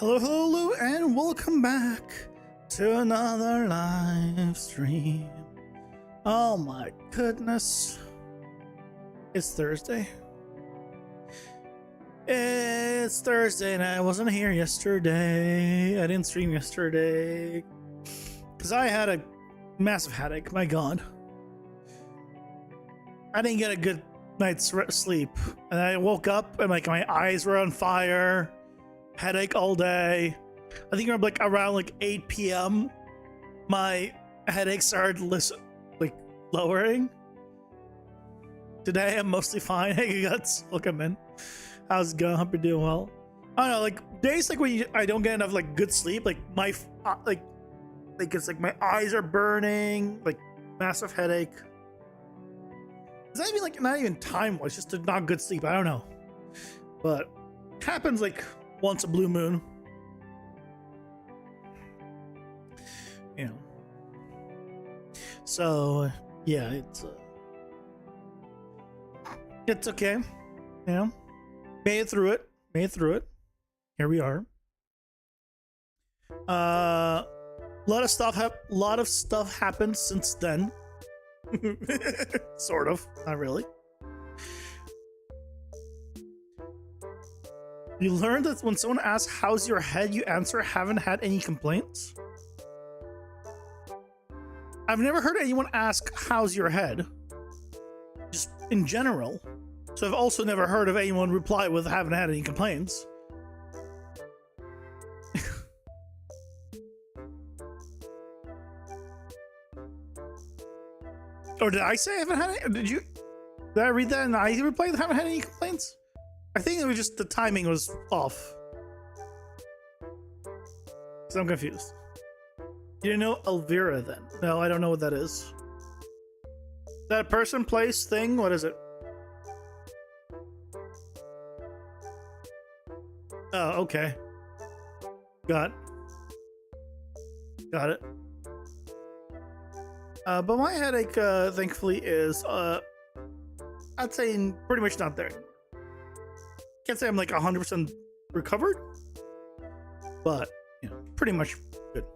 Hello, hello, and welcome back to another live stream. Oh my goodness. It's Thursday. It's Thursday and I wasn't here yesterday. I didn't stream yesterday because I had a massive headache. My God. I didn't get a good night's sleep. And I woke up and like my eyes were on fire. Headache all day. I think around 8 p.m. my headache started lowering. Today I'm mostly fine. Hey Guts, welcome in. How's it going? Hope you're doing well. I don't know, days when I don't get enough good sleep, it's my eyes are burning, massive headache. It's not even not even time-wise, just a not good sleep. I don't know, but it happens once a blue moon, you know. So yeah, it's okay, you know. Made it through it. Here we are. A lot of stuff happened since then. Sort of, not really. You learned that when someone asks, how's your head, you answer, haven't had any complaints? I've never heard anyone ask, how's your head? Just in general. So I've also never heard of anyone reply with, haven't had any complaints. Or did I say I haven't had any? Did I read that and I replied, haven't had any complaints? I think it was just the timing was off. So I'm confused. You didn't know Elvira then? No, I don't know what that is. Is that a person, place, thing? What is it? Oh, okay. Got it. But my headache, thankfully, is, I'd say pretty much not there. Can't say I'm 100% recovered, but pretty much good.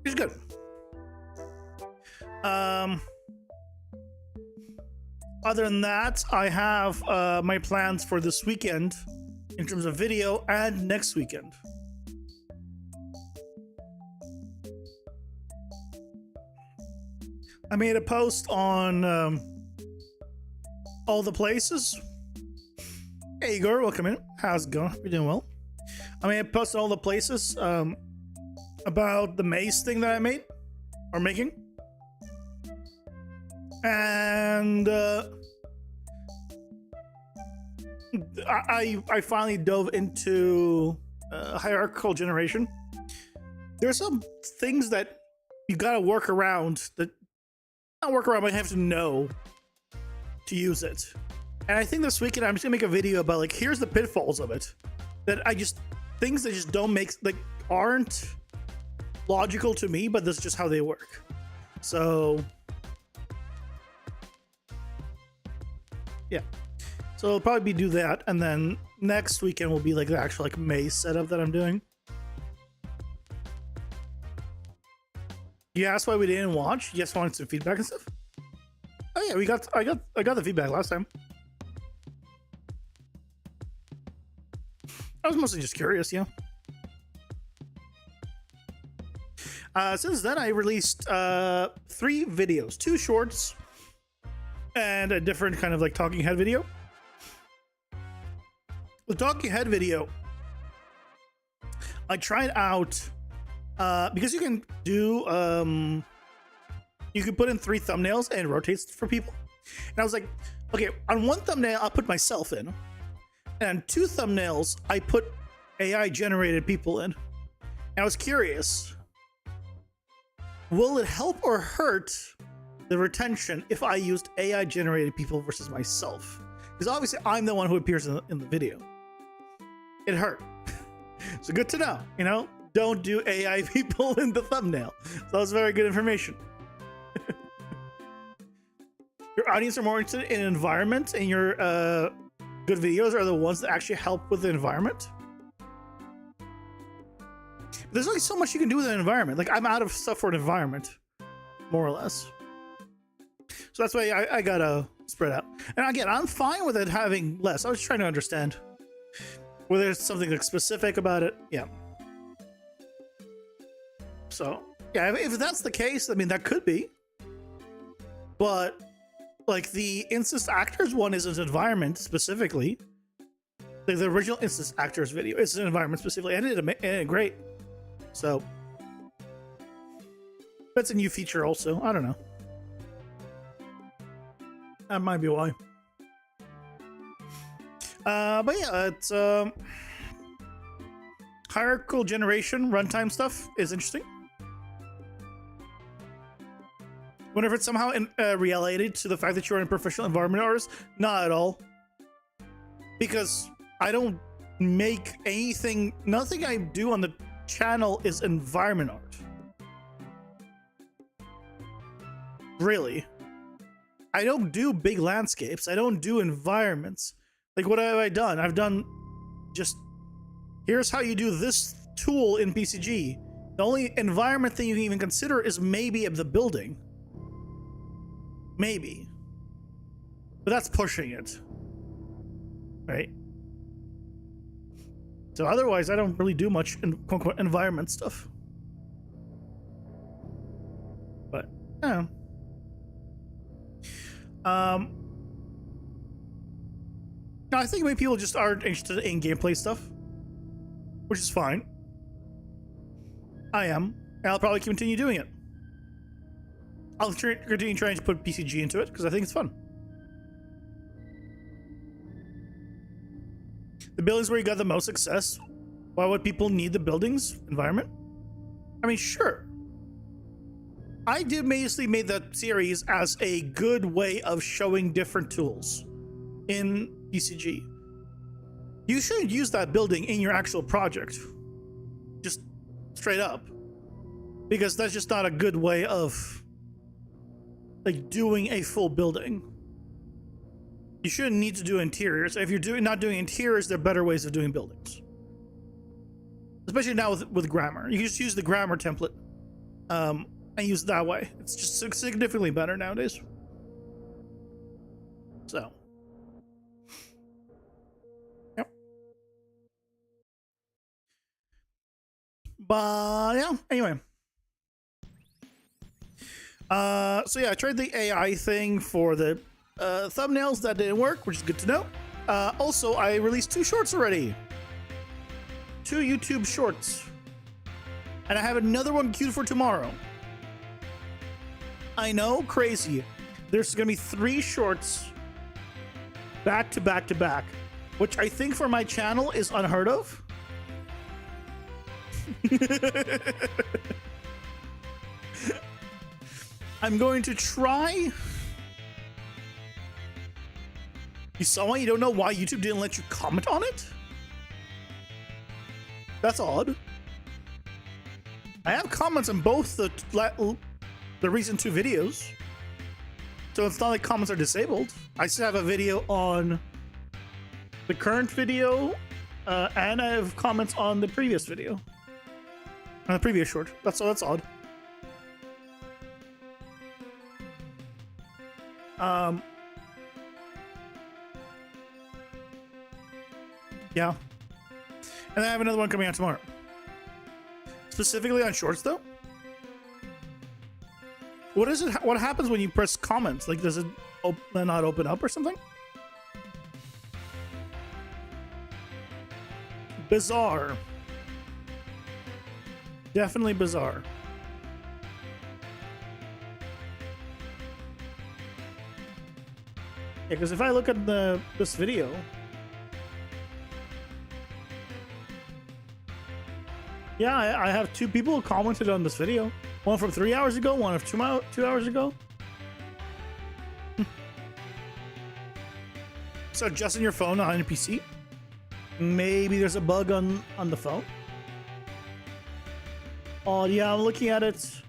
It's good. Other than that, I have my plans for this weekend in terms of video and next weekend. I made a post on all the places. Hey Igor, welcome in. How's it going? You're doing well. I made a post on all the places about the maze thing that I made or making, and I finally dove into hierarchical generation. There's some things that you gotta work around, but you have to know to use it. And I think this weekend I'm just gonna make a video about here's the pitfalls of it, things that just don't make aren't logical to me, but this is just how they work. So yeah, so I'll probably do that, and then next weekend will be the actual maze setup that I'm doing. You asked why we didn't watch. You just wanted some feedback and stuff. Oh yeah, I got the feedback last time. I was mostly just curious, yeah. Since then, I released 3 videos, 2 shorts, and a different kind of talking head video. The talking head video, I tried out because you can do you can put in 3 thumbnails and it rotates for people. And I was like, okay, on one thumbnail I'll put myself in, and on 2 thumbnails I put AI generated people in. And I was curious, will it help or hurt the retention if I used AI generated people versus myself? Because obviously I'm the one who appears in the video. It hurt. So good to know, don't do AI people in the thumbnail. So that was very good information. Your audience are more interested in environment, and your good videos are the ones that actually help with the environment. There's only so much you can do with an environment. Like, I'm out of stuff for an environment, more or less. So that's why I gotta spread out. And again, I'm fine with it having less. I was trying to understand whether there's something like specific about it. Yeah. So yeah, if that's the case, I mean, that could be. But like the instance actors one is an environment specifically. Like the original instance actors video is an environment specifically, and it did great. So that's a new feature also. I don't know. That might be why. But yeah, it's hierarchical generation runtime stuff is interesting. Whenever it's somehow related to the fact that you're in professional environment artist, not at all. Because I don't make anything, nothing I do on the channel is environment art. Really. I don't do big landscapes. I don't do environments. Like, what have I done? I've done just, here's how you do this tool in PCG. The only environment thing you can even consider is maybe the building. Maybe. But that's pushing it. Right? So otherwise, I don't really do much quote-unquote environment stuff. But, yeah. No, I think maybe people just aren't interested in gameplay stuff, which is fine. I am, and I'll probably continue doing it. I'll continue trying to put PCG into it because I think it's fun. The buildings where you got the most success. Why would people need the buildings environment? I mean, sure. I did basically made that series as a good way of showing different tools in PCG. You shouldn't use that building in your actual project. Just straight up. Because that's just not a good way of like doing a full building. You shouldn't need to do interiors. If you're not doing interiors, there are better ways of doing buildings. Especially now with grammar. You can just use the grammar template and use it that way. It's just significantly better nowadays. So. Yep. But yeah, anyway. So yeah, I tried the AI thing for the thumbnails. That didn't work, which is good to know. Also, I released 2 shorts already. 2 YouTube shorts. And I have another one queued for tomorrow. I know, crazy. There's gonna be 3 shorts back to back to back, which I think for my channel is unheard of. I'm going to try. You saw one? You don't know why YouTube didn't let you comment on it? That's odd. I have comments on both the recent 2 videos. So it's not like comments are disabled. I still have a video on the current video, and I have comments on the previous video. On the previous short. That's odd. Yeah. And then I have another one coming out tomorrow. Specifically on shorts, though. What is it? What happens when you press comments? Like, does it not open up or something? Bizarre. Definitely bizarre. Yeah, because if I look at this video, yeah, I have 2 people who commented on this video. One from 3 hours ago, one of 2 hours ago. So adjusting your phone on your PC. Maybe there's a bug on the phone. Oh yeah, I'm looking at it.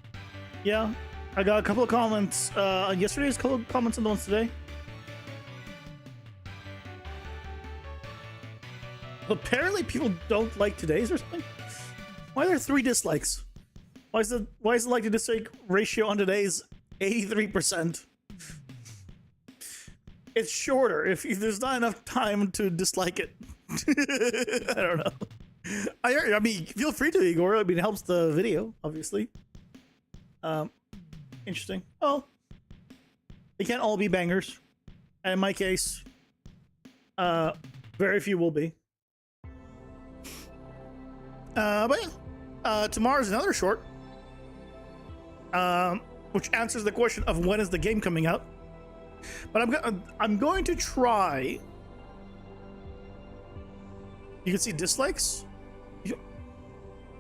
Yeah, I got a couple of comments on yesterday's, couple of comments on the ones today. Apparently people don't like today's or something. Why are there 3 dislikes? Why is the like to dislike ratio on today's 83%? It's shorter if there's not enough time to dislike it. I don't know. I mean, feel free to, Igor. I mean, it helps the video, obviously. Interesting. Oh, they can't all be bangers, and in my case, very few will be. But yeah, tomorrow's another short, which answers the question of when is the game coming out. But I'm going to try. You can see dislikes.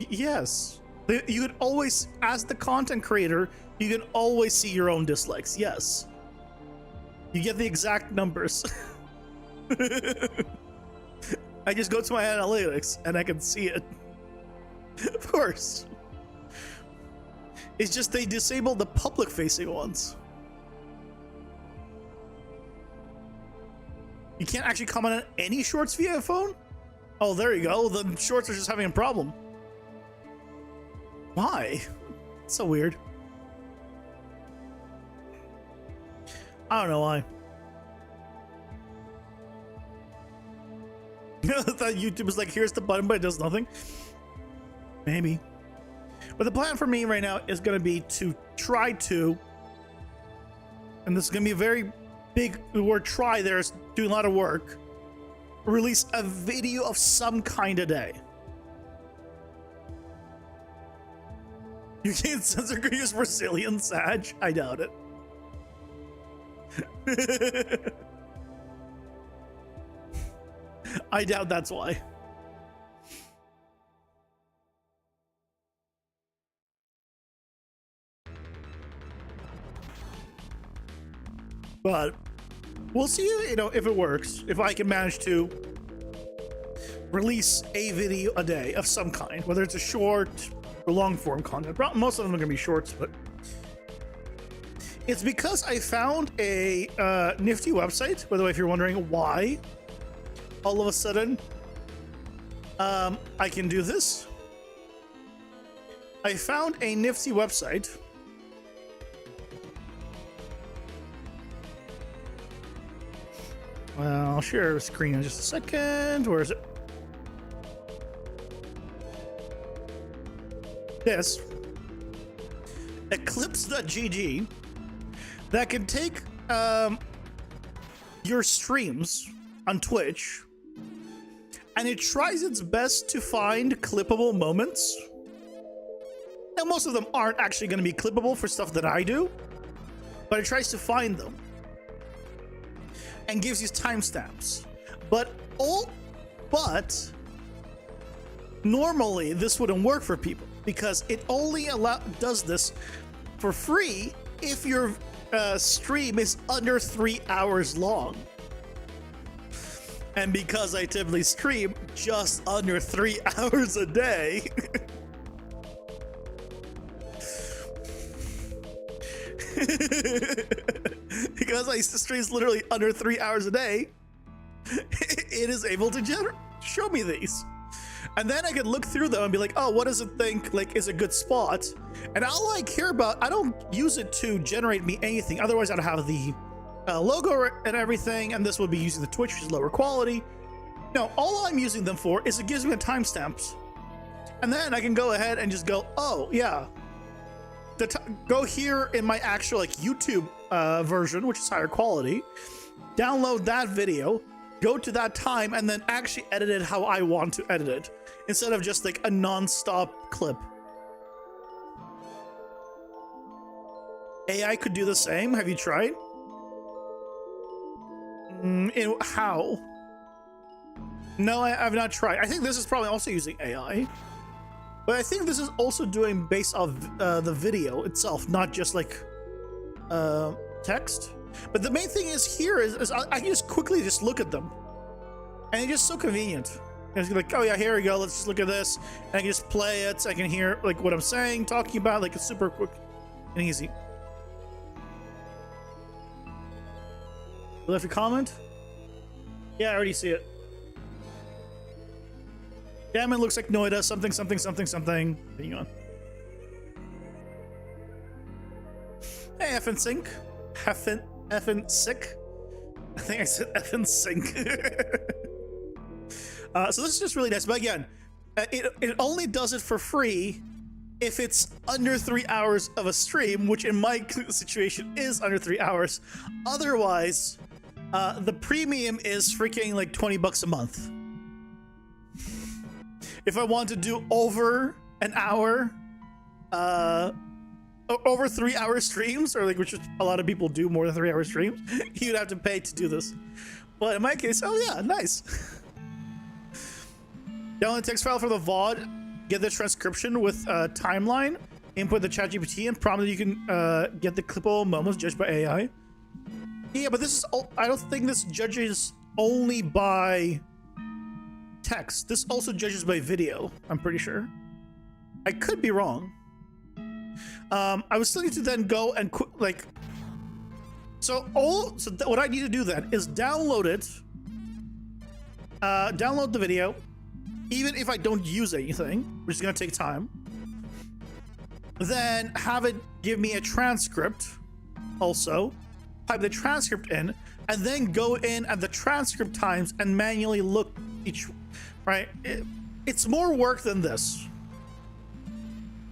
Yes, you can always, as the content creator, you can always see your own dislikes. Yes, you get the exact numbers. I just go to my analytics and I can see it. Of course. It's just they disabled the public-facing ones. You can't actually comment on any shorts via phone? Oh, there you go. The shorts are just having a problem. Why? It's so weird. I don't know why. I thought YouTube was like, here's the button, but it does nothing. Maybe. But the plan for me right now is going to be to try to, and this is going to be a very big word try, there's doing a lot of work, release a video of some kind a day. You can't censor use Brazilian Sag? I doubt it. I doubt that's why. But we'll see, you know, if it works, if I can manage to release a video a day of some kind, whether it's a short or long form content. Most of them are gonna be shorts, but it's because I found a nifty website. By the way, if you're wondering why all of a sudden I can do this, I found a nifty website. Well, I'll share a screen in just a second. Where is it? This eclipse.gg that can take your streams on Twitch and it tries its best to find clippable moments. Now, most of them aren't actually going to be clippable for stuff that I do, but it tries to find them and gives you timestamps. But normally this wouldn't work for people because it only does this for free if your stream is under 3 hours long. And because I typically stream just under 3 hours a day, because I stream literally under 3 hours a day, it is able to show me these. And then I can look through them and be like, oh, what does it think like is a good spot? And all I care about, I don't use it to generate me anything. Otherwise, I'd have the logo and everything, and this would be using the Twitch, which is lower quality. No, all I'm using them for is it gives me the timestamps. And then I can go ahead and just go, oh, yeah. Go here in my actual like YouTube version, which is higher quality, download that video, go to that time, and then actually edit it how I want to edit it, instead of just like a non-stop clip. AI could do the same. Have you tried? How? No, I've not tried. I think this is probably also using AI. But I think this is also doing based off the video itself, not just like text. But the main thing is here is I can just quickly just look at them. And it's just so convenient. It's like, oh yeah, here we go. Let's just look at this. And I can just play it. So I can hear like what I'm saying, talking about, like it's super quick and easy. You left a comment? Yeah, I already see it. Damn, it looks like Noida, something, something, something, something. Hang on. Hey, effing sync. Effing sick. I think I said effing sync. So this is just really nice. But again, it only does it for free if it's under 3 hours of a stream, which in my situation is under 3 hours. Otherwise, the premium is freaking like 20 bucks a month. If I want to do over an hour, over 3 hour streams, or like, which a lot of people do more than 3 hour streams, you'd have to pay to do this. But in my case, oh yeah, nice. Download the text file for the VOD, get the transcription with timeline, input the ChatGPT, and prompt that you can get the clippable moments judged by AI. Yeah, but this is, I don't think this judges only by text. This also judges by video, I'm pretty sure. I could be wrong. I was still need to then go and like, what I need to do then is download it, download the video, even if I don't use anything, which is gonna take time. Then have it give me a transcript, also type the transcript in, and then go in at the transcript times and manually look each, right? It's more work than this.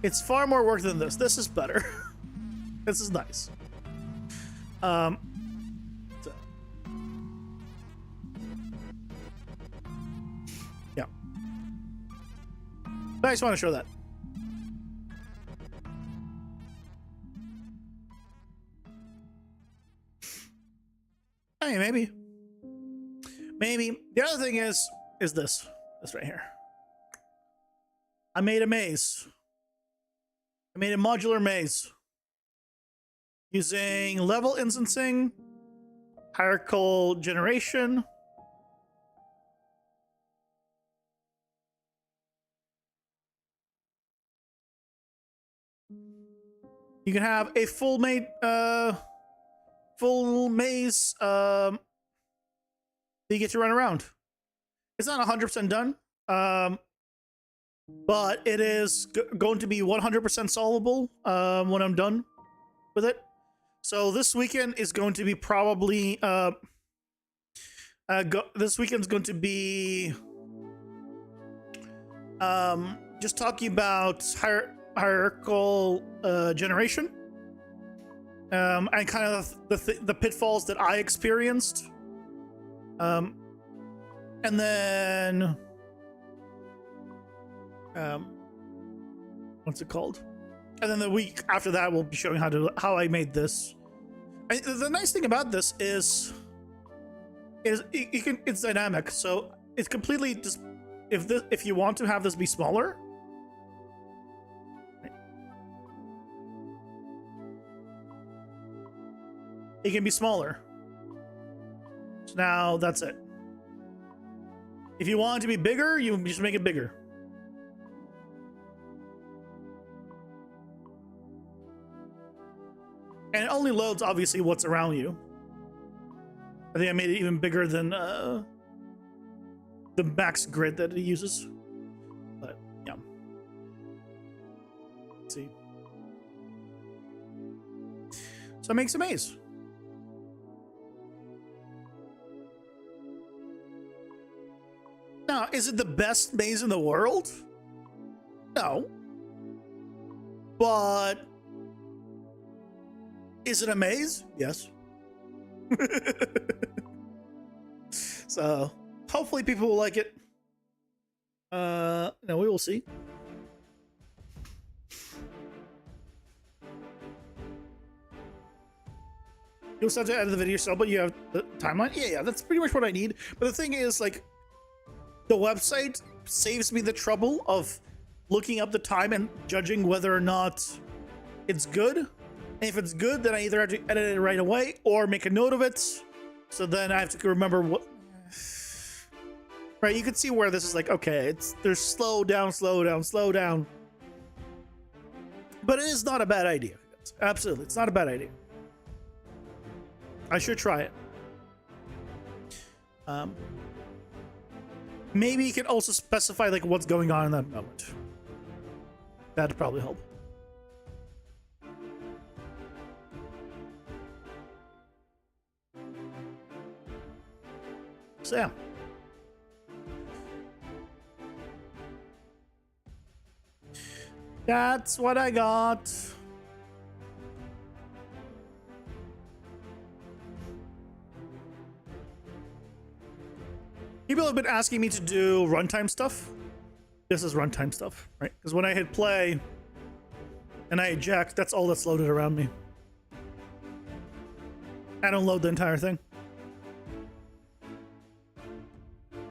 It's far more work than this. This is better. This is nice. So. Yeah. But I just want to show that. Hey, maybe. Maybe. The other thing is this. This right here. I made a maze. I made a modular maze using level instancing, hierarchical generation, you can have a full maze that you get to run around. It's not 100% done, but it is going to be 100% solvable when I'm done with it. So this weekend is going to be probably this weekend's going to be just talking about hierarchical generation, and kind of the pitfalls that I experienced, and then what's it called? And then the week after that, we'll be showing how I made this. And the nice thing about this is it's dynamic, so it's completely just if you want to have this be smaller, it can be smaller. So now that's it. If you want it to be bigger, you just make it bigger. And it only loads, obviously, what's around you. I think I made it even bigger than the max grid that it uses. But, yeah. Let's see. So it makes a maze. Now, is it the best maze in the world? No. But is it a maze? Yes. So hopefully people will like it. No, we will see. You'll start to edit the video yourself, but you have the timeline. Yeah, that's pretty much what I need. But the thing is, like, the website saves me the trouble of looking up the time and judging whether or not it's good. And if it's good, then I either have to edit it right away or make a note of it. So then I have to remember what. Right, you can see where this is like, okay, there's slow down, slow down, slow down. But it is not a bad idea. Absolutely, it's not a bad idea. I should try it. Maybe you can also specify like what's going on in that moment. That'd probably help. So yeah. That's what I got. People have been asking me to do runtime stuff. This is runtime stuff, right? Because when I hit play and I eject, that's all that's loaded around me. I don't load the entire thing.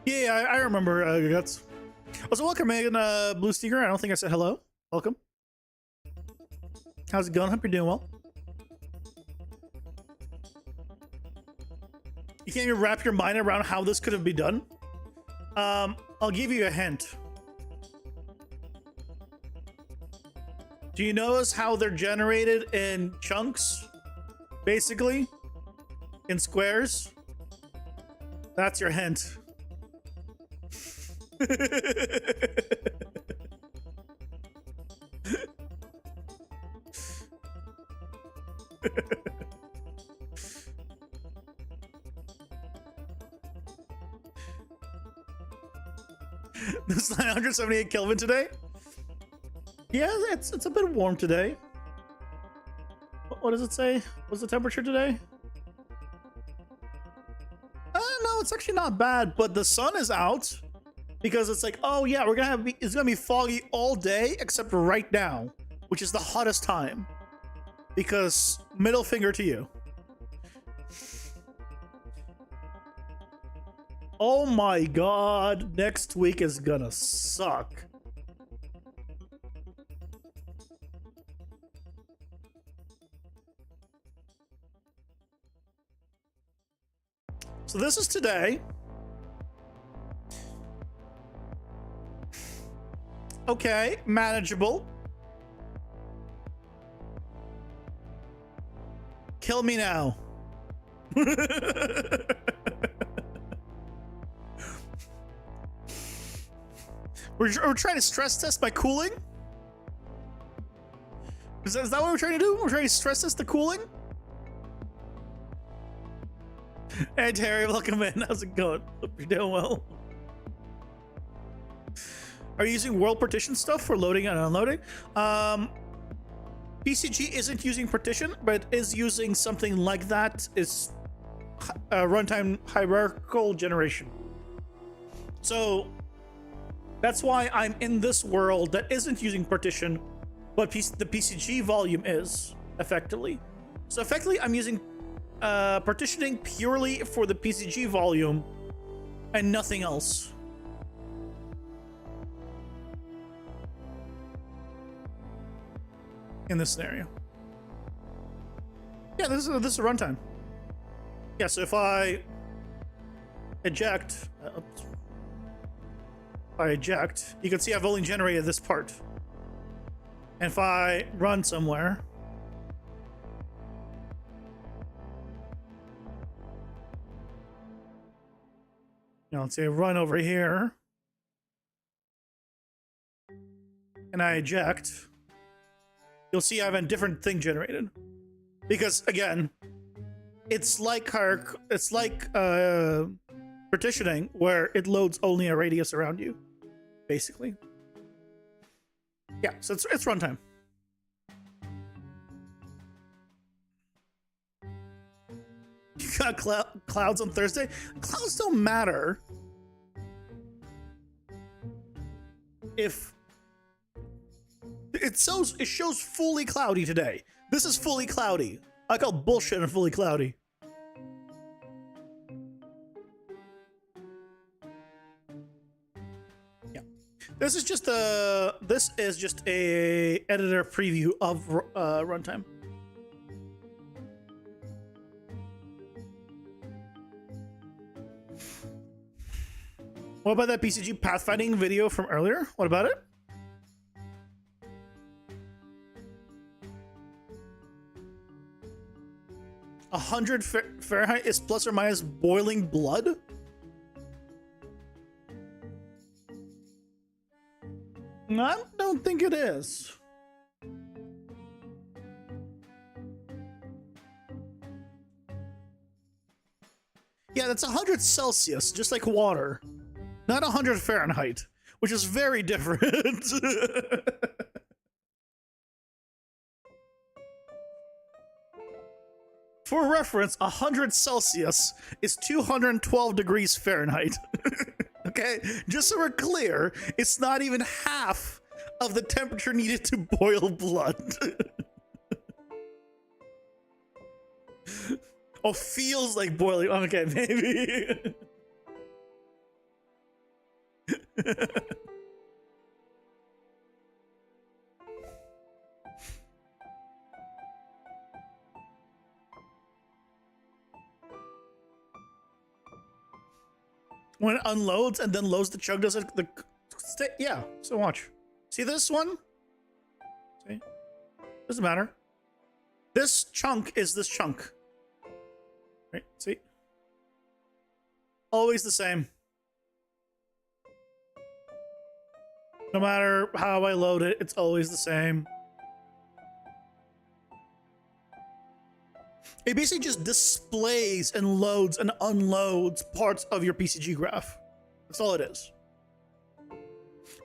Yeah, I remember Guts. Also, welcome in, Blue Steaker. I don't think I said hello. Welcome. How's it going? Hope you're doing well. You can't even wrap your mind around how this could have been done. I'll give you a hint. Do you notice how they're generated in chunks? Basically, in squares? That's your hint. This 978 Kelvin today? Yeah, it's a bit warm today. What does it say? What's the temperature today? No, it's actually not bad, but the sun is out because it's like, oh yeah, it's gonna be foggy all day except right now, which is the hottest time. Because middle finger to you. Oh my god, next week is gonna suck. So this is today. Okay, manageable. Kill me now. We're trying to stress test by cooling? Is that what we're trying to do? We're trying to stress test the cooling? Hey Terry, welcome in. How's it going? Hope you're doing well. Are you using world partition stuff for loading and unloading? PCG isn't using partition, but is using something like that. Is runtime hierarchical generation. So that's why I'm in this world that isn't using partition, but the PCG volume is effectively. So effectively, I'm using partitioning purely for the PCG volume and nothing else. In this scenario. Yeah, this is a runtime. Yeah, so if I eject, you can see I've only generated this part. And if I run somewhere, now let's say run over here, and I eject, you'll see I have a different thing generated. Because again, it's like partitioning where it loads only a radius around you, basically. Yeah, so it's runtime. You got clouds on Thursday? Clouds don't matter if it shows fully cloudy today. This is fully cloudy. I call bullshit and fully cloudy. Yeah, this is just a editor preview of runtime. What about that PCG pathfinding video from earlier? What about it? $100 Fahrenheit is plus or minus boiling blood? I don't think it is. Yeah, that's 100 Celsius, just like water. Not 100 Fahrenheit, which is very different. For reference, 100 Celsius is 212 degrees Fahrenheit. Okay, just so we're clear, it's not even half of the temperature needed to boil blood. Oh, feels like boiling. Okay, maybe. When it unloads and then loads the chug, does it? Yeah, so watch. See this one? See? Doesn't matter. This chunk is this chunk. Right, see? Always the same. No matter how I load it, it's always the same. It basically just displays and loads and unloads parts of your PCG graph. That's all it is.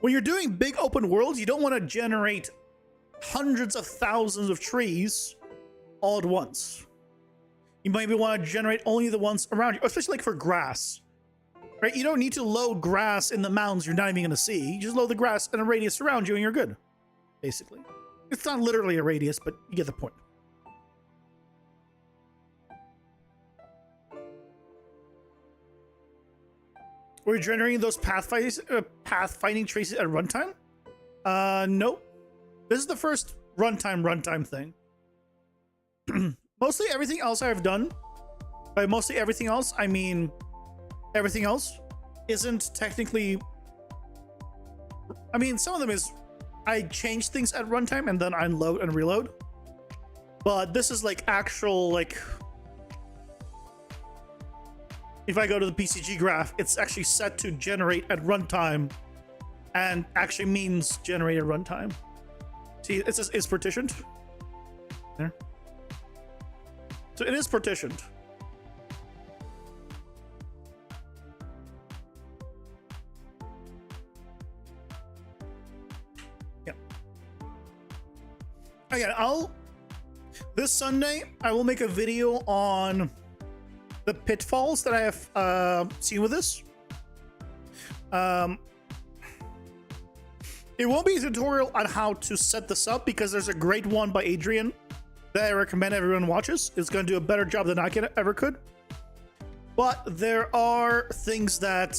When you're doing big open worlds, you don't want to generate hundreds of thousands of trees all at once. You maybe want to generate only the ones around you, especially like for grass. Right? You don't need to load grass in the mountains you're not even going to see. You just load the grass in a radius around you and you're good. Basically. It's not literally a radius, but you get the point. Were you generating those pathfinding traces at runtime? Nope. This is the first runtime thing. Mostly everything else I've done, by mostly everything else, I mean everything else isn't technically... I mean, some of them is I change things at runtime and then I unload and reload. But this is like actual, like... If I go to the PCG graph, it's actually set to generate at runtime and actually means generate at runtime. See, it says is partitioned. There. So it is partitioned. Yeah. Again, this Sunday, I will make a video on the pitfalls that I have seen with this. It won't be a tutorial on how to set this up because there's a great one by Adrian that I recommend everyone watches. It's going to do a better job than I ever could. But there are things that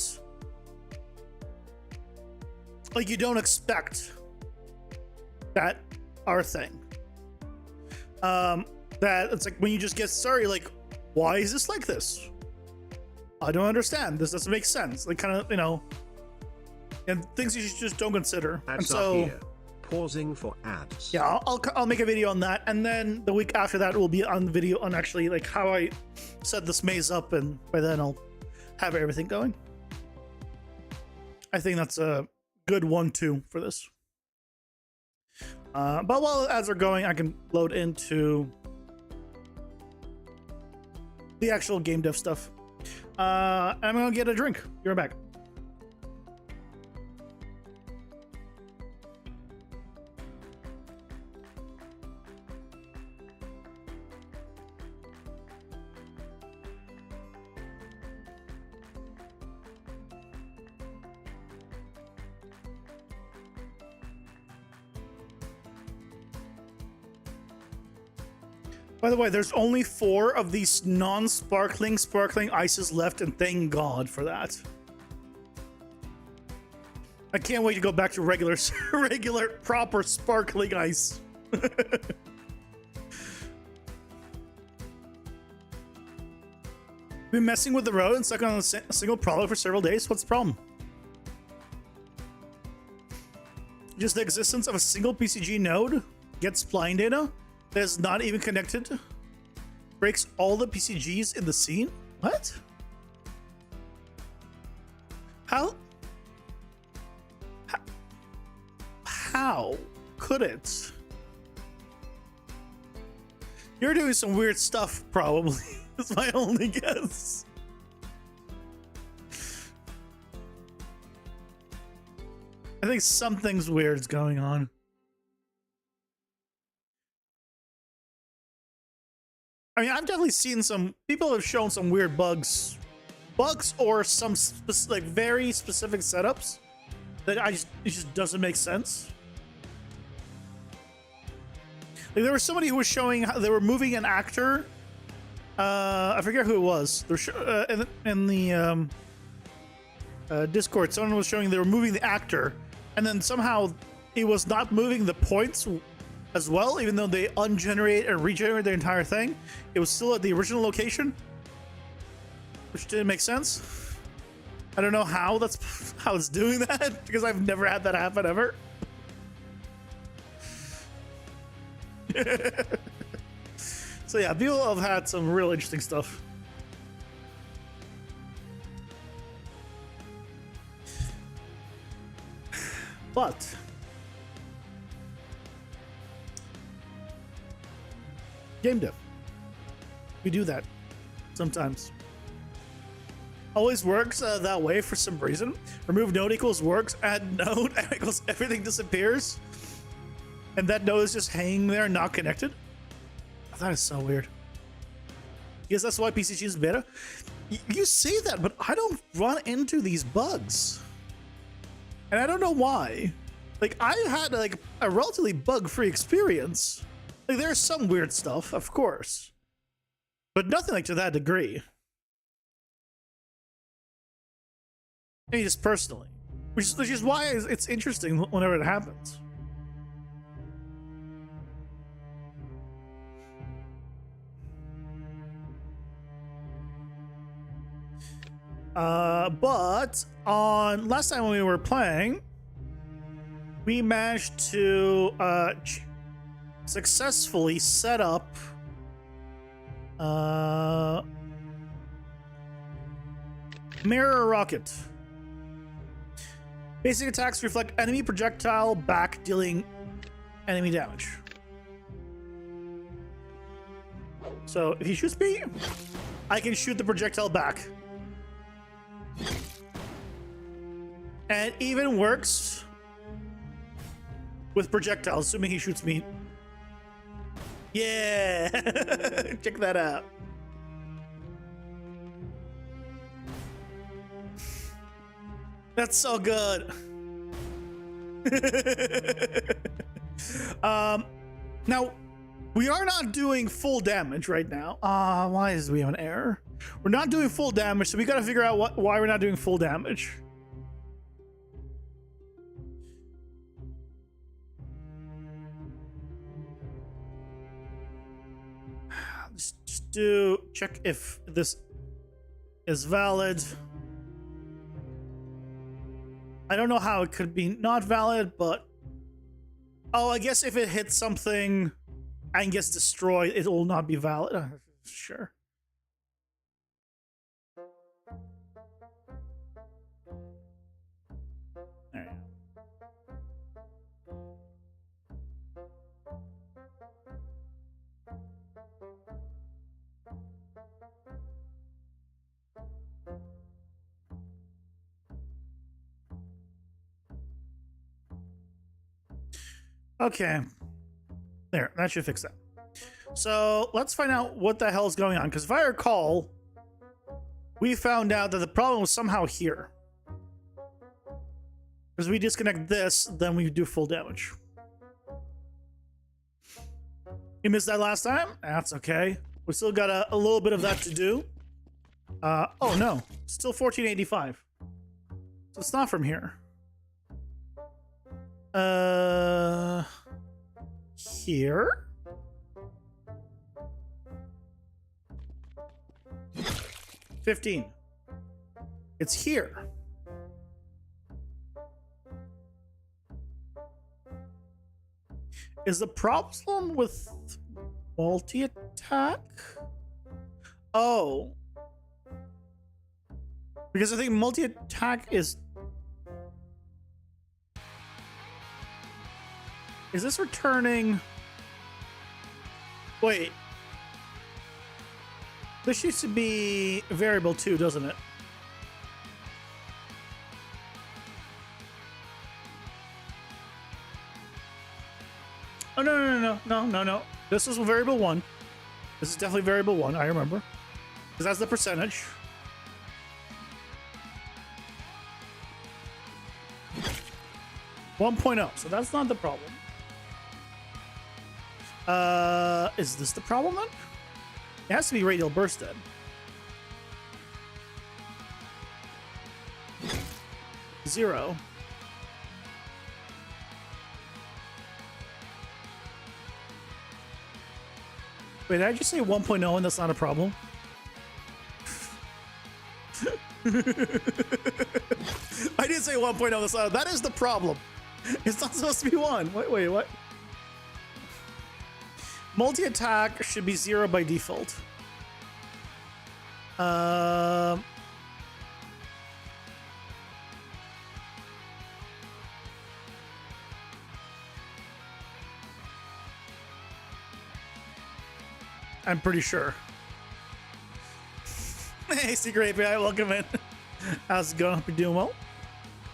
like you don't expect that are a thing. That it's like when you just get started, like, why is this like this? I don't understand. This doesn't make sense. Like, kind of, you know, and things you just don't consider. Ads and so, here. Pausing for ads. Yeah, I'll make a video on that, and then the week after that will be on the video on actually like how I set this maze up, and by then I'll have everything going. I think that's a good 1-2 for this. But while the ads are going, I can load into the actual game dev stuff. I'm gonna get a drink. Be right back. By the way, there's only 4 of these non-sparkling ices left, and thank God for that. I can't wait to go back to regular proper sparkling ice. Been messing with the road and stuck on a single product for several days. What's the problem? Just the existence of a single PCG node gets spline data that is not even connected, breaks all the PCGs in the scene. What? how could it? You're doing some weird stuff, probably. That's my only guess. I think something's weird's going on. I mean, I've definitely seen some people have shown some weird bugs or some like very specific setups that it just doesn't make sense. Like there was somebody who was showing how they were moving an actor. I forget who it was. They're in the Discord. Someone was showing they were moving the actor, and then somehow it was not moving the points as well, even though they ungenerate and regenerate the entire thing. It was still at the original location, which didn't make sense. I don't know how it's doing that, because I've never had that happen ever. So yeah, people have had some real interesting stuff. But game dev, we do that sometimes. Always works that way for some reason. Remove node equals works, add node equals everything disappears, and that node is just hanging there, not connected. That is so weird. Yes, that's why PCG is beta. You say that, but I don't run into these bugs, and I don't know why. Like, I had like a relatively bug-free experience. Like, there's some weird stuff, of course, but nothing like to that degree. I mean, just personally, which is why it's interesting whenever it happens. But on last time when we were playing, we managed to successfully set up mirror rocket. Basic attacks reflect enemy projectile back, dealing enemy damage. So if he shoots me, I can shoot the projectile back. And it even works with projectiles, assuming he shoots me. Yeah! Check that out. That's so good. Now, we are not doing full damage right now. Why is we have an error? We're not doing full damage, so we gotta figure out why we're not doing full damage. Just do check if this is valid. I don't know how it could be not valid, but oh, I guess if it hits something and gets destroyed, it will not be valid. Sure. There. Okay. There, that should fix that. So let's find out what the hell is going on, because if I recall, we found out that the problem was somehow here. Because we disconnect this, then we do full damage. You missed that last time? That's okay. We still got a little bit of that to do. Oh no, still 1485. So it's not from here. Here? $15. It's here. Is the problem with multi-attack? Oh. Because I think multi-attack is... Is this returning? Wait. This used to be a variable too, doesn't it? Oh, no. This is variable 1. This is definitely variable 1, I remember. Because that's the percentage. So that's not the problem. Is this the problem then? It has to be radial burst then. Zero. Wait, did I just say 1.0 and that's not a problem? I did say 1.0, that's not, that is the problem. It's not supposed to be 1. Wait, what? Multi-attack should be 0 by default. I'm pretty sure. Hey, Secret API, welcome in. How's it going? Hope you're doing well.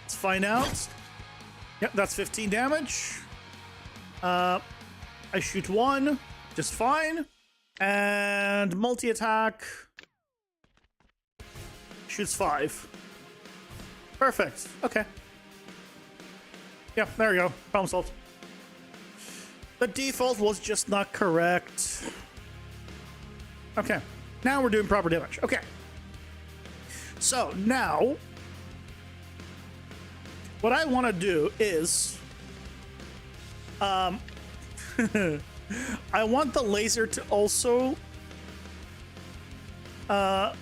Let's find out. Yep, that's 15 damage. I shoot 1, just fine. And multi-attack shoots 5. Perfect. Okay. Yeah, there we go. Problem solved. The default was just not correct. Okay. Now we're doing proper damage. Okay. So now, what I want to do is, I want the laser to also, I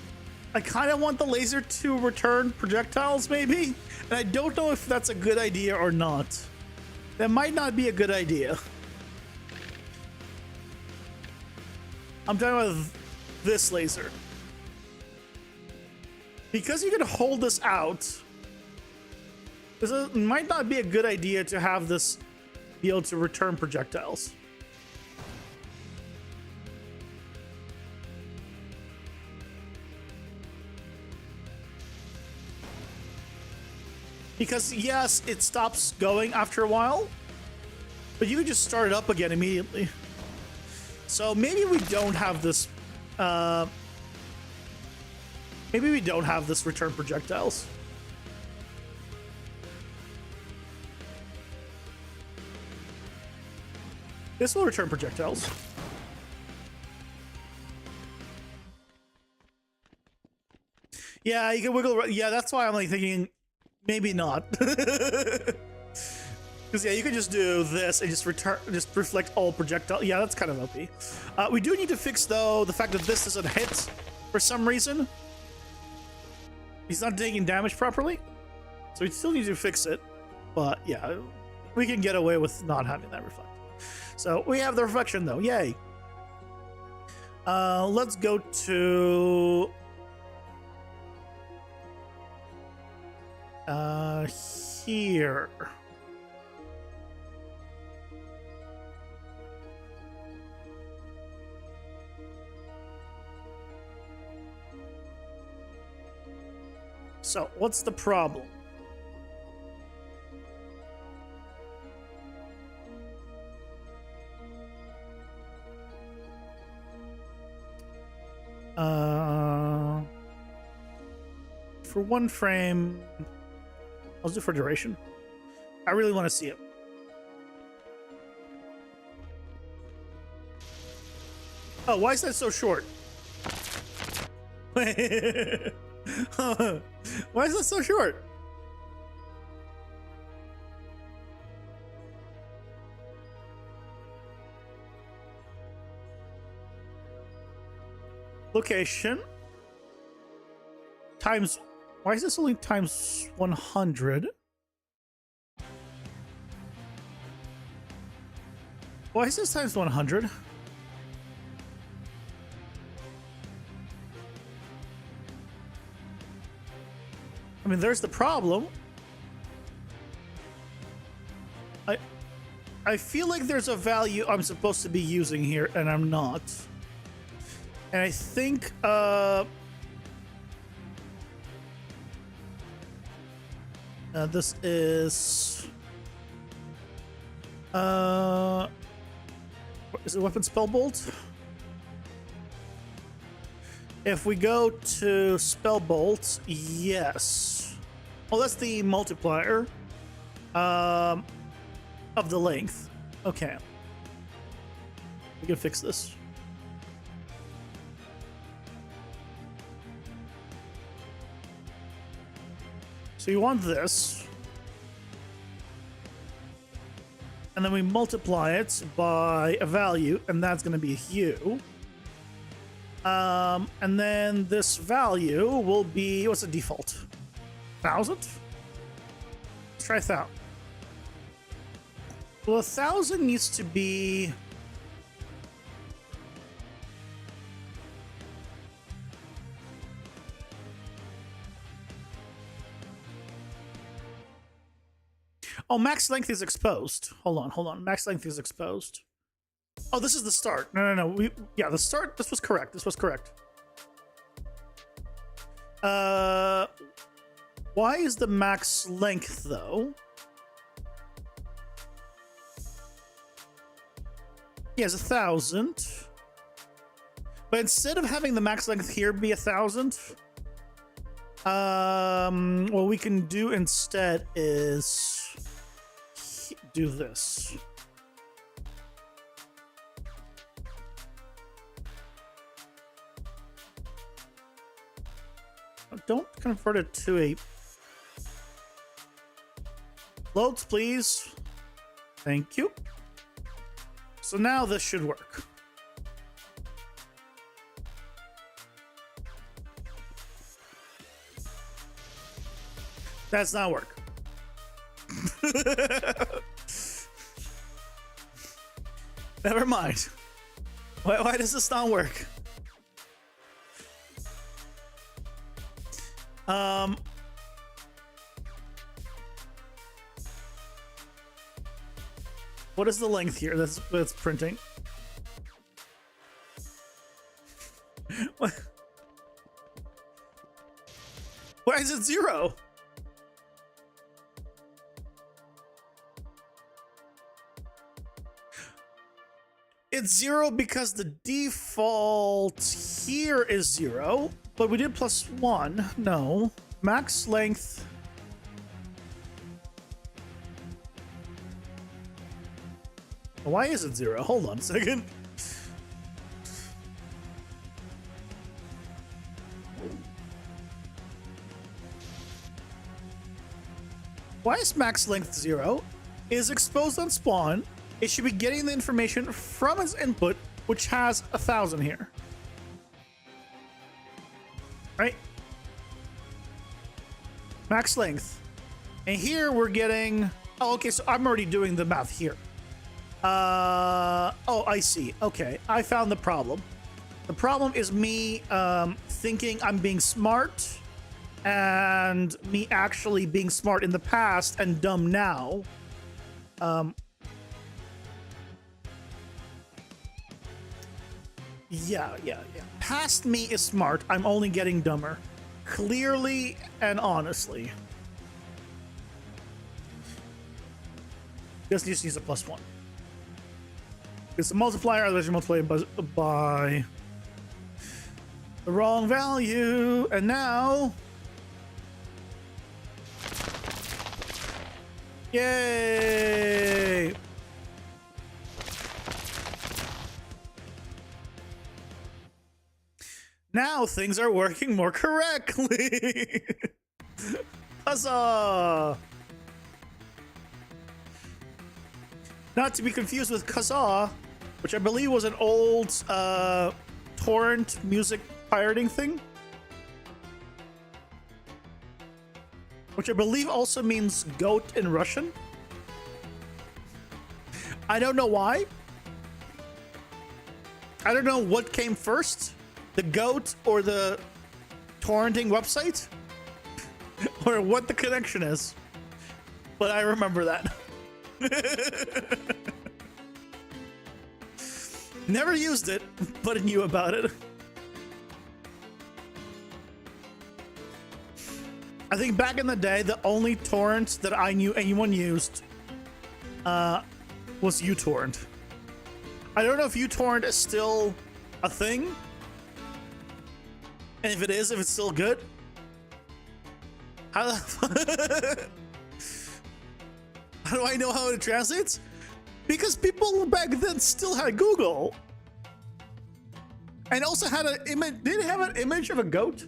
kind of want the laser to return projectiles, maybe, and I don't know if that's a good idea or not. That might not be a good idea. I'm talking about this laser. Because you can hold this out, it might not be a good idea to have this be able to return projectiles. Because yes, it stops going after a while, but you can just start it up again immediately. So maybe we don't have this, maybe we don't have this return projectiles. This will return projectiles. Yeah, you can wiggle. Yeah, that's why I'm like thinking maybe not. Because yeah, you can just do this and just reflect all projectile. Yeah, that's kind of OP. We do need to fix though the fact that this doesn't hit for some reason. He's not taking damage properly, so we still need to fix it. But yeah, we can get away with not having that reflect. So we have the reflection though, yay. Let's go to here. So what's the problem? For one frame, I'll do for duration. I really want to see it. Oh, why is that so short? Why is that so short? Location times, why is this only times 100? Why is this times 100? I mean, there's the problem. I feel like there's a value I'm supposed to be using here, and I'm not. And I think this is is it weapon spell bolt? If we go to spell bolt, yes. Oh, that's the multiplier of the length. Okay, we can fix this. So you want this, and then we multiply it by a value, and that's going to be a hue. And then this value will be, what's the default? 1,000? Let's try 1,000. Well, 1,000 needs to be... Oh, max length is exposed. Hold on. Max length is exposed. Oh, this is the start. No. The start. This was correct. Why is the max length though? He has 1,000. But instead of having the max length here be 1,000, what we can do instead is do this. Don't convert it to a loads, please. Thank you. So now this should work. That's not work. Never mind. Why does this not work? What is the length here that's printing? What? Why is it 0? It's 0 because the default here is 0, but we did +1. No. Max length. Why is it 0? Hold on a second. Why is max length 0? Is exposed on spawn. It should be getting the information from its input, which has 1,000 here. Right? Max length. And here we're getting... Oh, okay, so I'm already doing the math here. Oh, I see. Okay, I found the problem. The problem is me thinking I'm being smart, and me actually being smart in the past and dumb now. Yeah. Past me is smart. I'm only getting dumber. Clearly and honestly. Just use a +1. It's a multiplier, otherwise you multiply it by the wrong value. And now... Yay! Now things are working more correctly. Huzzah! Not to be confused with Kazaa, which I believe was an old torrent music pirating thing. Which I believe also means goat in Russian. I don't know why. I don't know what came first. The goat or the torrenting website, or what the connection is, but I remember that. Never used it, but I knew about it. I think back in the day, the only torrent that I knew anyone used was uTorrent. I don't know if uTorrent is still a thing. And if it is, if it's still good. How do I know how it translates? Because people back then still had Google. And also had an image. Did it have an image of a goat?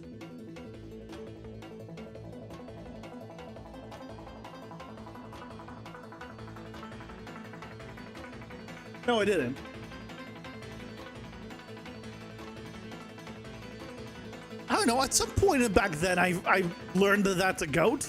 No, I didn't. I don't know. At some point back then, I learned that that's a goat.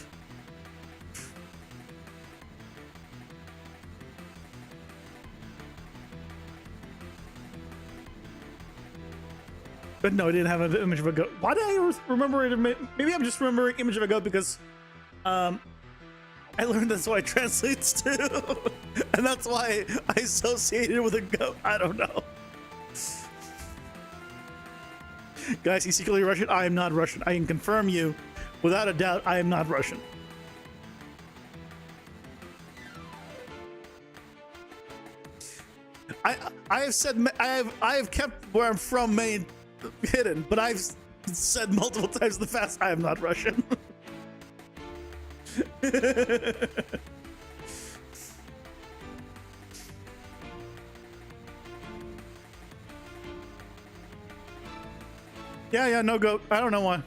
But no, I didn't have an image of a goat. Why did I remember it? Maybe I'm just remembering image of a goat because I learned that's why it translates to. And that's why I associate it with a goat. I don't know. Guys, he's secretly Russian. I am not Russian. I can confirm you, without a doubt, I am not Russian. I have said I have kept where I'm from hidden, but I've said multiple times in the past I am not Russian. Yeah, no goat. I don't know why.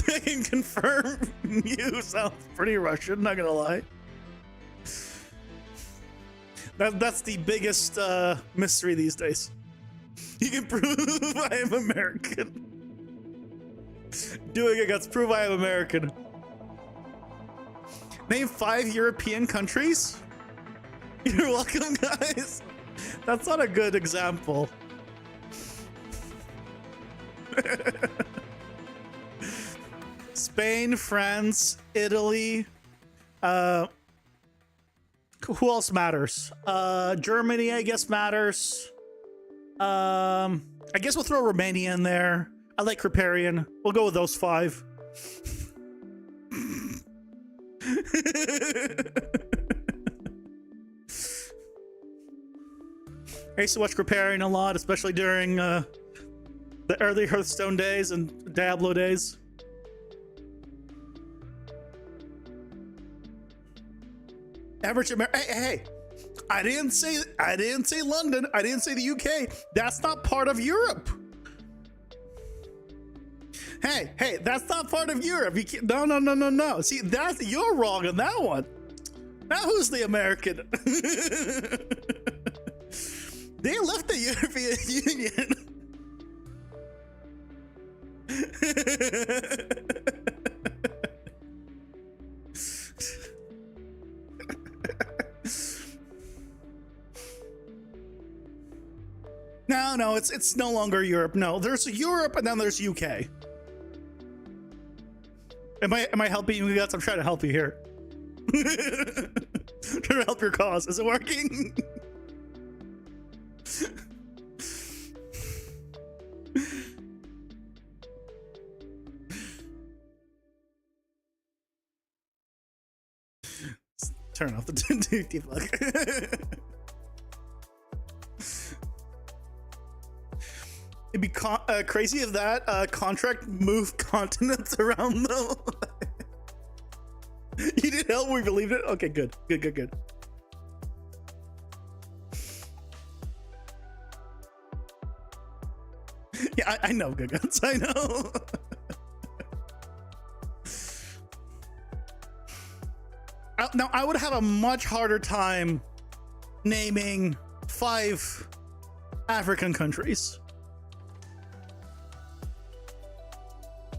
I can confirm you sound pretty Russian, not gonna lie. That's the biggest mystery these days. You can prove I am American. Doing it guts, prove I am American. Name 5 European countries? You're welcome, guys. That's not a good example. Spain, France, Italy. Who else matters? Germany, I guess, matters. I guess we'll throw Romania in there. I like Riparian. We'll go with those 5. I used to watch Riparian a lot, especially during the early Hearthstone days and Diablo days. Average American. Hey, I didn't say London. I didn't say the UK. That's not part of Europe. Hey, that's not part of Europe. You can't, no. See, you're wrong on that one. Now who's the American? They left the European Union. No, it's no longer Europe. No, there's Europe and then there's UK. Am I helping you guys? I'm trying to help you here. Trying to help your cause. Is it working? Turn off the debug. It'd be crazy if that contract moved continents around though. You did help. We believed it. Okay, good. Yeah, I know, good guns. I know. Now, I would have a much harder time naming 5 African countries.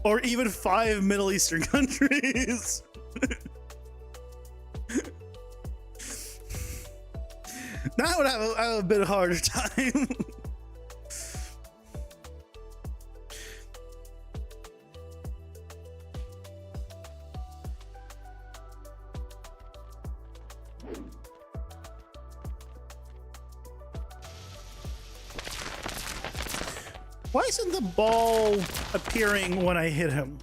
Or even 5 Middle Eastern countries. Now I would have a bit harder time. Why isn't the ball appearing when I hit him?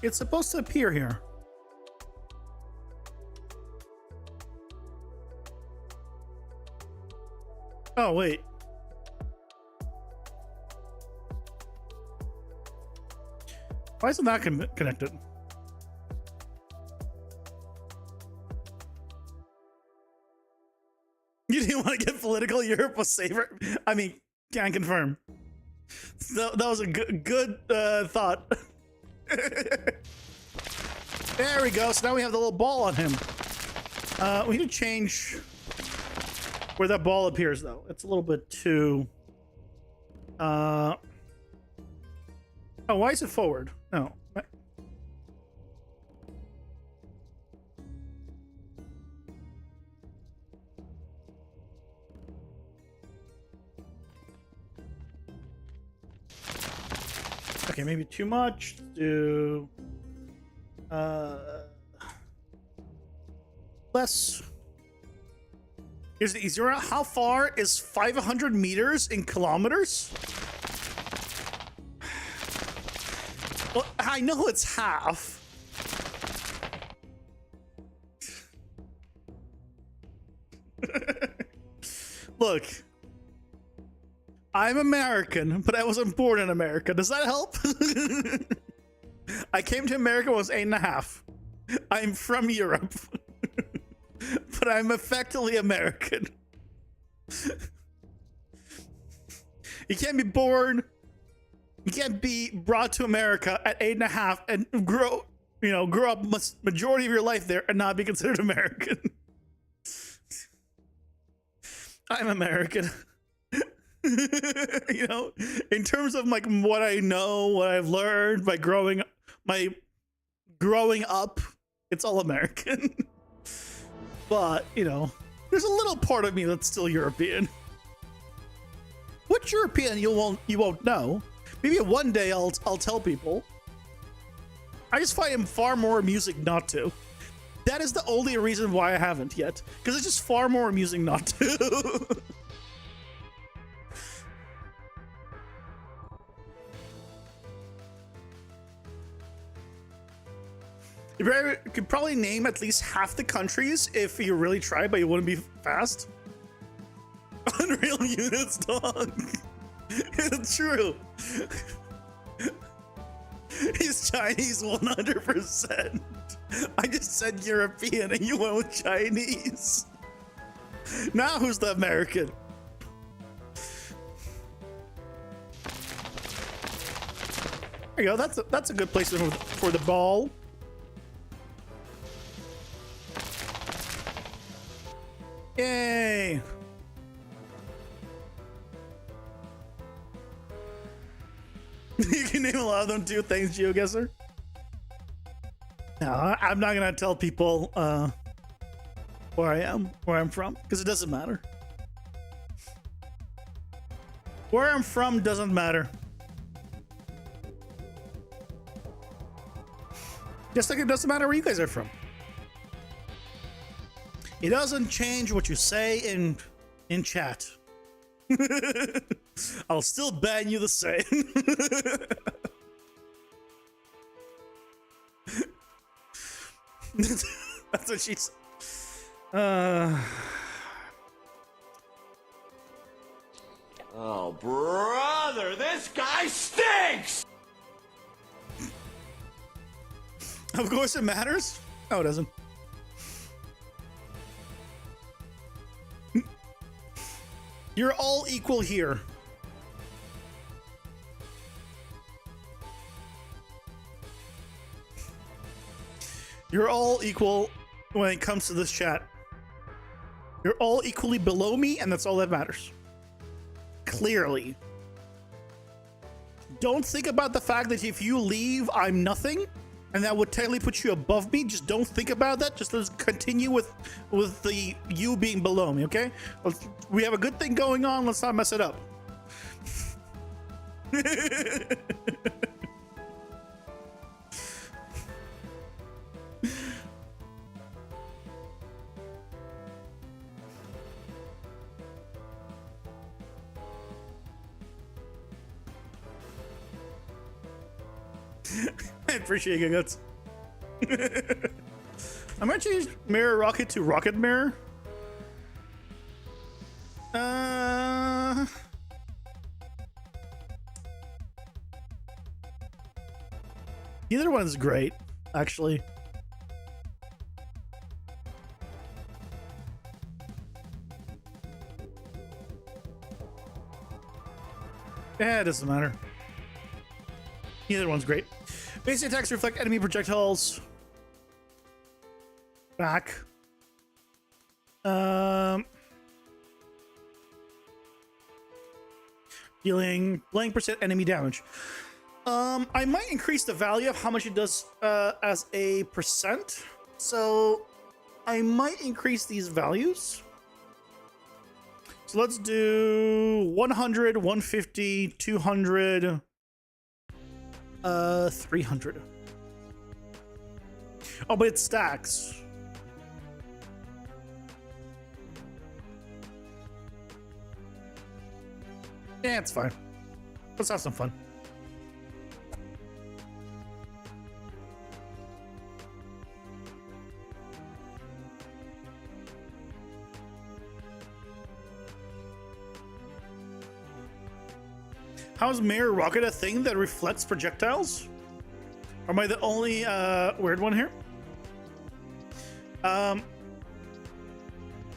It's supposed to appear here. Oh, wait. Why isn't that connected? You didn't want to get political? Europe was safer? I mean, can't confirm. That was a good thought. There we go. So now we have the little ball on him. We need to change where that ball appears, though. It's a little bit too... Oh, why is it forward? No. Okay, maybe too much. Do less. Here's the easier route. How far is 500 meters in kilometers? Well, I know it's half. Look, I'm American, but I wasn't born in America. Does that help? I came to America when I was 8.5. I'm from Europe, but I'm effectively American. You can't be born. You can't be brought to America at 8.5 and grow up majority of your life there and not be considered American. I'm American. You know, in terms of like what I know, what I've learned by growing up, it's all American. But, you know, there's a little part of me that's still European. Which European you won't know. Maybe one day I'll tell people. I just find him far more amusing not to. That is the only reason why I haven't yet. Because it's just far more amusing not to. You could probably name at least half the countries if you really tried, but you wouldn't be fast. Unreal units, dog. It's true. He's Chinese 100%. I just said European and you went with Chinese. Now who's the American? There you go. That's a good place for the ball. Yay! You can name a lot of them too. Thanks, GeoGuessr. No, I'm not gonna tell people where I'm from, because it doesn't matter. Where I'm from doesn't matter. Just like it doesn't matter where you guys are from. It doesn't change what you say in chat. I'll still ban you the same. That's what she said. Oh, brother, this guy stinks! Of course it matters. No, it doesn't. You're all equal here. You're all equal when it comes to this chat. You're all equally below me, and that's all that matters. Clearly. Don't think about the fact that if you leave, I'm nothing, and that would technically put you above me. Just don't think about that. Just let's continue with the you being below me, okay? We have a good thing going on. Let's not mess it up. I appreciate it, guts. I might change mirror rocket to rocket mirror. Either one's great, actually. Yeah, it doesn't matter. Either one's great. Basic attacks reflect enemy projectiles. Back. Dealing blank % enemy damage. I might increase the value of how much it does as a %. So I might increase these values. So let's do 100, 150, 200, 300. Oh, but it stacks. Yeah, it's fine. Let's have some fun. How is Mirror Rocket a thing that reflects projectiles? Am I the only weird one here?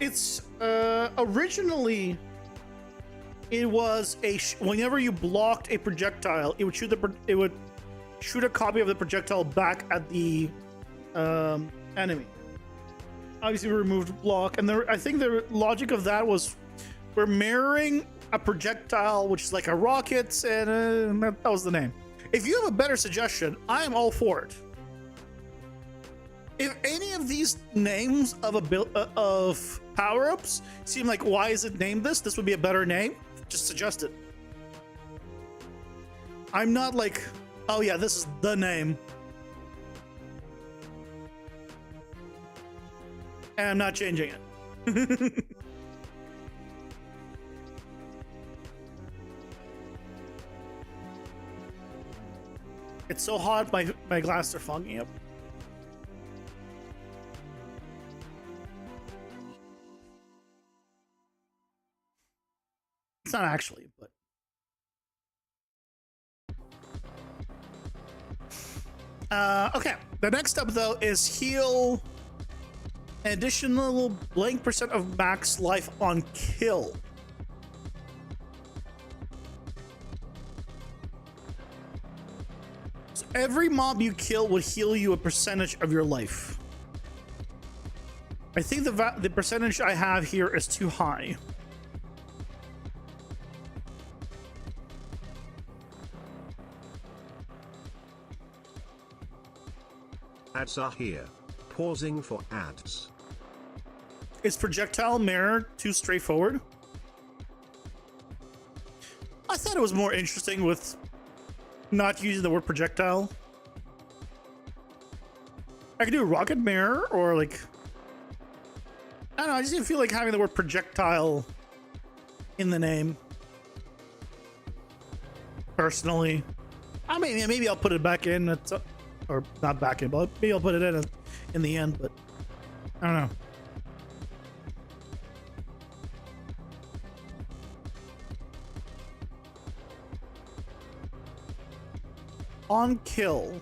It's originally it was whenever you blocked a projectile, it would shoot a copy of the projectile back at the enemy. Obviously, we removed block, and I think the logic of that was we're mirroring a projectile, which is like a rocket, and that was the name. If you have a better suggestion, I am all for it. If any of these names of power-ups seem like, why is it named this? This would be a better name. Just suggest it. I'm not like, oh yeah, this is the name. And I'm not changing it. It's so hot, my glasses are fogging up. It's not actually, but okay. The next step though is heal an additional blank % of max life on kill. So every mob you kill would heal you a percentage of your life. I think the percentage I have here is too high. Ads are here. Pausing for ads. Is projectile mirror too straightforward? I thought it was more interesting with not using the word projectile. I could do rocket mirror or like, I don't know, I just didn't feel like having the word projectile in the name. Personally. I mean, maybe I'll put it back in, or not back in, but maybe I'll put it in the end, but I don't know. On kill,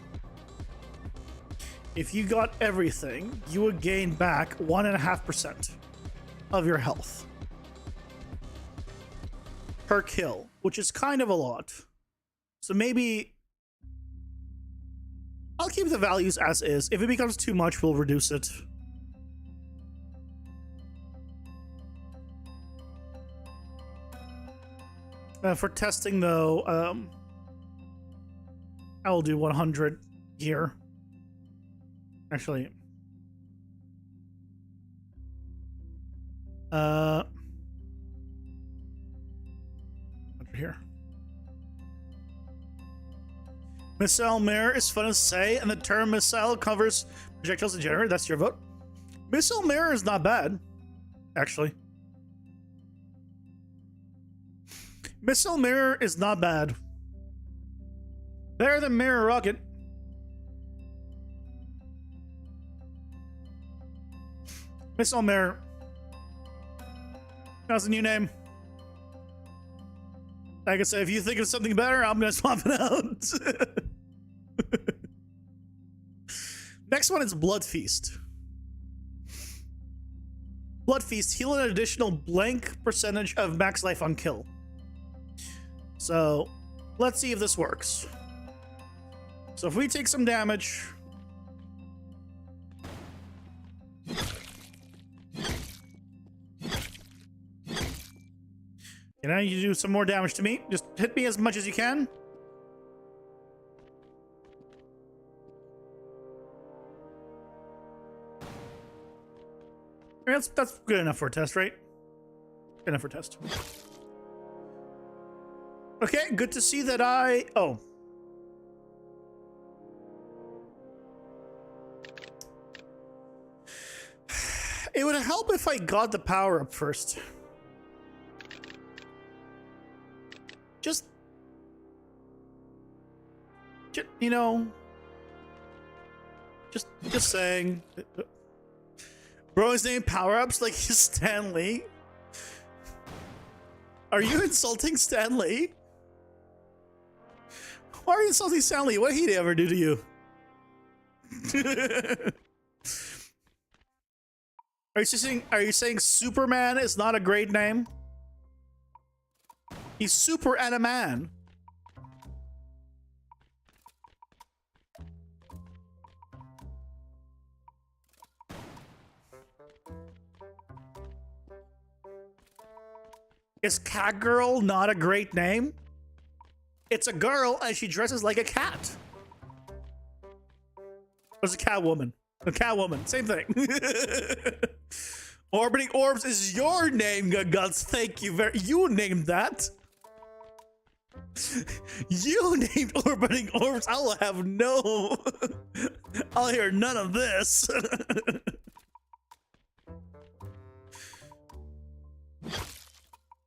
if you got everything, you would gain back 1.5% of your health per kill, which is kind of a lot. So maybe I'll keep the values as is. If it becomes too much, we'll reduce it. For testing though, I will do 100 here. Actually, 100 here. Missile mirror is fun to say, and the term missile covers projectiles in general. That's your vote. Missile mirror is not bad, actually. Missile mirror is not bad. Better than mirror rocket. Miss Omer. That's a new name. Like I said, if you think of something better, I'm gonna swap it out. Next one is Blood Feast. Blood Feast, heal an additional blank percentage of max life on kill. So, let's see if this works. So if we take some damage... And now you do some more damage to me. Just hit me as much as you can. That's good enough for a test, right? Good enough for a test. Okay, good to see that I... Oh. It would help if I got the power up first. Just, you know, just saying. Bro is named Power-Ups like he's Stan Lee. Are you insulting Stan Lee? Why are you insulting Stan Lee? What did he ever do to you? Are you saying Superman is not a great name? He's super and a man. Is Catgirl not a great name? It's a girl and she dresses like a cat. There's a Catwoman. A Catwoman, same thing. Orbiting Orbs is your name, Guts. Thank you very. You named that. You named Orbiting Orbs. I will have no. I'll hear none of this.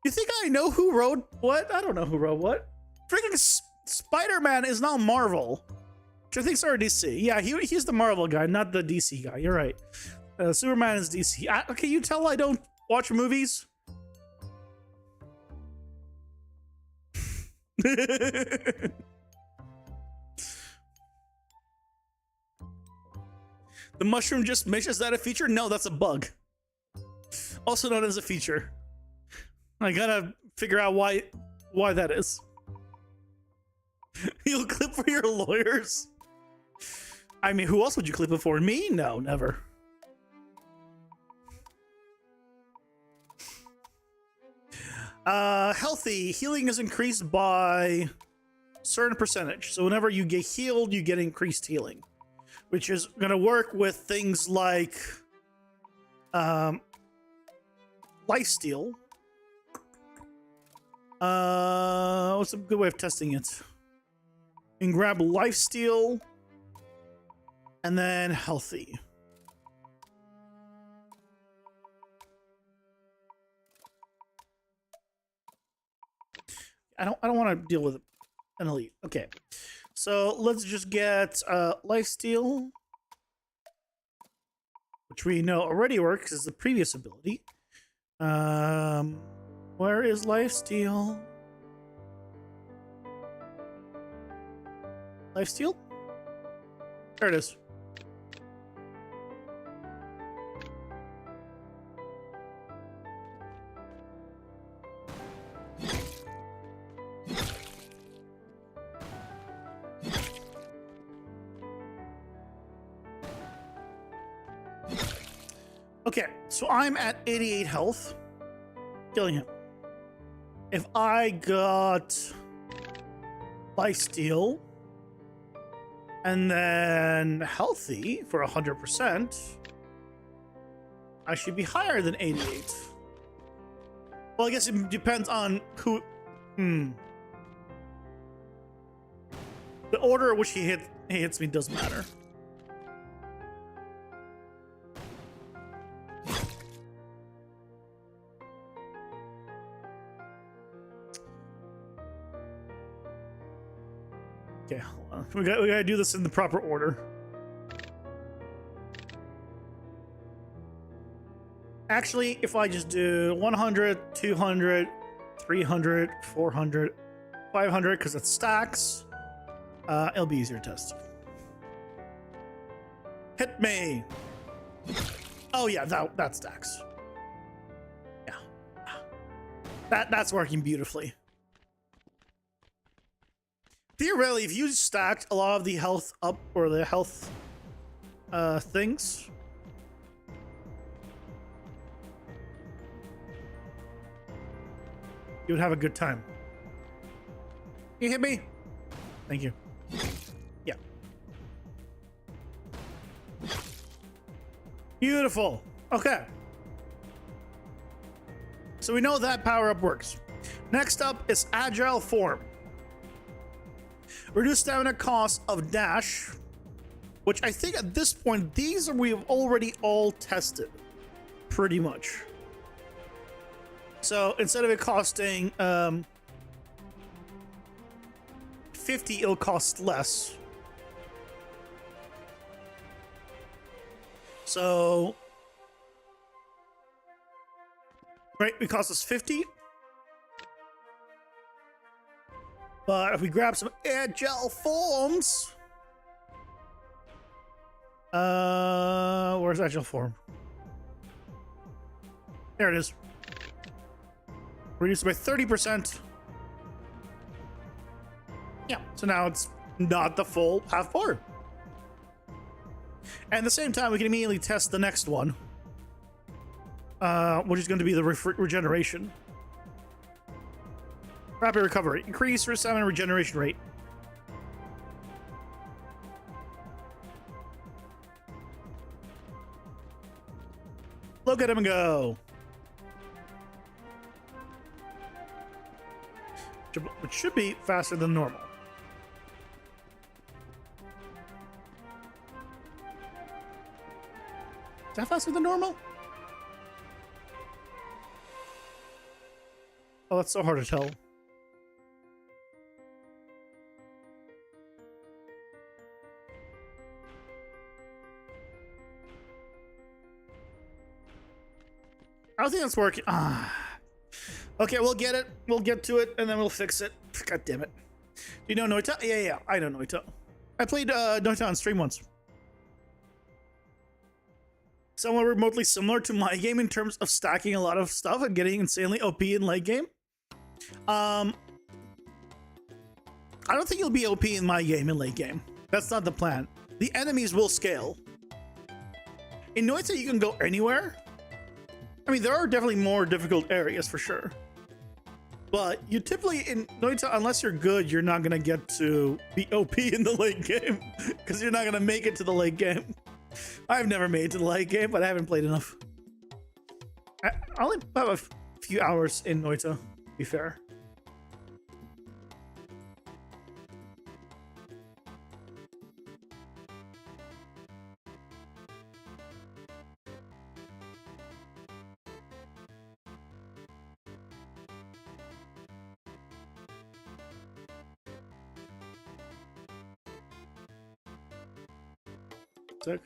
You think I know who wrote what? I don't know who wrote what. Freaking Spider-Man is not Marvel. Which I think it's DC. Yeah, he's the Marvel guy, not the DC guy. You're right. Superman is DC. Okay, you tell I don't watch movies. The mushroom just missed. Is that a feature? No, that's a bug. Also known as a feature. I gotta figure out why that is. You'll clip for your lawyers? I mean, who else would you clip it for? Me? No, never. Healthy. Healing is increased by a certain percentage. So whenever you get healed, you get increased healing. Which is going to work with things like lifesteal. What's a good way of testing it? You can grab lifesteal and then healthy. I don't want to deal with an elite. Okay, so let's just get lifesteal, which we know already works as the previous ability. Where is lifesteal? Lifesteal? There it is. Okay, so I'm at 88 health. Killing him. If I got lifesteal and then healthy for 100%, I should be higher than 88. Well, I guess it depends on who. The order at which he hits me does matter. Okay, hold on. We gotta do this in the proper order. Actually, if I just do 100, 200, 300, 400, 500, because it stacks, it'll be easier to test. Hit me. Oh yeah, that stacks. Yeah, that's working beautifully. Theoretically, if you stacked a lot of the health up or the health things, you would have a good time. You hit me? Thank you. Yeah. Beautiful. Okay. So we know that power up works. Next up is Agile Form. Reduce stamina cost of dash, which I think at this point, these are we've already all tested, pretty much. So instead of it costing 50, it'll cost less. So, right, it costs us 50. But if we grab some agile forms, where's agile form? There it is. Reduced by 30%. Yeah, so now it's not the full half bar. And at the same time, we can immediately test the next one, which is going to be the regeneration. Rapid recovery. Increase your stamina regeneration rate. Look at him go. Which should be faster than normal. Is that faster than normal? Oh, that's so hard to tell. I don't think that's working. Okay, we'll get it. We'll get to it, and then we'll fix it. God damn it. Do you know Noita? Yeah, I know Noita. I played Noita on stream once. Somewhat remotely similar to my game in terms of stacking a lot of stuff and getting insanely OP in late game. I don't think you'll be OP in my game in late game. That's not the plan. The enemies will scale. In Noita, you can go anywhere. I mean, there are definitely more difficult areas for sure. But you typically, in Noita, unless you're good, you're not going to get to be OP in the late game. Because you're not going to make it to the late game. I've never made it to the late game, but I haven't played enough. I only have a few hours in Noita, to be fair. Sick.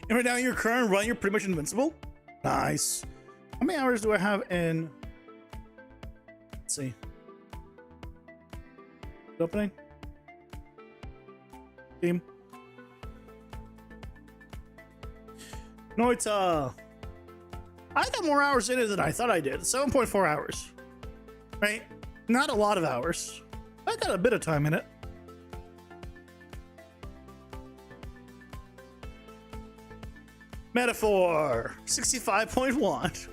And right now, in your current run, you're pretty much invincible. Nice. How many hours do I have in? Let's see. Opening. Team. Noita. I got more hours in it than I thought I did. 7.4 hours. Right? Not a lot of hours. I got a bit of time in it. Metaphor 65.1.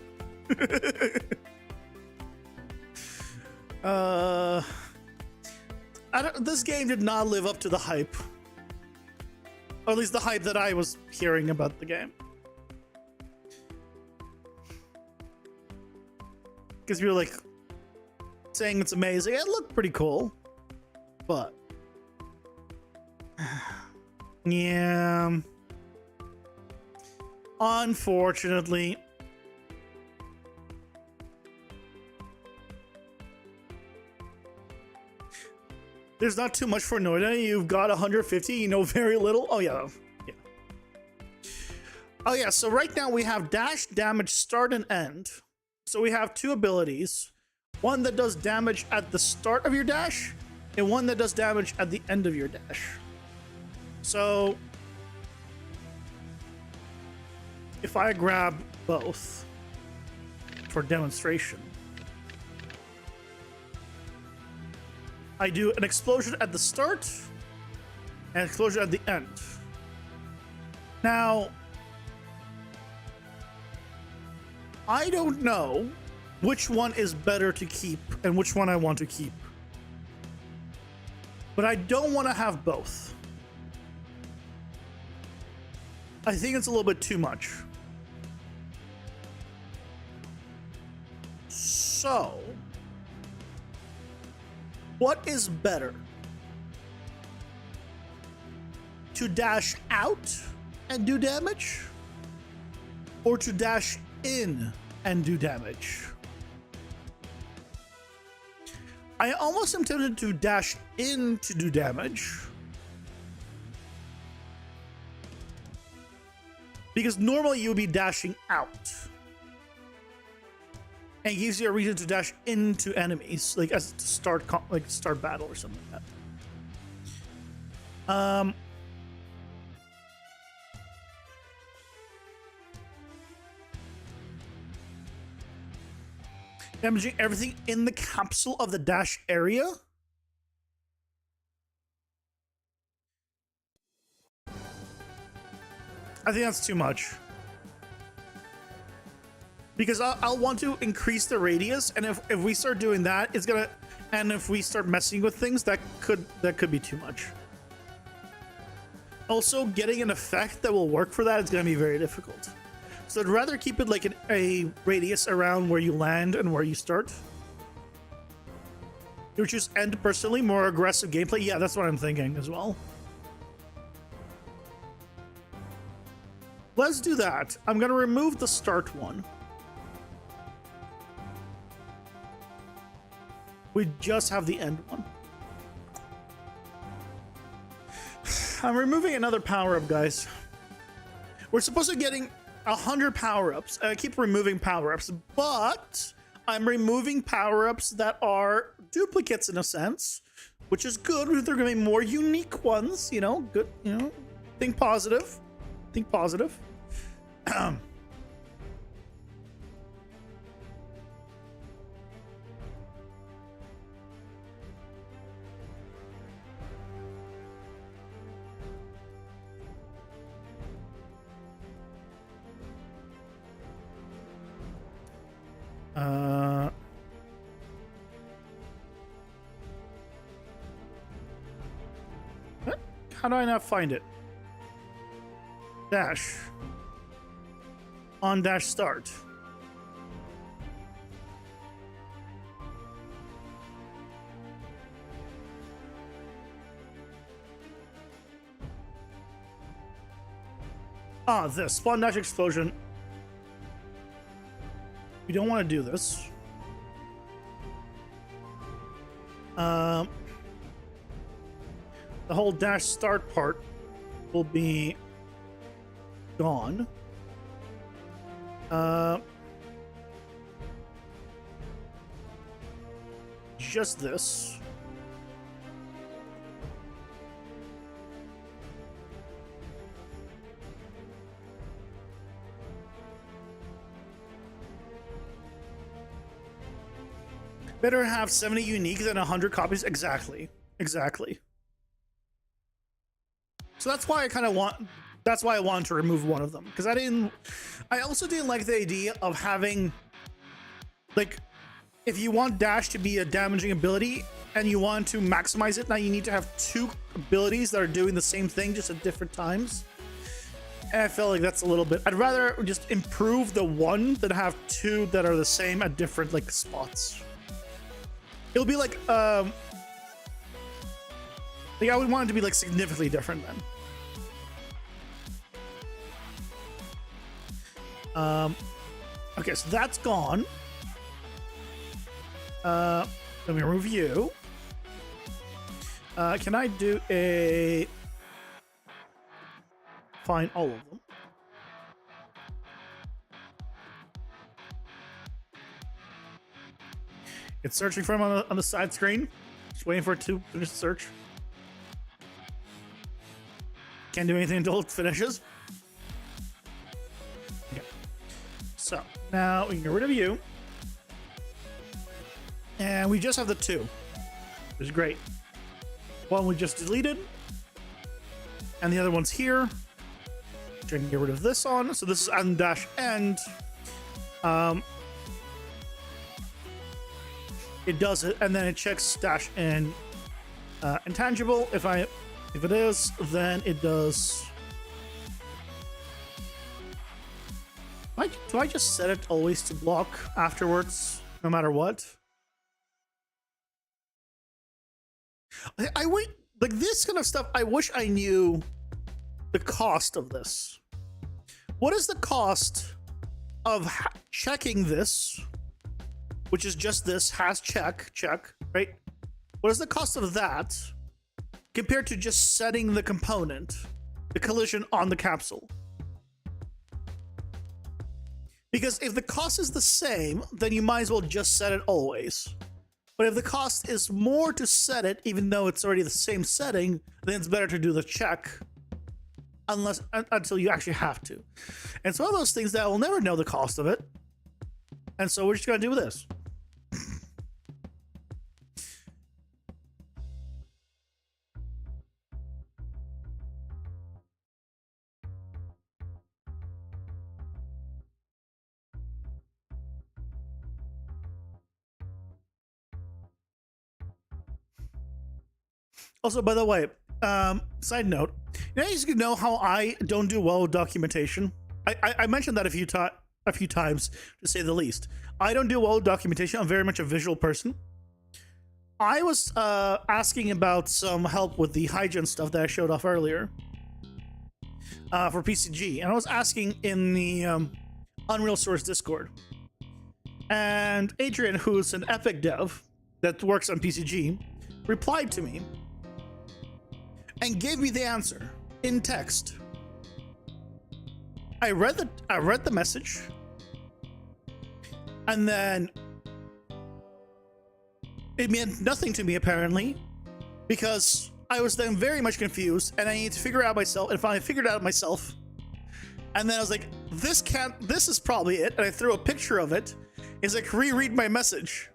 This game did not live up to the hype, or at least the hype that I was hearing about the game. because you're like saying it's amazing. It looked pretty cool, but yeah, unfortunately. There's not too much for Noida. You've got 150. You know very little. Oh yeah, yeah. Oh yeah. So right now we have dash, damage, start, and end. So we have two abilities. One that does damage at the start of your dash, and one that does damage at the end of your dash. So if I grab both for demonstration, I do an explosion at the start and an explosion at the end. Now, I don't know which one is better to keep and which one I want to keep. But I don't want to have both. I think it's a little bit too much. So, what is better? To dash out and do damage? Or to dash in and do damage? I almost am tempted to dash in to do damage. Because normally you would be dashing out. And it gives you a reason to dash into enemies, like as to start start battle or something like that. Damaging everything in the capsule of the dash area. I think that's too much. Because I'll want to increase the radius, and if we start doing that, it's gonna, and if we start messing with things, that could be too much. Also, getting an effect that will work for that is gonna be very difficult. So I'd rather keep it like a radius around where you land and where you start. You would choose end personally, more aggressive gameplay. Yeah, that's what I'm thinking as well. Let's do that. I'm gonna remove the start one. We just have the end one. I'm removing another power-up, guys. We're supposed to be getting 100 power-ups. I keep removing power-ups, but I'm removing power-ups that are duplicates in a sense, which is good. They're going to be more unique ones, you know, good, you know, think positive. Think positive. What? How do I not find it? Dash. On dash start. Ah, this spawn dash explosion. We don't want to do this. The whole dash start part will be gone. Just this. Better have 70 unique than 100 copies. Exactly. Exactly. So that's why I kind of want, that's why I wanted to remove one of them. Because I also didn't like the idea of having, like, if you want dash to be a damaging ability and you want to maximize it, now you need to have two abilities that are doing the same thing just at different times. And I feel like that's a little bit, I'd rather just improve the one than have two that are the same at different like spots. It'll be like I would want it to be like significantly different then. Okay, so that's gone. Let me review. Can I do a find all of them? It's searching for them on the side screen. Just waiting for it to finish the search. Can't do anything until it finishes. Okay. So now we can get rid of you. And we just have the two, which is great. One we just deleted. And the other one's here. Which I can get rid of this on. So this is n-end. It does it, and then it checks -n intangible. If it is, then it does. Do I just set it always to block afterwards, no matter what? I wait, like this kind of stuff. I wish I knew the cost of this. What is the cost of checking this? Which is just this has check, right? What is the cost of that compared to just setting the component, the collision on the capsule? Because if the cost is the same, then you might as well just set it always. But if the cost is more to set it, even though it's already the same setting, then it's better to do the check until you actually have to. And it's one of those things that I will never know the cost of it. And so we're just gonna do this. Also, by the way, side note, you guys know how I don't do well with documentation? I mentioned that a few times, to say the least. I don't do well with documentation. I'm very much a visual person. I was asking about some help with the hygiene stuff that I showed off earlier for PCG, and I was asking in the Unreal Source Discord. And Adrian, who's an Epic dev that works on PCG, replied to me and gave me the answer in text. I read the message, and then it meant nothing to me apparently, because I was then very much confused, and I needed to figure it out myself. And finally figured it out myself, and then I was like, "This is probably it." And I threw a picture of it. It's like, reread my message,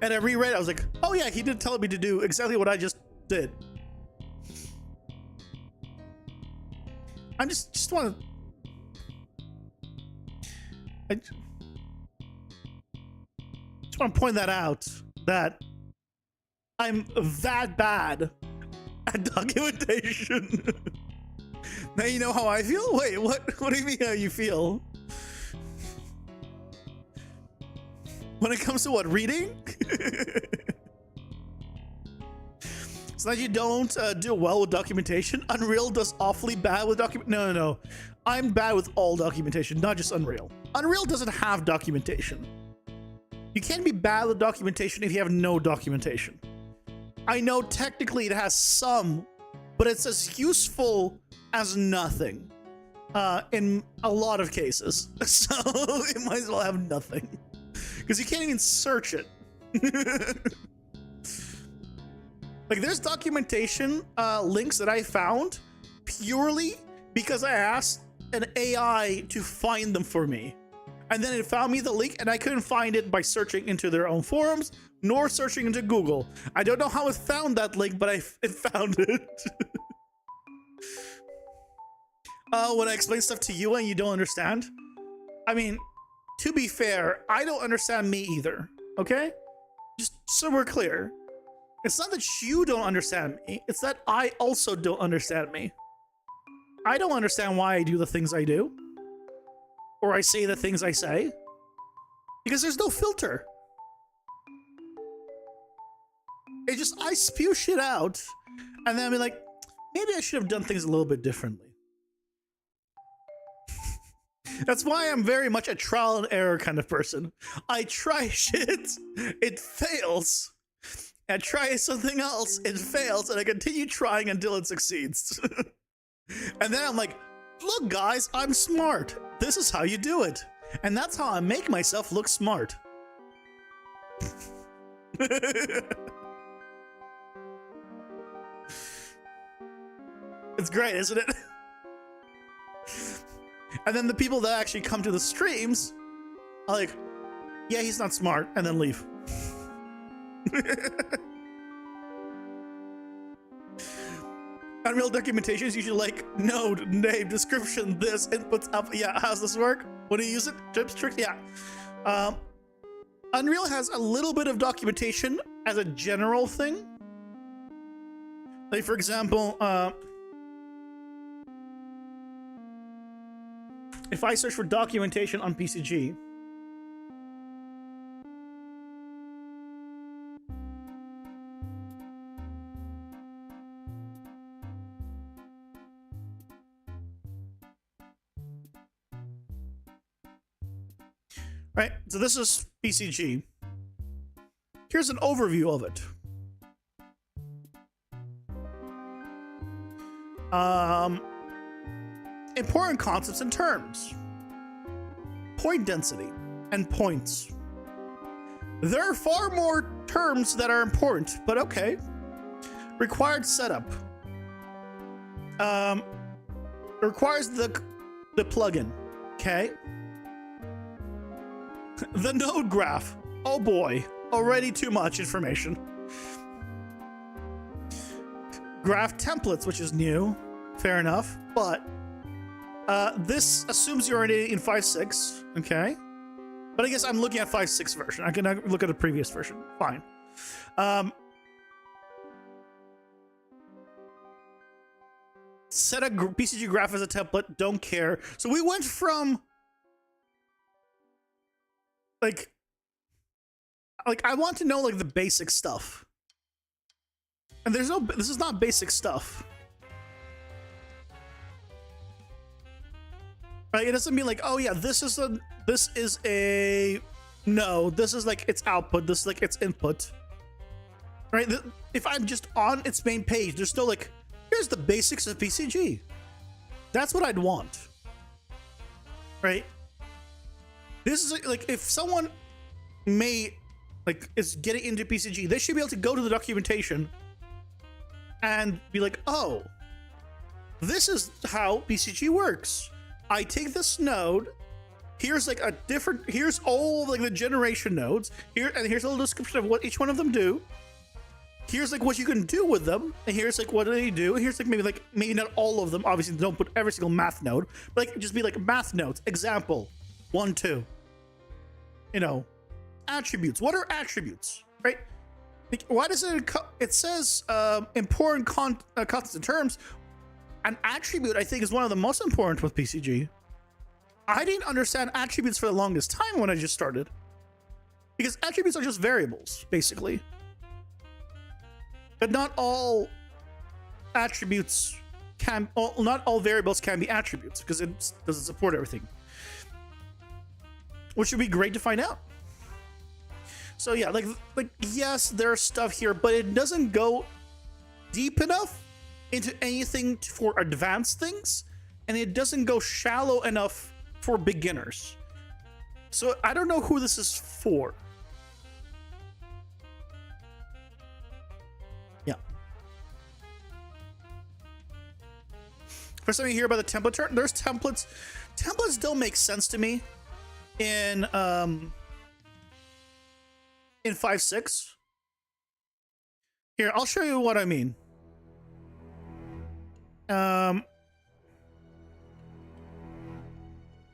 and I reread it. I was like, "Oh yeah, he did tell me to do exactly what I just did." I just want to. I just want to point that out, that I'm that bad at documentation. Now you know how I feel? Wait, what do you mean how you feel? When it comes to what, reading? It's not you don't do well with documentation. Unreal does awfully bad with document. No. I'm bad with all documentation, not just Unreal. Unreal doesn't have documentation. You can't be bad with documentation if you have no documentation. I know technically it has some, but it's as useful as nothing in a lot of cases. So it might as well have nothing, because you can't even search it. Like, there's documentation links that I found purely because I asked an AI to find them for me. And then it found me the link, and I couldn't find it by searching into their own forums, nor searching into Google. I don't know how it found that link, but it found it. When I explain stuff to you and you don't understand, I mean, to be fair, I don't understand me either, okay? Just so we're clear. It's not that you don't understand me, it's that I also don't understand me. I don't understand why I do the things I do, or I say the things I say, because there's no filter. It just, I spew shit out, and then I'm like, maybe I should have done things a little bit differently. That's why I'm very much a trial and error kind of person. I try shit, it fails. I try something else, it fails, and I continue trying until it succeeds. And then I'm like, look guys, I'm smart. This is how you do it. And that's how I make myself look smart. It's great, isn't it? And then the people that actually come to the streams are like, yeah, he's not smart, and then leave. Unreal documentation is usually like node, name, description, this, inputs up. Yeah, how's this work? When do you use it? Tips, tricks? Yeah. Unreal has a little bit of documentation as a general thing. Like, for example, if I search for documentation on PCG, right? So this is PCG. Here's an overview of it. Important concepts and terms. Point density and points. There are far more terms that are important, but okay. Required setup. Requires the plugin. Okay. The node graph. Oh boy, already too much information. Graph templates, which is new. Fair enough, but this assumes you're already in 5.6, okay? But I guess I'm looking at 5.6 version. I can look at the previous version. Fine. Set a PCG graph as a template. Don't care. So we went from like I want to know like the basic stuff, and there's no. This is not basic stuff. Right, it doesn't mean like, oh yeah, this is a no, this is like its output, this is like its input. Right? If I'm just on its main page, there's still like, here's the basics of PCG. That's what I'd want. Right? This is like, if someone is getting into PCG, they should be able to go to the documentation and be like, oh, this is how PCG works. I take this node, here's like a different, here's all of like the generation nodes, here, and here's a little description of what each one of them do. Here's like what you can do with them, and here's like what do they do, and here's like maybe not all of them, obviously don't put every single math node, but like just be like math nodes, example, 1, 2. You know, attributes, what are attributes, right? Like, why does it says important concepts and terms. An attribute, I think, is one of the most important with PCG. I didn't understand attributes for the longest time when I just started. Because attributes are just variables, basically. But not all attributes not all variables can be attributes, because it doesn't support everything. Which would be great to find out. So yeah, like yes, there's stuff here, but it doesn't go deep enough into anything for advanced things, and it doesn't go shallow enough for beginners. So I don't know who this is for. Yeah. First time you hear about the template chart, there's templates. Templates don't make sense to me in 5.6. Here, I'll show you what I mean.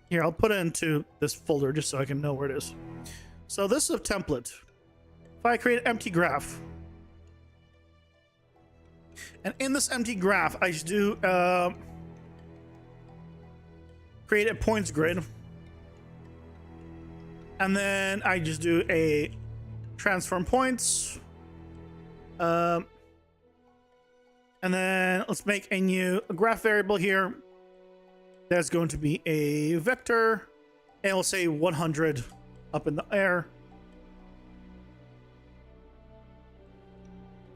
Here, I'll put it into this folder just so I can know where it is. So this is a template. If I create an empty graph, and in this empty graph, I just do create a points grid. And then I just do a transform points. And then let's make a new graph variable here. That's going to be a vector. And we'll say 100 up in the air.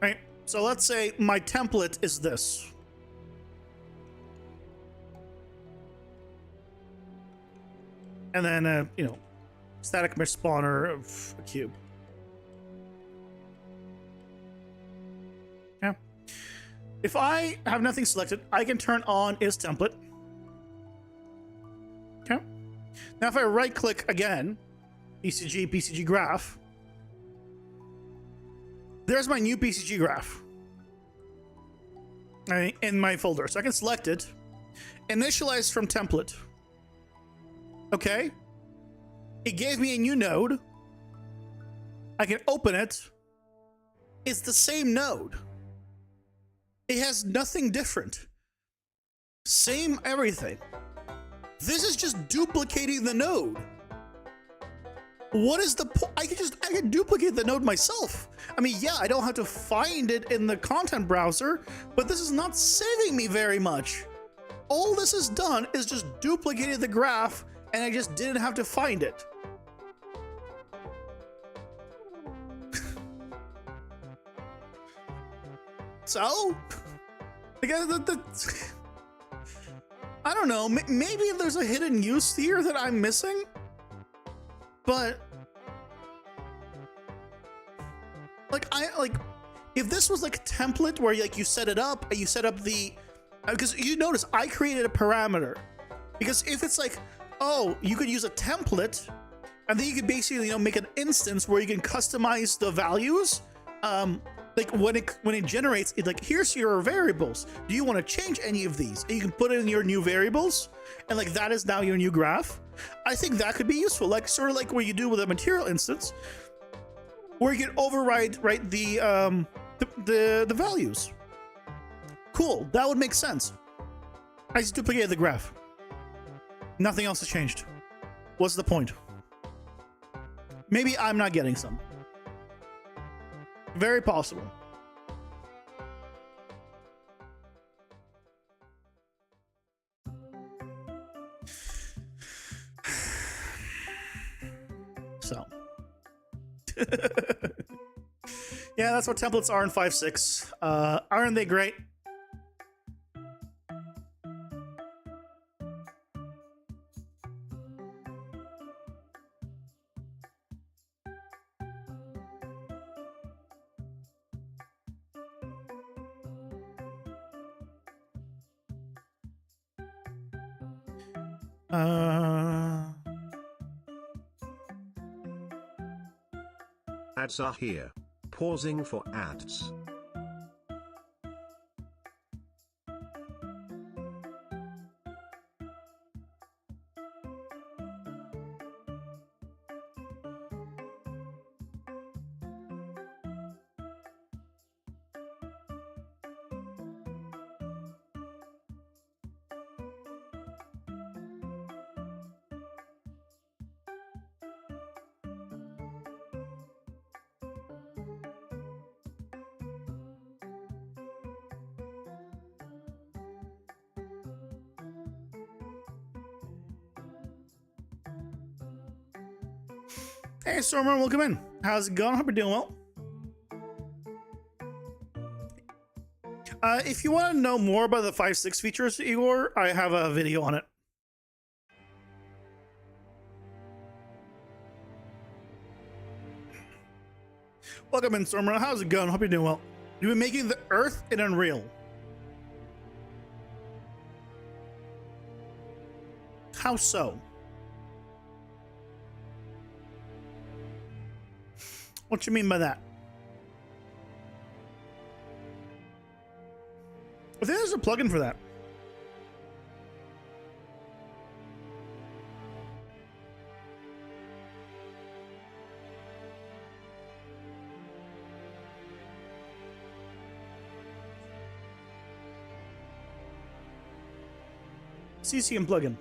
Right. So let's say my template is this. And then, you know, static mesh spawner of a cube. Yeah. If I have nothing selected, I can turn on is template. Okay. Now, if I right click again, PCG graph, there's my new PCG graph in my folder. So I can select it, initialize from template. Okay. It gave me a new node. I can open it. It's the same node. It has nothing different. Same everything. This is just duplicating the node. What is the point? I can duplicate the node myself. I mean, yeah, I don't have to find it in the content browser, but this is not saving me very much. All this has done is just duplicated the graph, and I just didn't have to find it. So, I don't know. Maybe there's a hidden use here that I'm missing, but like if this was like a template where like you set it up and you set up the, because you notice I created a parameter, because if it's like, oh, you could use a template and then you could basically, you know, make an instance where you can customize the values. Like when it generates it, like here's your variables. Do you want to change any of these? And you can put in your new variables, and like that is now your new graph. I think that could be useful, like sort of like what you do with a material instance, where you can override the values. Cool, that would make sense. I just duplicated the graph. Nothing else has changed. What's the point? Maybe I'm not getting some. Very possible. So. Yeah, that's what templates are in 5.6. Aren't they great? Ads are here. Pausing for ads. Hey, Stormer, welcome in. How's it going? Hope you're doing well. If you want to know more about the 5.6 features, Igor, I have a video on it. Welcome in, Stormer. How's it going? Hope you're doing well. You've been making the Earth in Unreal. How so? What you mean by that? I think there's a plugin for that. CCM plugin.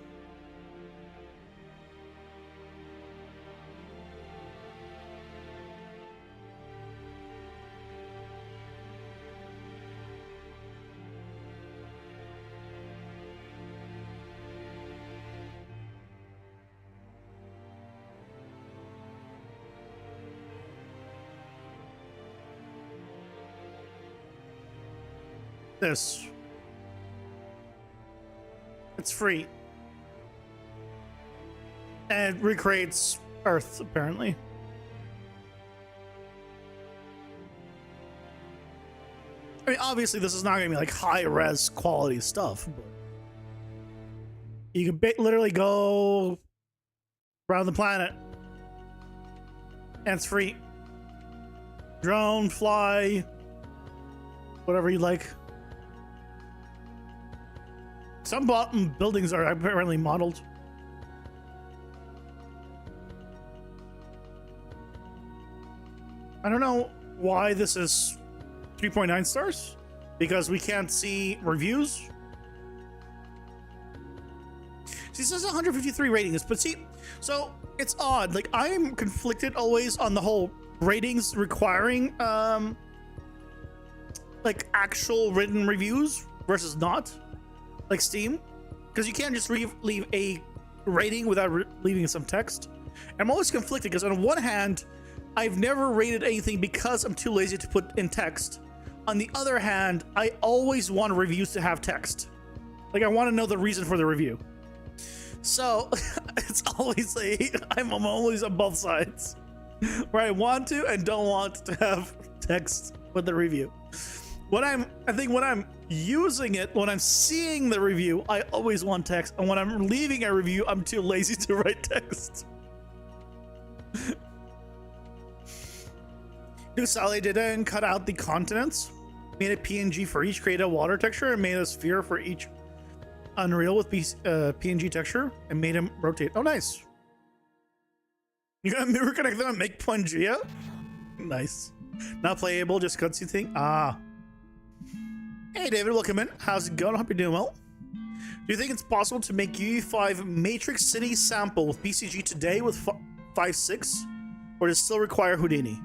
this. It's free. And it recreates Earth, apparently. I mean, obviously, this is not going to be like high-res quality stuff, but you can literally go around the planet, and it's free. Drone, fly, whatever you like. Some buildings are apparently modeled. I don't know why this is 3.9 stars, because we can't see reviews. See, it says 153 ratings, but see, so it's odd. Like, I'm conflicted always on the whole ratings requiring like actual written reviews versus not, like Steam, because you can't just leave a rating without leaving some text. I'm always conflicted because on one hand, I've never rated anything because I'm too lazy to put in text. On the other hand, I always want reviews to have text. Like, I want to know the reason for the review. So it's always I'm always on both sides, where I want to and don't want to have text with the review. I think when I'm using it, when I'm seeing the review, I always want text, and when I'm leaving a review, I'm too lazy to write text. New Sally didn't cut out the continents, made a PNG for each, created a water texture, and made a sphere for each Unreal with PNG texture, and made him rotate. Oh, nice. You got mirror connect them and make Pangea? Nice. Not playable, just cutscene thing? Ah. Hey, David, welcome in. How's it going? Hope you're doing well. Do you think it's possible to make UE5 Matrix City sample with BCG today with 5.6? Or does it still require Houdini?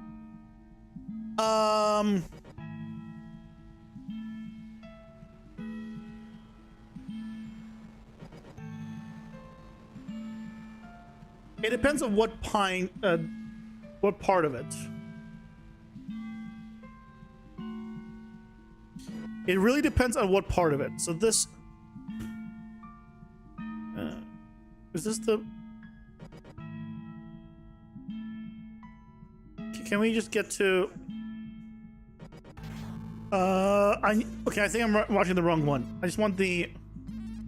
It depends on what part of it. It really depends on what part of it. So this is this the? Can we just get to? Okay, I think I'm watching the wrong one. I just want the.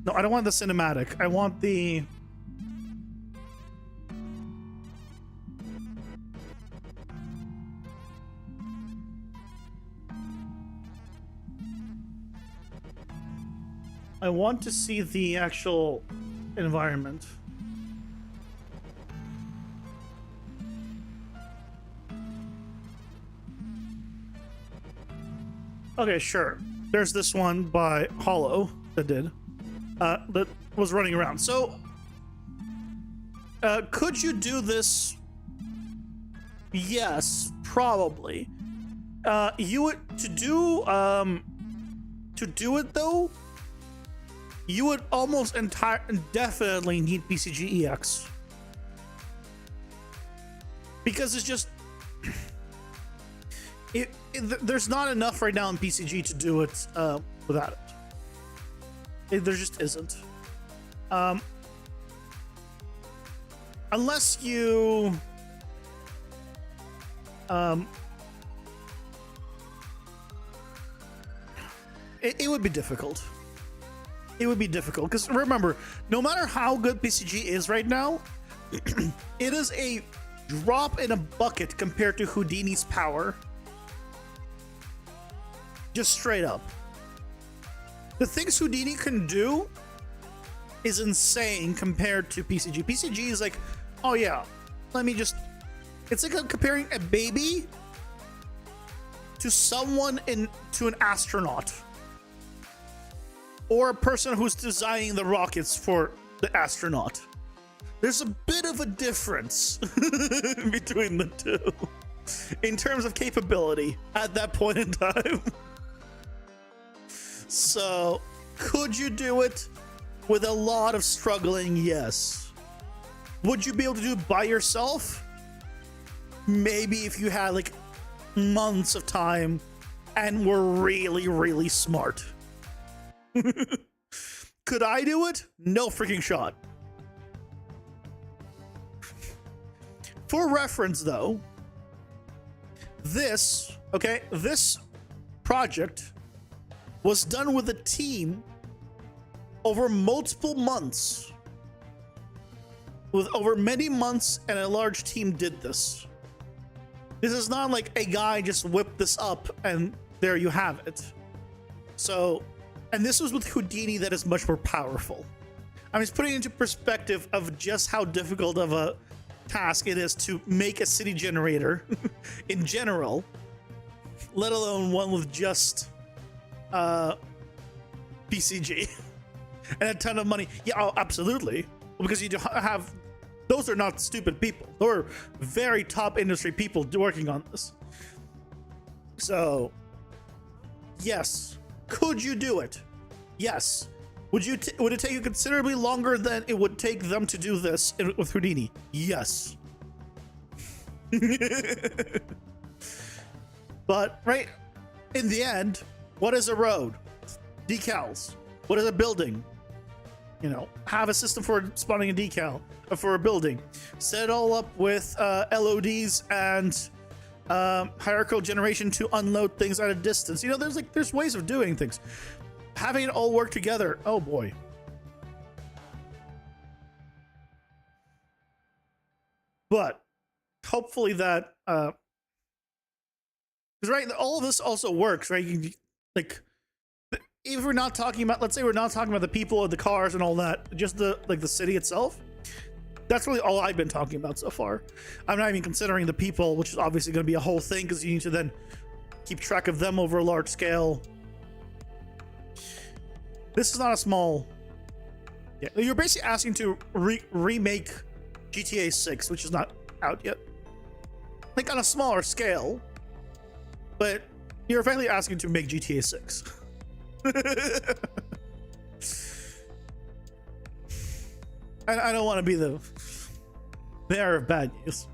No, I don't want the cinematic. I want the. I want to see the actual environment. Okay, sure. There's this one by Hollow that was running around. So, could you do this? Yes, probably. You would to do it though. You would almost definitely need BCG EX. Because it's just... there's not enough right now in BCG to do it without it. There just isn't. Unless you... it would be difficult. It would be difficult because remember, no matter how good BCG is right now, it is a drop in a bucket compared to Houdini's power. Just straight up. The things Houdini can do is insane compared to PCG. PCG is like, oh yeah, let me just... It's like comparing a baby to to an astronaut. Or a person who's designing the rockets for the astronaut. There's a bit of a difference between the two in terms of capability at that point in time. So, could you do it with a lot of struggling? Yes. Would you be able to do it by yourself? Maybe if you had like months of time and were really, really smart. Could I do it? No freaking shot. For reference, though, this project was done with a team over multiple months. With over many months, and a large team did this. This is not like a guy just whipped this up and there you have it. So, and this was with Houdini that is much more powerful. I'm just putting into perspective of just how difficult of a task it is to make a city generator in general, let alone one with just PCG and a ton of money. Yeah, oh, absolutely. Because you have, those are not stupid people. Those are very top industry people working on this. So, yes. Could you do it? Yes. Would it take you considerably longer than it would take them to do this with Houdini? Yes. But, right, in the end, what is a road? Decals. What is a building? You know, have a system for spawning a decal for a building. Set it all up with LODs and hierarchical generation to unload things at a distance. You know, there's ways of doing things. Having it all work together, oh boy. But hopefully that, because right, all of this also works, right? You, like, if we're not talking about, let's say we're not talking about the people or the cars and all that, just the city itself. That's really all I've been talking about so far. I'm not even considering the people, which is obviously going to be a whole thing because you need to then keep track of them over a large scale. This is not a small. Yeah, you're basically asking to remake GTA 6, which is not out yet. Like on a smaller scale, but you're effectively asking to make GTA 6. I don't want to be the bearer of bad news.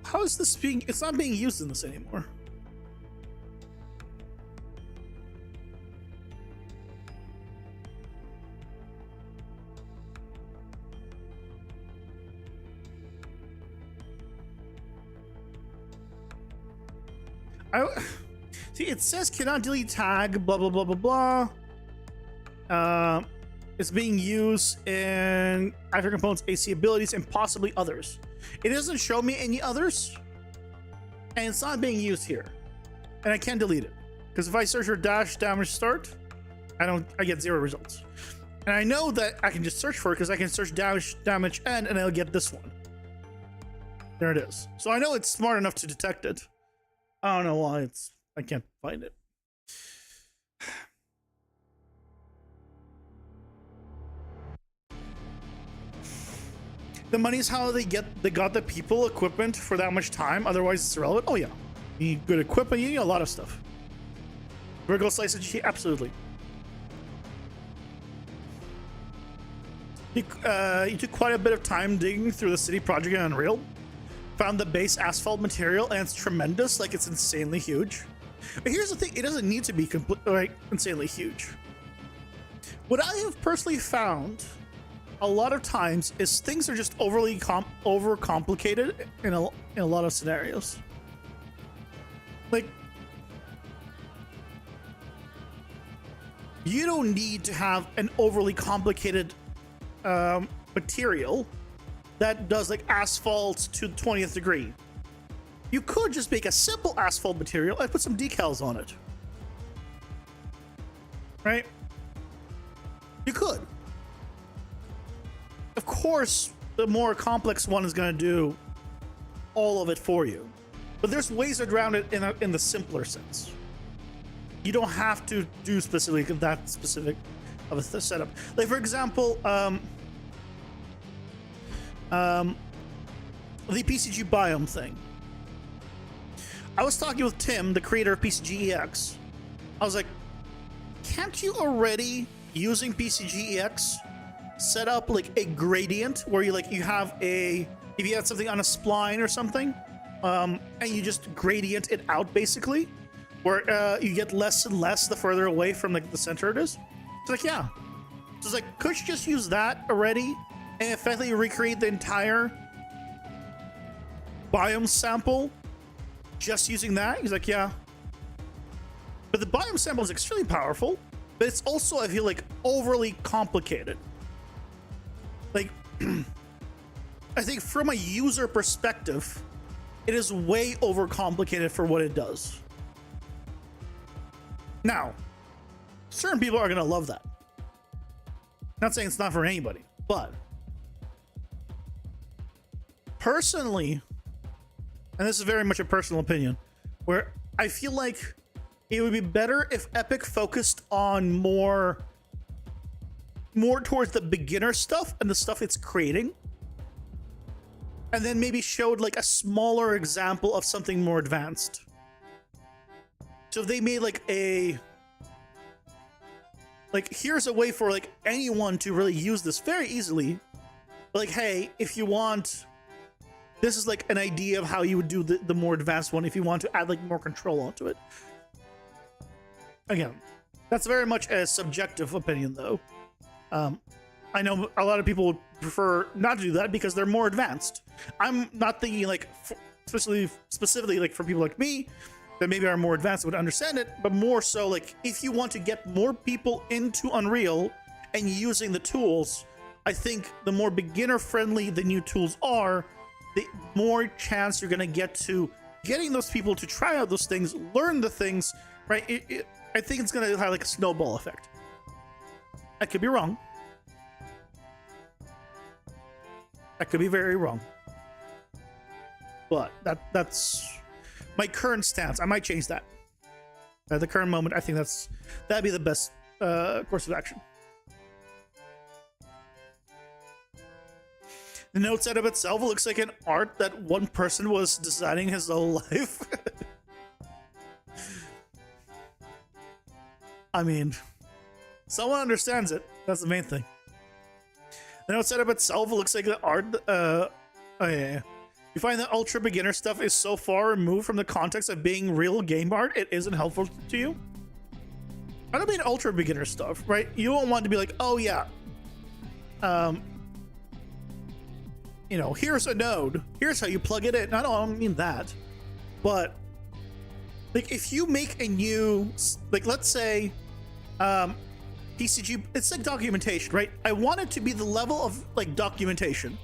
How is this being? It's not being used in this anymore. See, it says cannot delete tag, blah, blah, blah, blah, blah. It's being used in actor components, AC abilities, and possibly others. It doesn't show me any others, and it's not being used here. And I can't delete it. Because if I search for dash damage start, I get 0 results. And I know that I can just search for it because I can search dash damage end and I'll get this one. There it is. So I know it's smart enough to detect it. I don't know why I can't find it. The money is how they got the people equipment for that much time. Otherwise, it's irrelevant. Oh yeah, you need good equipment. You need a lot of stuff. Vertical slice of GT, absolutely. You took quite a bit of time digging through the city project in Unreal. Found the base asphalt material, and it's tremendous. Like, it's insanely huge. But here's the thing: it doesn't need to be insanely huge. What I have personally found a lot of times is things are just overly overcomplicated in a lot of scenarios. Like, you don't need to have an overly complicated material that does like asphalt to the 20th degree. You could just make a simple asphalt material and put some decals on it. Right? You could. Of course, the more complex one is going to do all of it for you. But there's ways around it in the simpler sense. You don't have to do specifically that specific of a setup. Like, for example, the PCG biome thing. I was talking with Tim, the creator of PCG EX. I was like, can't you already, using PCGEX, set up like a gradient where you have a, if you have something on a spline or something, and you just gradient it out basically, where you get less and less the further away from like the center it is. It's like, yeah. So it's like, could you just use that already and effectively recreate the entire biome sample just using that? He's like, yeah. But the biome sample is extremely powerful, but it's also, I feel like, overly complicated. Like, I think from a user perspective, it is way overcomplicated for what it does. Now, certain people are going to love that. Not saying it's not for anybody, but personally, and this is very much a personal opinion, where I feel like it would be better if Epic focused on more towards the beginner stuff and the stuff it's creating, and then maybe showed like a smaller example of something more advanced. So if they made like here's a way for like anyone to really use this very easily. Like, hey, if you want, this is like an idea of how you would do the more advanced one if you want to add like more control onto it. Again, that's very much a subjective opinion though. I know a lot of people would prefer not to do that because they're more advanced. I'm not thinking like specifically like for people like me that maybe are more advanced would understand it, but more so like if you want to get more people into Unreal and using the tools, I think the more beginner friendly the new tools are, the more chance you're going to get to getting those people to try out those things, learn the things, right? I think it's going to have like a snowball effect. I could be wrong. I could be very wrong. But that's my current stance. I might change that. At the current moment, I think that'd be the best course of action. The node setup itself looks like an art that one person was designing his whole life. I mean, someone understands it. That's the main thing. The node setup itself looks like the art. Oh yeah. You find that ultra beginner stuff is so far removed from the context of being real game art, it isn't helpful to you? I don't mean ultra beginner stuff, right? You don't want to be like, oh yeah, you know, here's a node, here's how you plug it in. I don't mean that, but like if you make a new, like let's say, PCG, it's like documentation, right? I want it to be the level of like documentation.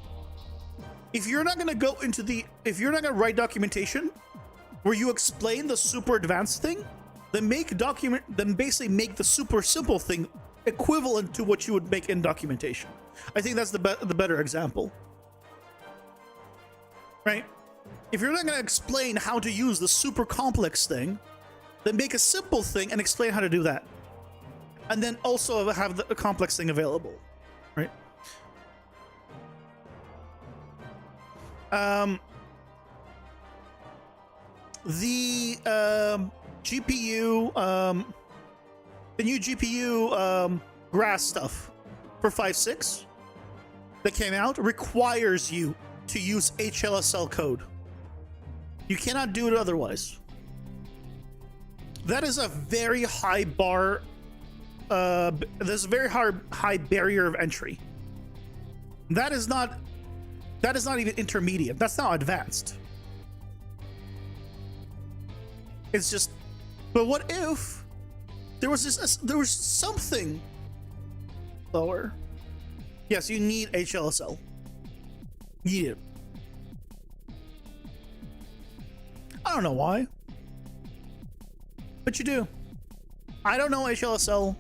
If you're not going to go into if you're not going to write documentation where you explain the super advanced thing, then basically make the super simple thing equivalent to what you would make in documentation. I think that's the better example, right? If you're not going to explain how to use the super complex thing, then make a simple thing and explain how to do that. And then also have the complex thing available, right? The GPU, the new GPU grass stuff for 5.6 that came out requires you to use HLSL code. You cannot do it otherwise. That is a very high bar. There's a very high barrier of entry. That is not even intermediate. That's not advanced. It's just, but what if there was something lower? Yes, you need HLSL. You need it. I don't know why, but you do. I don't know HLSL.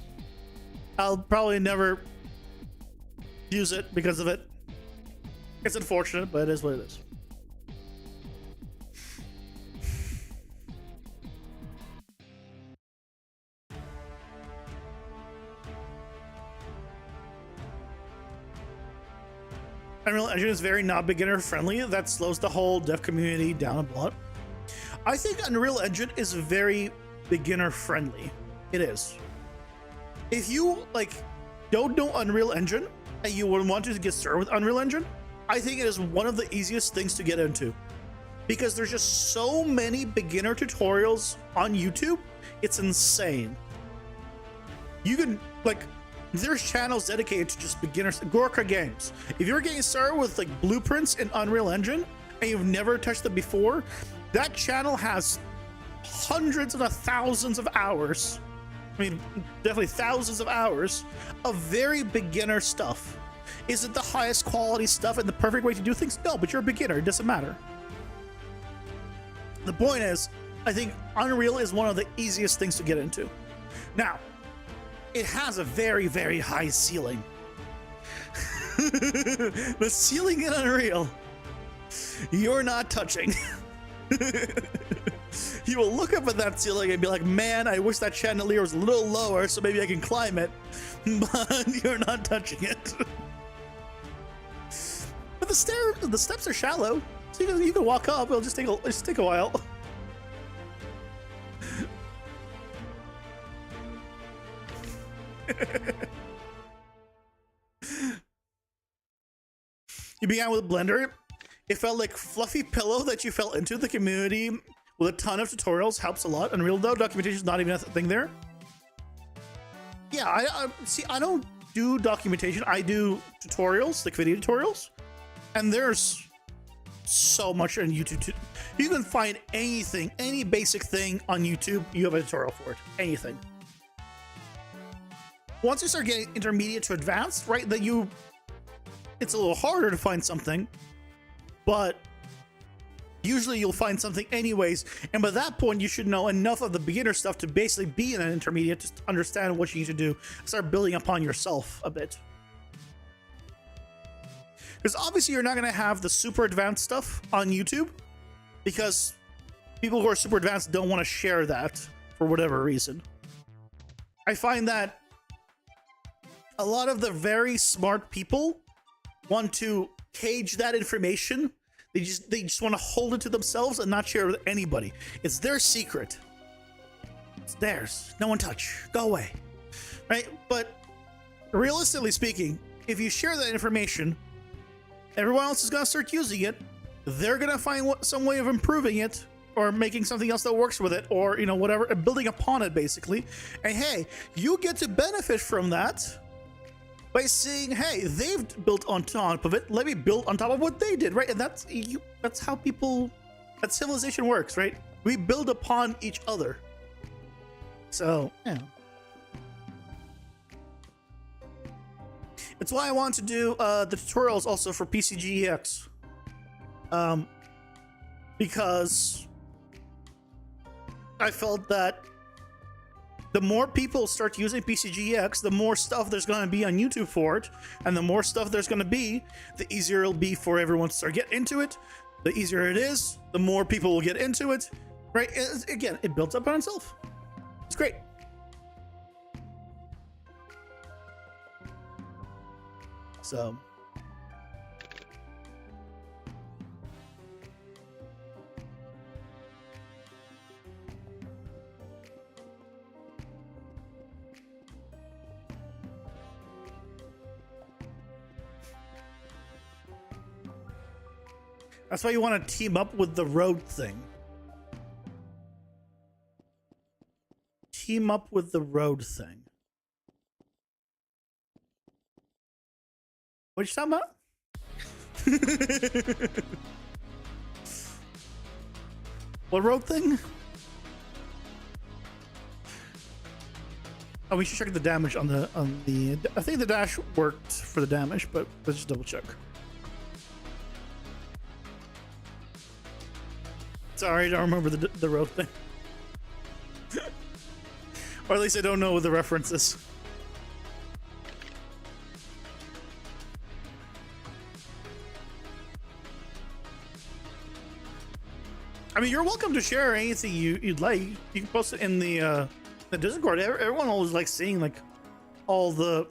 I'll probably never use it because of it. It's unfortunate, but it is what it is. Unreal Engine is very not beginner friendly. That slows the whole dev community down a lot. I think Unreal Engine is very beginner friendly. It is. if you like don't know Unreal Engine and you would want to get started with Unreal Engine, I think it is one of the easiest things to get into because there's just so many beginner tutorials on YouTube. It's insane. You can like, there's channels dedicated to just beginners. Gorka Games. If you're getting started with like blueprints in Unreal Engine and you've never touched them before, that channel has hundreds of thousands of hours. I mean, definitely thousands of hours of very beginner stuff. Is it the highest quality stuff and the perfect way to do things? No, but you're a beginner. It doesn't matter. The point is, I think Unreal is one of the easiest things to get into. Now, it has a very, very high ceiling. The ceiling in Unreal, you're not touching. You will look up at that ceiling and be like, man, I wish that chandelier was a little lower so maybe I can climb it, but you're not touching it. But the steps are shallow, so you can walk up. It'll just take a while. You began with Blender. It felt like fluffy pillow that you fell into. The community with a ton of tutorials helps a lot. Unreal though, documentation is not even a thing there. Yeah, I see. I don't do documentation. I do tutorials, like video tutorials, and there's so much on YouTube. You can find anything, any basic thing on YouTube. You have a tutorial for it. Anything. Once you start getting intermediate to advanced, right, then it's a little harder to find something, but usually you'll find something anyways, and by that point you should know enough of the beginner stuff to basically be in an intermediate to understand what you need to do. Start building upon yourself a bit. Because obviously you're not going to have the super advanced stuff on YouTube, because people who are super advanced don't want to share that for whatever reason. I find that a lot of the very smart people want to cage that information. They just want to hold it to themselves and not share it with anybody. It's their secret. It's theirs. No one touch. Go away. Right? But realistically speaking, if you share that information, everyone else is going to start using it. They're going to find some way of improving it or making something else that works with it, or, you know, whatever, building upon it basically. And hey, you get to benefit from that by seeing, hey, they've built on top of it, let me build on top of what they did, right? And that's how that civilization works, right? We build upon each other. So, yeah. It's why I want to do the tutorials also for PCGEX. Because I felt that the more people start using PCGX, the more stuff there's going to be on YouTube for it, and the more stuff there's going to be, the easier it'll be for everyone to start getting into it. The easier it is, the more people will get into it, right? Again, it builds up on itself. It's great. So that's why you want to team up with the road thing. Team up with the road thing. What you talking about? What road thing? Oh, we should check the damage on the I think the dash worked for the damage, but let's just double check. Sorry, I don't remember the road thing. Or at least I don't know what the reference is. I mean, you're welcome to share anything you'd like. You can post it in the Discord. Everyone always likes seeing like all the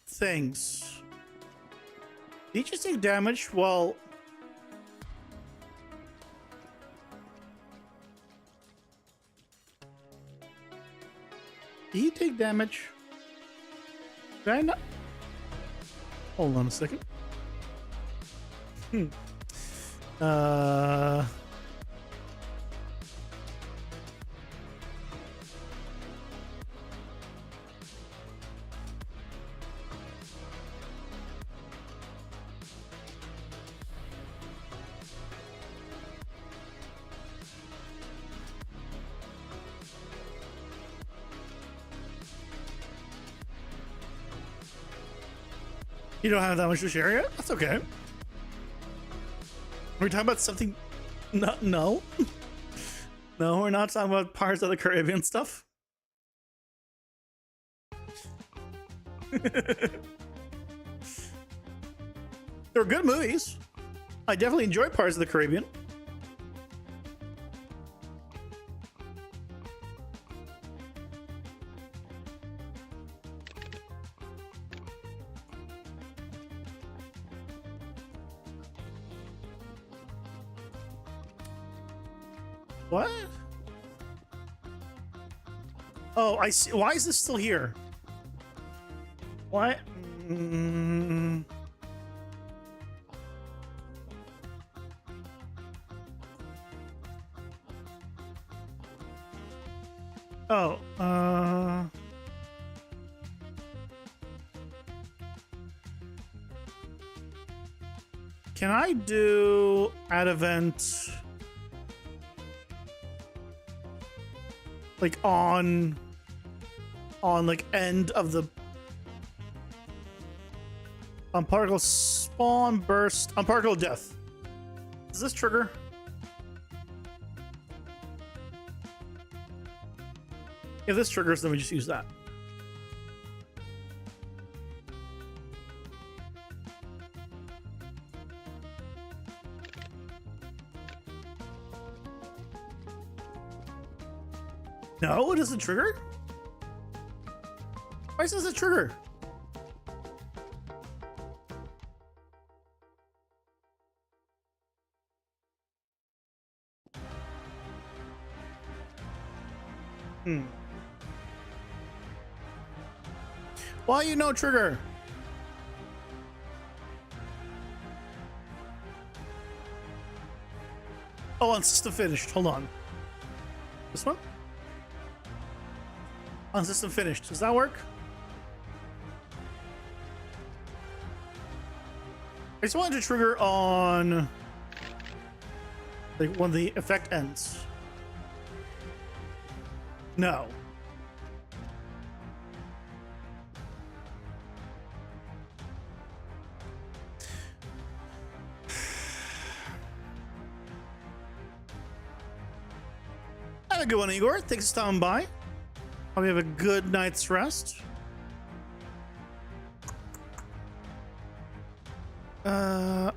things. Did you just take damage while... Did he take damage? Did I not? Hold on a second. Uh... You don't have that much to share yet? That's okay. Are we talking about something? No, no. No, we're not talking about Pirates of the Caribbean stuff. They're good movies. I definitely enjoy Pirates of the Caribbean. What? Oh, I see. Why is this still here? What? Oh, can I do add event like on like end of the on particle spawn burst on particle death? Does this trigger? If this triggers, then we just use that. No, it doesn't trigger. Why does it trigger? Why you no trigger? Oh, on system finished. Hold on. This one? On system finished. Does that work? I just wanted to trigger on like when the effect ends. No. Have a good one, Igor. Thanks for stopping by. Hope you have a good night's rest.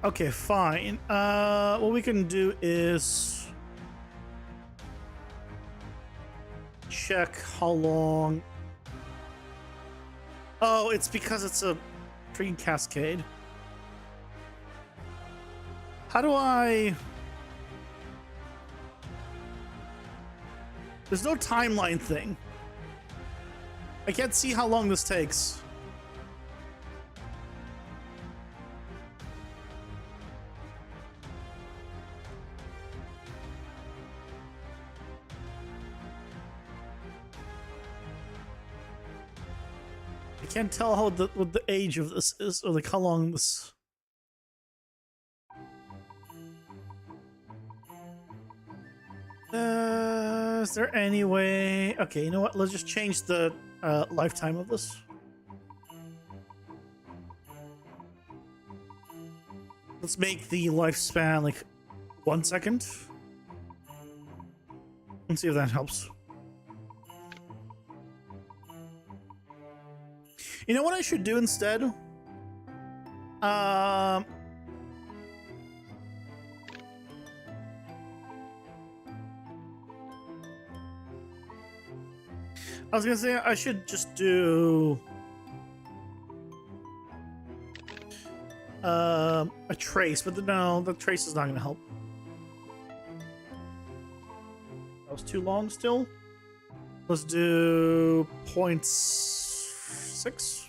Okay, fine. What we can do is check how long. Oh, it's because it's a tree cascade. How do I? There's no timeline thing. I can't see how long this takes. I can't tell how what the age of this is, or like how long this. Is there any way? Okay, you know what? Let's just change the lifetime of this. Let's make the lifespan like 1 second. Let's see if that helps. You know what I should do instead? I was gonna say I should just do a trace, but no, the trace is not gonna help. That was too long still. Let's do 0.6.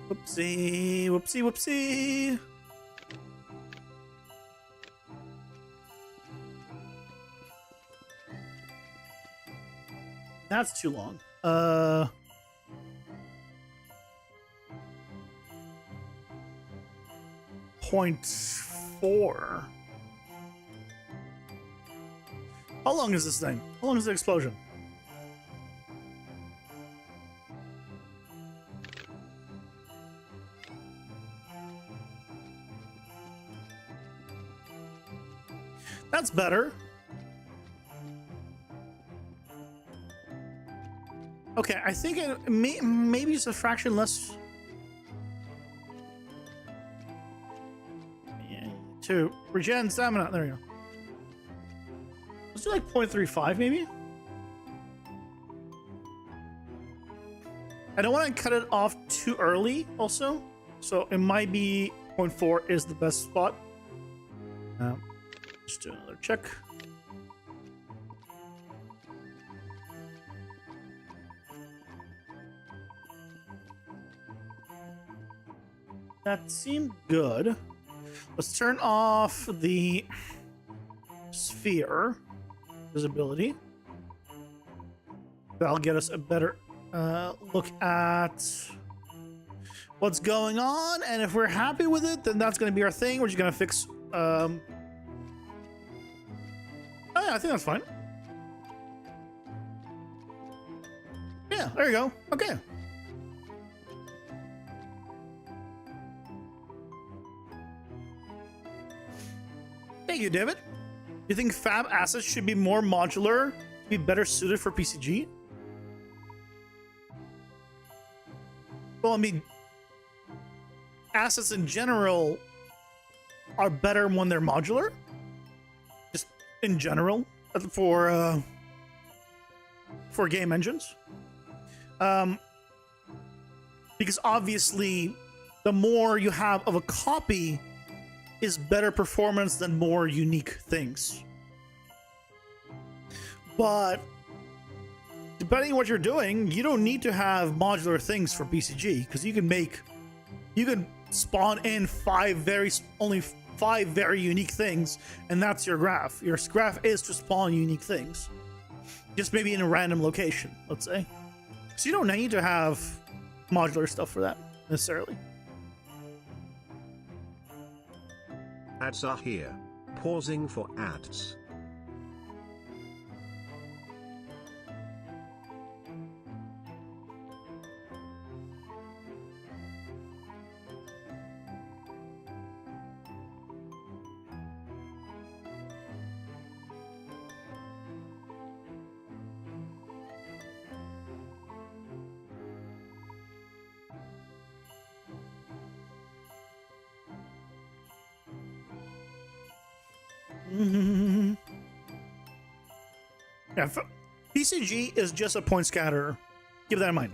Whoopsie, whoopsie, whoopsie. That's too long. 0.4. How long is this thing? How long is the explosion? That's better. Okay, I think it maybe it's a fraction less. Yeah, to regen stamina. There we go. Let's do like 0.35 maybe. I don't want to cut it off too early also, so it might be 0.4 is the best spot. Just do another check. That seemed good. Let's turn off the sphere visibility. That'll get us a better look at what's going on, and if we're happy with it, then that's going to be our thing. We're just going to fix. Oh yeah, I think that's fine. Yeah, there you go. Okay. Thank you, David. You think fab assets should be more modular to be better suited for PCG? Well, I mean, assets in general are better when they're modular. Just in general, for game engines. Because obviously, the more you have of a copy is better performance than more unique things. But depending on what you're doing, you don't need to have modular things for BCG, because you can spawn in only five very unique things, and that's your graph. Your graph is to spawn unique things, just maybe in a random location, let's say. So you don't need to have modular stuff for that necessarily. Ads are here. Pausing for ads. Yeah, PCG is just a point scatter. Keep that in mind.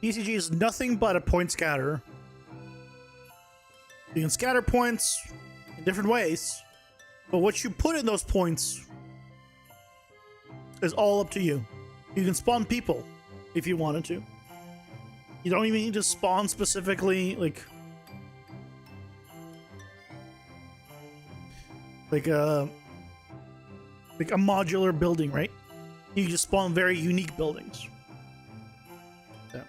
PCG is nothing but a point scatter. You can scatter points in different ways, but what you put in those points is all up to you. You can spawn people if you wanted to. You don't even need to spawn specifically like a modular building, right? You can just spawn very unique buildings. Yeah.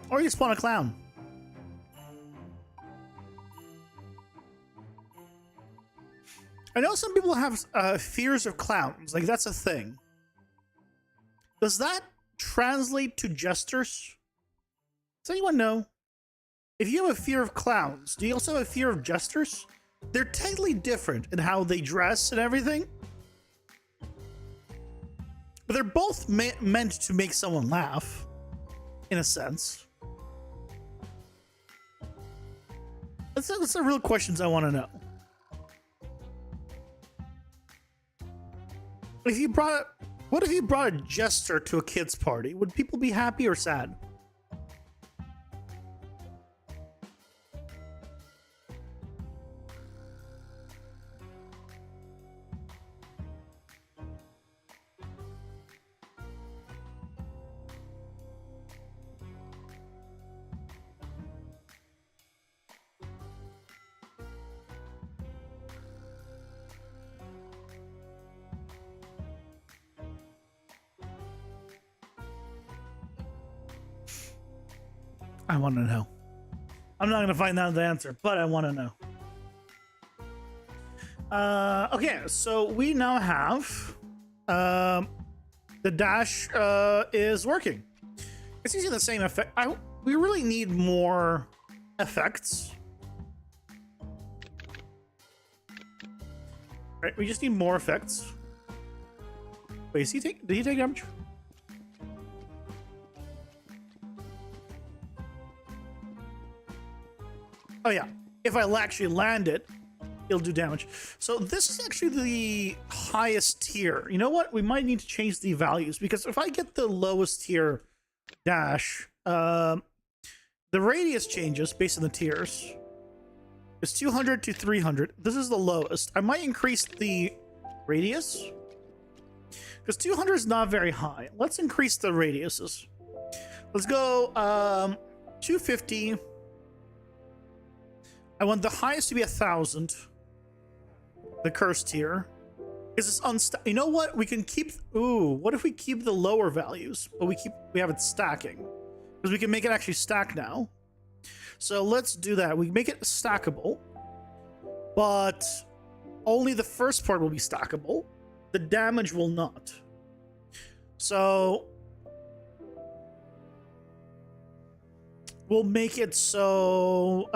Or you spawn a clown. I know some people have fears of clowns. Like, that's a thing. Does that translate to jesters? Does anyone know? If you have a fear of clowns, do you also have a fear of jesters? They're technically different in how they dress and everything. But they're both meant to make someone laugh, in a sense. That's the real questions I want to know. What if you brought a jester to a kid's party? Would people be happy or sad? I want to know. I'm not going to find out the answer, but I want to know. Okay, so we now have the dash is working. It's using the same effect. We really need more effects. Right, we just need more effects. Wait, did he take damage? Oh yeah, if I actually land it, it'll do damage. So this is actually the highest tier. You know what? We might need to change the values, because if I get the lowest tier dash, the radius changes based on the tiers. It's 200 to 300. This is the lowest. I might increase the radius, because 200 is not very high. Let's increase the radiuses. Let's go 250. I want the highest to be 1,000. The cursed tier. Is this you know what? We can keep. Ooh, what if we keep the lower values, but we have it stacking, because we can make it actually stack now. So let's do that. We make it stackable, but only the first part will be stackable. The damage will not. So we'll make it so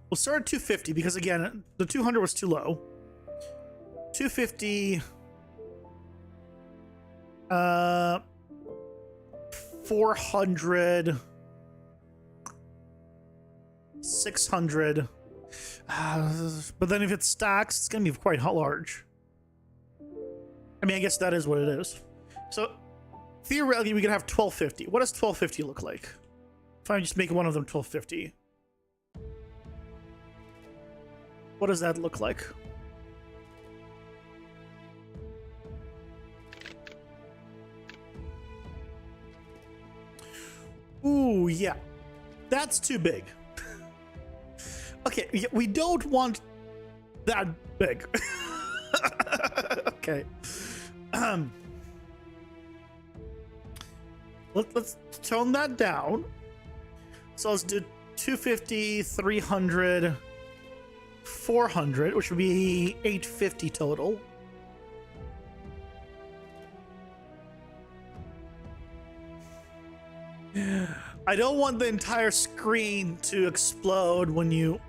we'll start at 250, because again, the 200 was too low. 250, 400, 600. But then if it stacks, it's gonna be quite large. I mean, I guess that is what it is. So theoretically, we could have 1250. What does 1250 look like? If I just make one of them 1250. What does that look like? Ooh, yeah. That's too big. Okay, we don't want that big. Okay. Let's tone that down. So let's do 250, 300, 400, which would be 850 total. I don't want the entire screen to explode when you...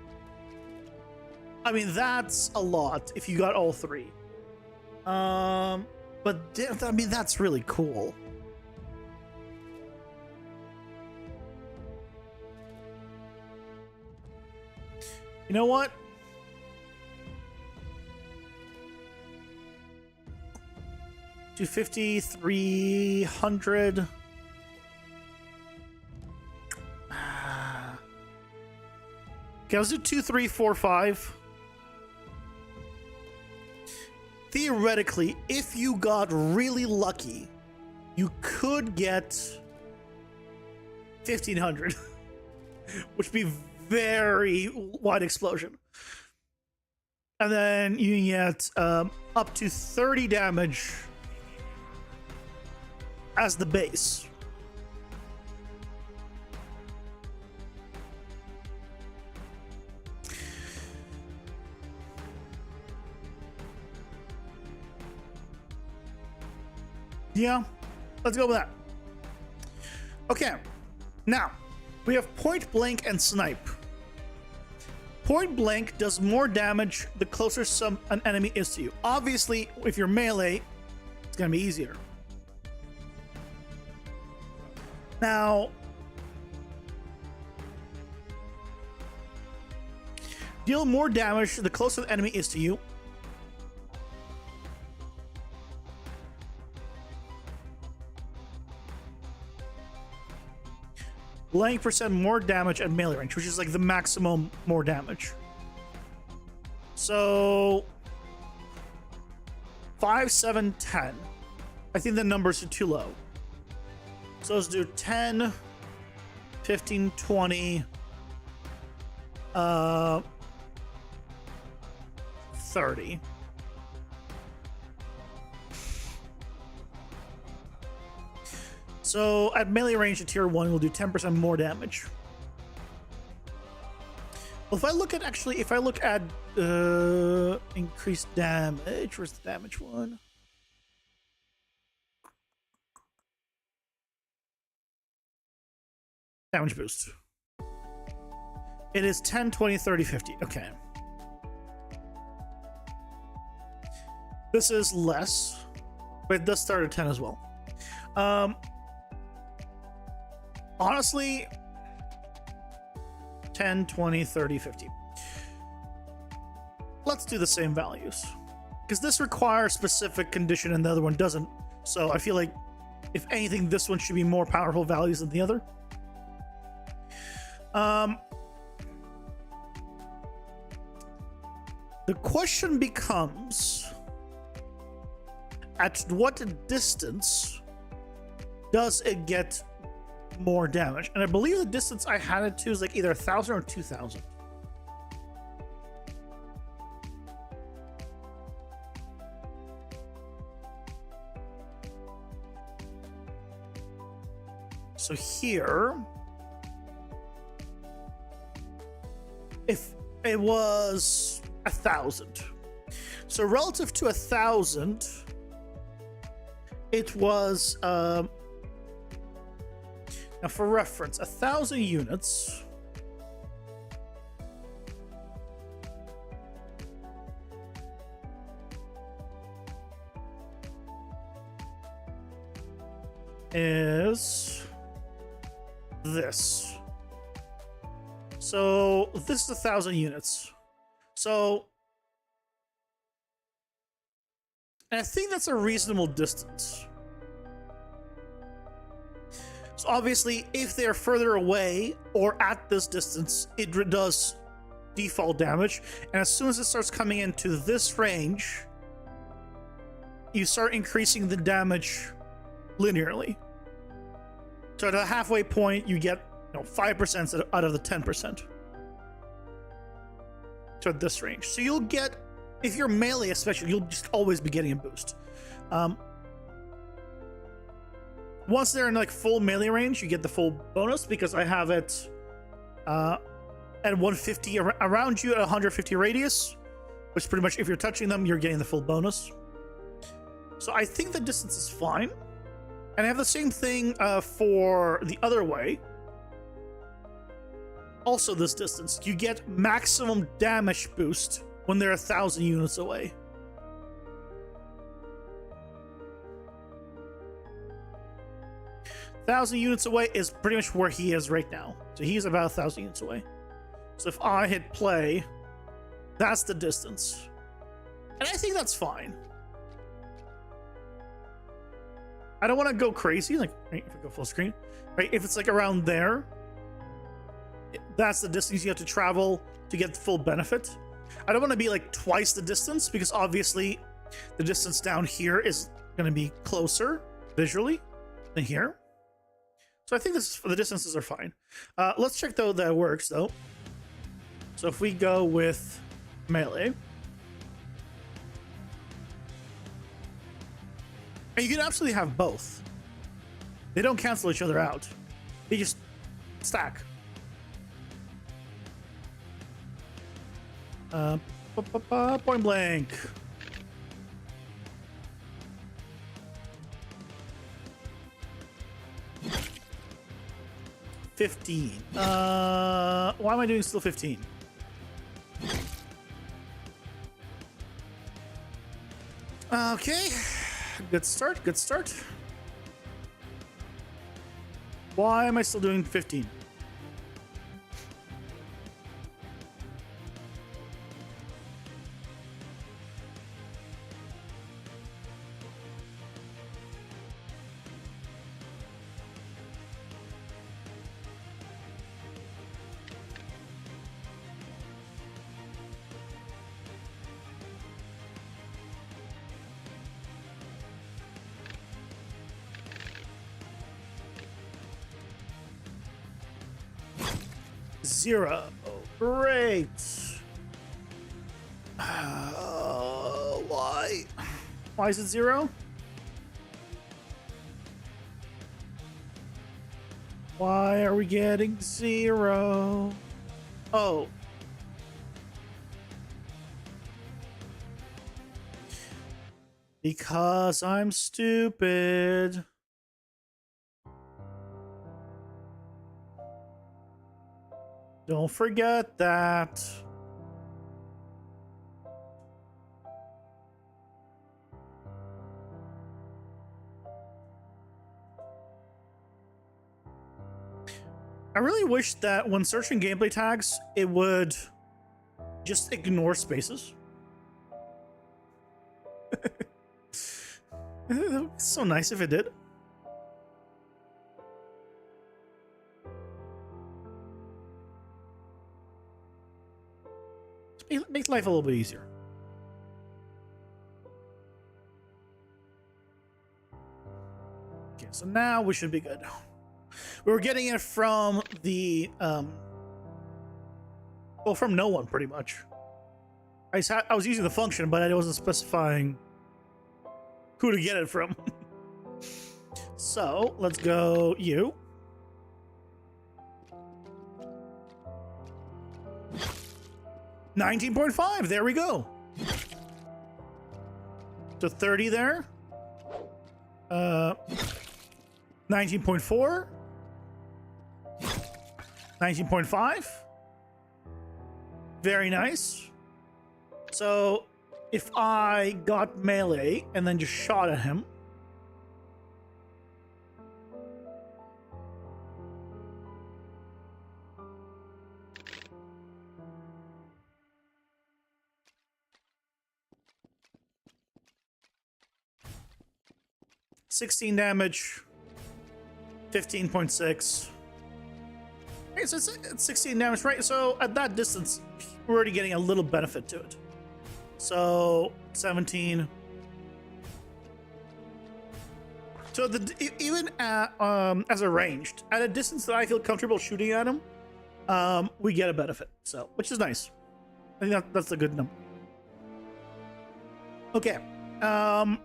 I mean, that's a lot if you got all three. But I mean, that's really cool. You know what? 250, 300. Okay, let's do 2, 3, 4, 5. Theoretically, if you got really lucky, you could get 1,500, which would be very wide explosion. And then you get up to 30 damage as the base. Yeah, let's go with that. Okay, now we have point blank and snipe. Point blank does more damage the closer an enemy is to you. Obviously, if you're melee, it's gonna be easier. Now, deal more damage the closer the enemy is to you. Blank percent more damage at melee range, which is like the maximum more damage. So 5, 7, 10. I think the numbers are too low. So let's do 10, 15, 20, 30. So at melee range, a tier 1 will do 10% more damage. Well, if I look at increased damage, where's the damage one? Damage boost. It is 10, 20, 30, 50. Okay. This is less, but it does start at 10 as well. Honestly, 10, 20, 30, 50. Let's do the same values. Because this requires specific condition and the other one doesn't. So I feel like, if anything, this one should be more powerful values than the other. The question becomes, at what distance does it get more damage? And I believe the distance I had it to is like either 1,000 or 2,000. So here, if it was 1,000, so relative to 1,000, it was now for reference, 1,000 units is this. So this is 1,000 units. So, and I think that's a reasonable distance. So obviously, if they're further away or at this distance, it does default damage. And as soon as it starts coming into this range, you start increasing the damage linearly. So at a halfway point, you get 5% out of the 10%. So at this range. So you'll get, if you're melee especially, you'll just always be getting a boost. Once they're in like full melee range, you get the full bonus because I have it at 150 around you at 150 radius, which pretty much if you're touching them, you're getting the full bonus. So I think the distance is fine. And I have the same thing for the other way. Also this distance. You get maximum damage boost when they're 1,000 units away. Thousand units away is pretty much where he is right now. So he's about 1,000 units away. So if I hit play, that's the distance. And I think that's fine. I don't want to go crazy, like, right, if I go full screen, right? If it's like around there, that's the distance you have to travel to get the full benefit. I don't want to be like twice the distance because obviously the distance down here is going to be closer visually than here. So I think the distances are fine. Let's check though that it works though. So if we go with melee, and you can absolutely have both. They don't cancel each other out. They just stack. Point blank. $15. Why am I doing still 15? Okay. Good start, good start. Why am I still doing 15? Zero. Great. Why? Why is it 0? Why are we getting 0? Oh. Because I'm stupid. Don't forget that. I really wish that when searching gameplay tags, it would just ignore spaces. It's so nice if it did. It makes life a little bit easier. Okay, so now we should be good. We were getting it from the, well, from no one, pretty much. I was using the function, but I wasn't specifying who to get it from. So, let's go you. $19.5, there we go. So 30 there. 19.4. 19.5. Very nice. So if I got melee and then just shot at him, $16 damage, 15.6. Okay, so it's 16 damage, right? So at that distance, we're already getting a little benefit to it. So 17. So even at, as a ranged, at a distance that I feel comfortable shooting at him, we get a benefit. So, which is nice. I think that's a good number. Okay. The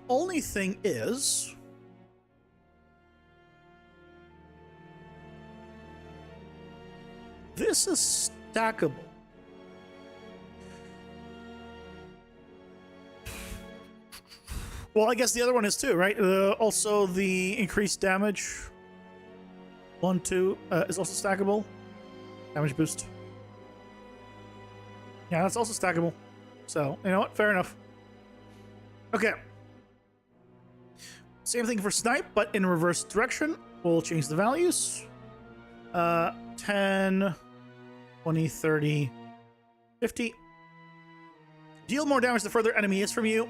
only thing is, this is stackable. Well, I guess the other one is too, right? Also, the increased damage. 1, 2 is also stackable. Damage boost. Yeah, that's also stackable. So, you know what? Fair enough. Okay. Same thing for snipe, but in reverse direction. We'll change the values. 10, 20, 30, 50. Deal more damage the further enemy is from you.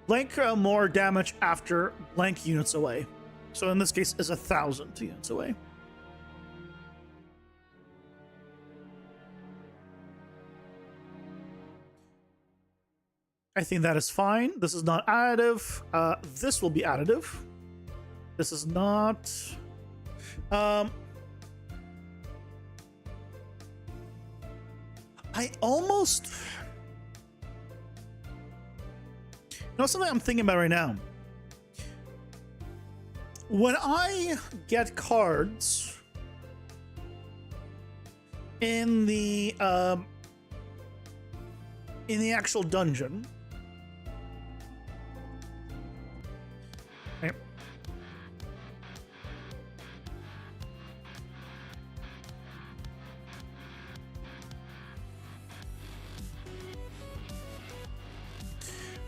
Blank more damage after blank units away. So in this case, is 1,000 units away. I think that is fine. This is not additive. This will be additive. This is not. I almost. You know something I'm thinking about right now? When I get cards in the actual dungeon, right?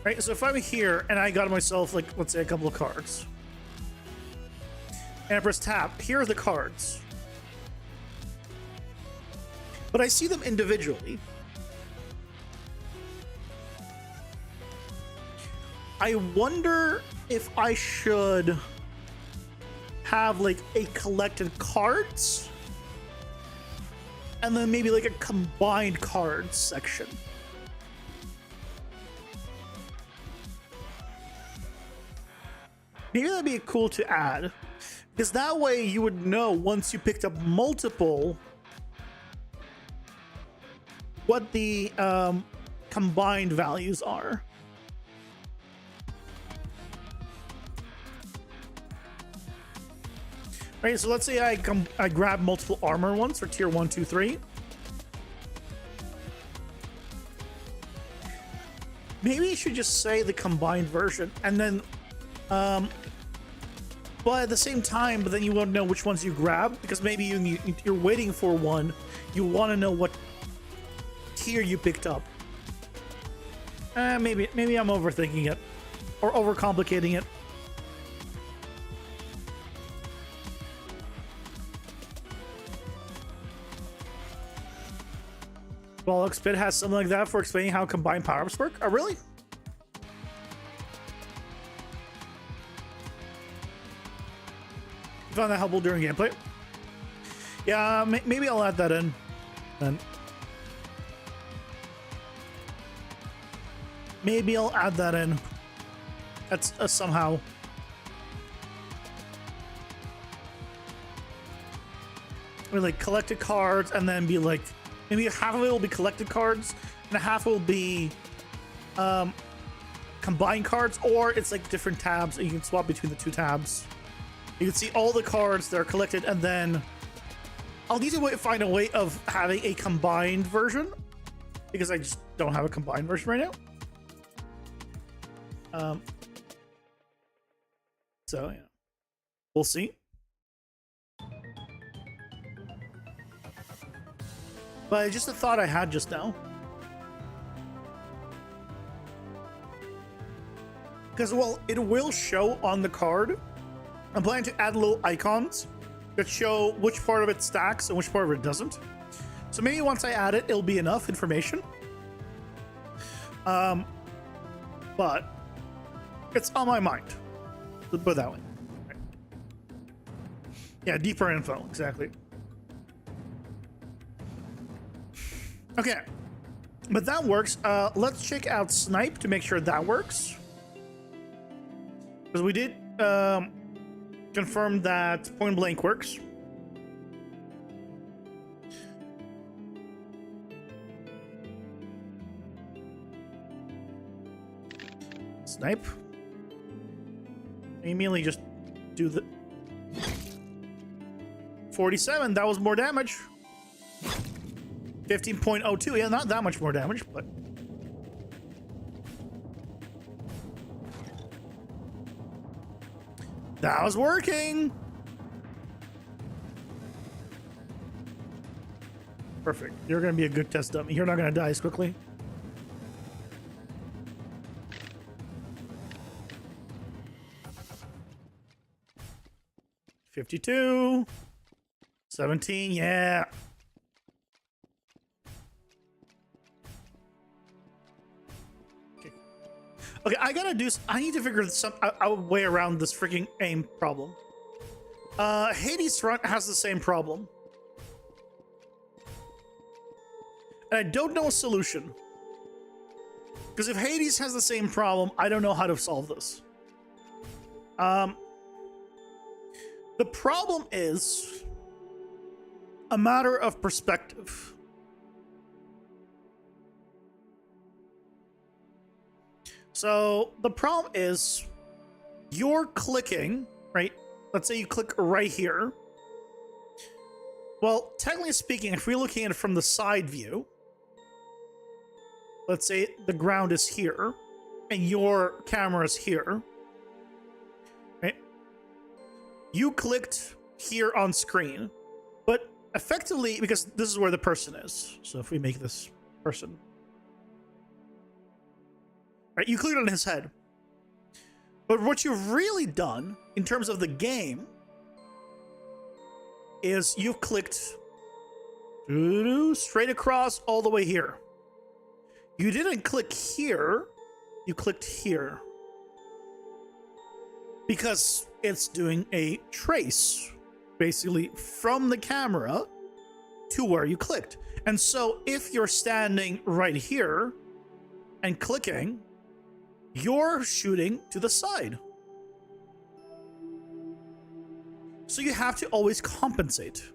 Right, so if I'm here and I got myself, like, let's say a couple of cards, and I press tab, here are the cards. But I see them individually. I wonder if I should have, like, a collected cards, and then maybe, like, a combined cards section. Maybe that'd be cool to add, because that way you would know once you picked up multiple what the combined values are. Right, so let's say I grab multiple armor ones for tier 1, 2, 3. Maybe you should just say the combined version, and then, well, at the same time, but then you won't know which ones you grab, because maybe you're waiting for one. You want to know what tier you picked up. Maybe I'm overthinking it, or overcomplicating it. Well, Spit has something like that for explaining how combined power-ups work. Oh, really? You found that helpful during gameplay? Yeah, maybe I'll add that in then. Maybe I'll add that in. That's somehow. Or like collected cards and then be like, maybe half of it will be collected cards and half will be combined cards, or it's like different tabs and you can swap between the two tabs. You can see all the cards that are collected, and then I'll need to find a way of having a combined version because I just don't have a combined version right now. So yeah, we'll see. But just a thought I had just now. Because, well, it will show on the card. I'm planning to add little icons that show which part of it stacks and which part of it doesn't. So maybe once I add it, it'll be enough information. But it's on my mind. Let's put it that way. Right. Yeah, deeper info, exactly. Okay, but that works. Let's check out Snipe to make sure that works. Because we did confirm that point blank works. Snipe. Immediately just do the 47. That was more damage. 15.02. Yeah, not that much more damage, but that was working. Perfect. You're gonna be a good test dummy. You're not gonna die as quickly. $52. 17. Yeah. Okay, I need to figure a way around this freaking aim problem. Hades Front has the same problem. And I don't know a solution. Because if Hades has the same problem, I don't know how to solve this. The problem is a matter of perspective. So the problem is you're clicking, right? Let's say you click right here. Well, technically speaking, if we're looking at it from the side view, let's say the ground is here and your camera is here, right? You clicked here on screen, but effectively, because this is where the person is. So if we make this person, right, you clicked on his head. But what you've really done in terms of the game is you've clicked straight across all the way here. You didn't click here, you clicked here. Because it's doing a trace, basically, from the camera to where you clicked. And so if you're standing right here and clicking, you're shooting to the side. So you have to always compensate.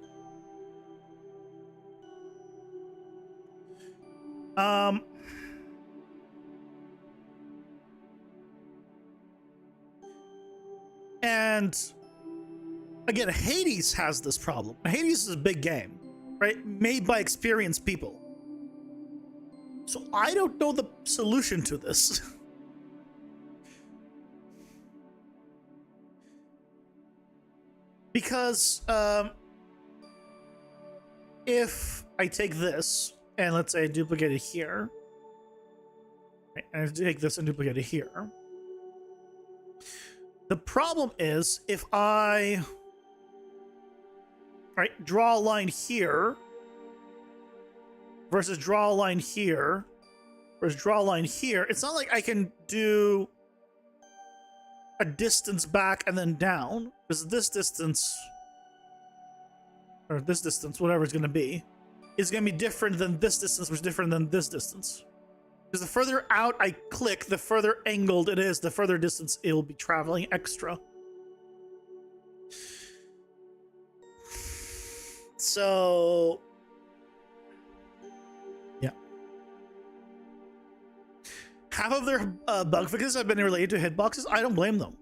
And Again, Hades has this problem. Hades is a big game, right? Made by experienced people. So I don't know the solution to this. Because if I take this and let's say I duplicate it here, right, and I take this and duplicate it here, the problem is if I draw a line here versus draw a line here versus draw a line here, it's not like I can do a distance back and then down, because this distance, or this distance, whatever it's going to be, is going to be different than this distance, which is different than this distance. Because the further out I click, the further angled it is, the further distance it will be traveling extra. So, yeah. Half of their bug fixes have been related to hitboxes. I don't blame them.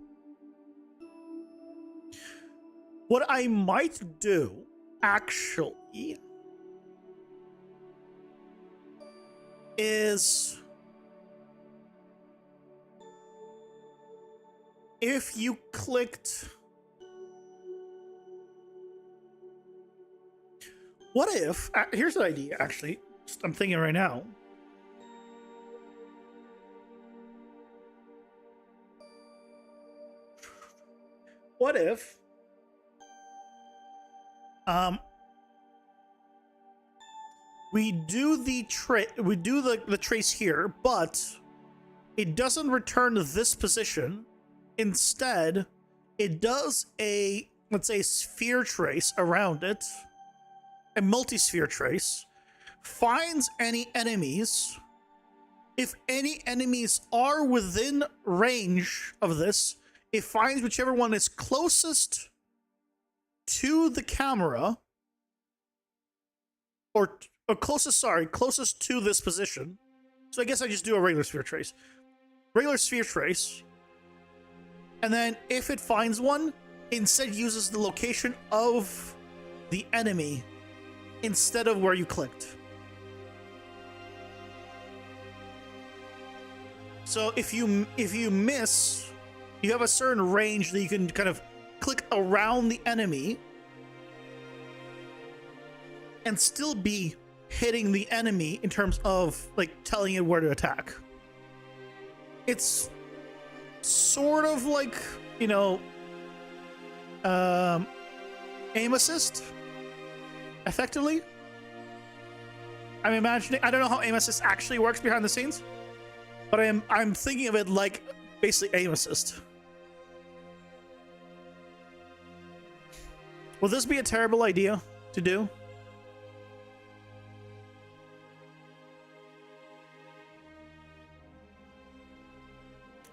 What I might do, actually, is if you clicked... What if... here's an idea, actually. I'm thinking right now. What if... we do the trace here, but it doesn't return to this position. Instead, it does a, let's say, sphere trace around it, a multi-sphere trace, finds any enemies. If any enemies are within range of this, it finds whichever one is closest to the camera, or closest to this position. So I guess I just do a regular sphere trace. And then if it finds one, instead uses the location of the enemy instead of where you clicked. So if you miss, you have a certain range that you can kind of click around the enemy and still be hitting the enemy in terms of like telling it where to attack. It's sort of like, you know, aim assist effectively. I'm imagining, I don't know how aim assist actually works behind the scenes, but I'm thinking of it like basically aim assist. Will this be a terrible idea to do?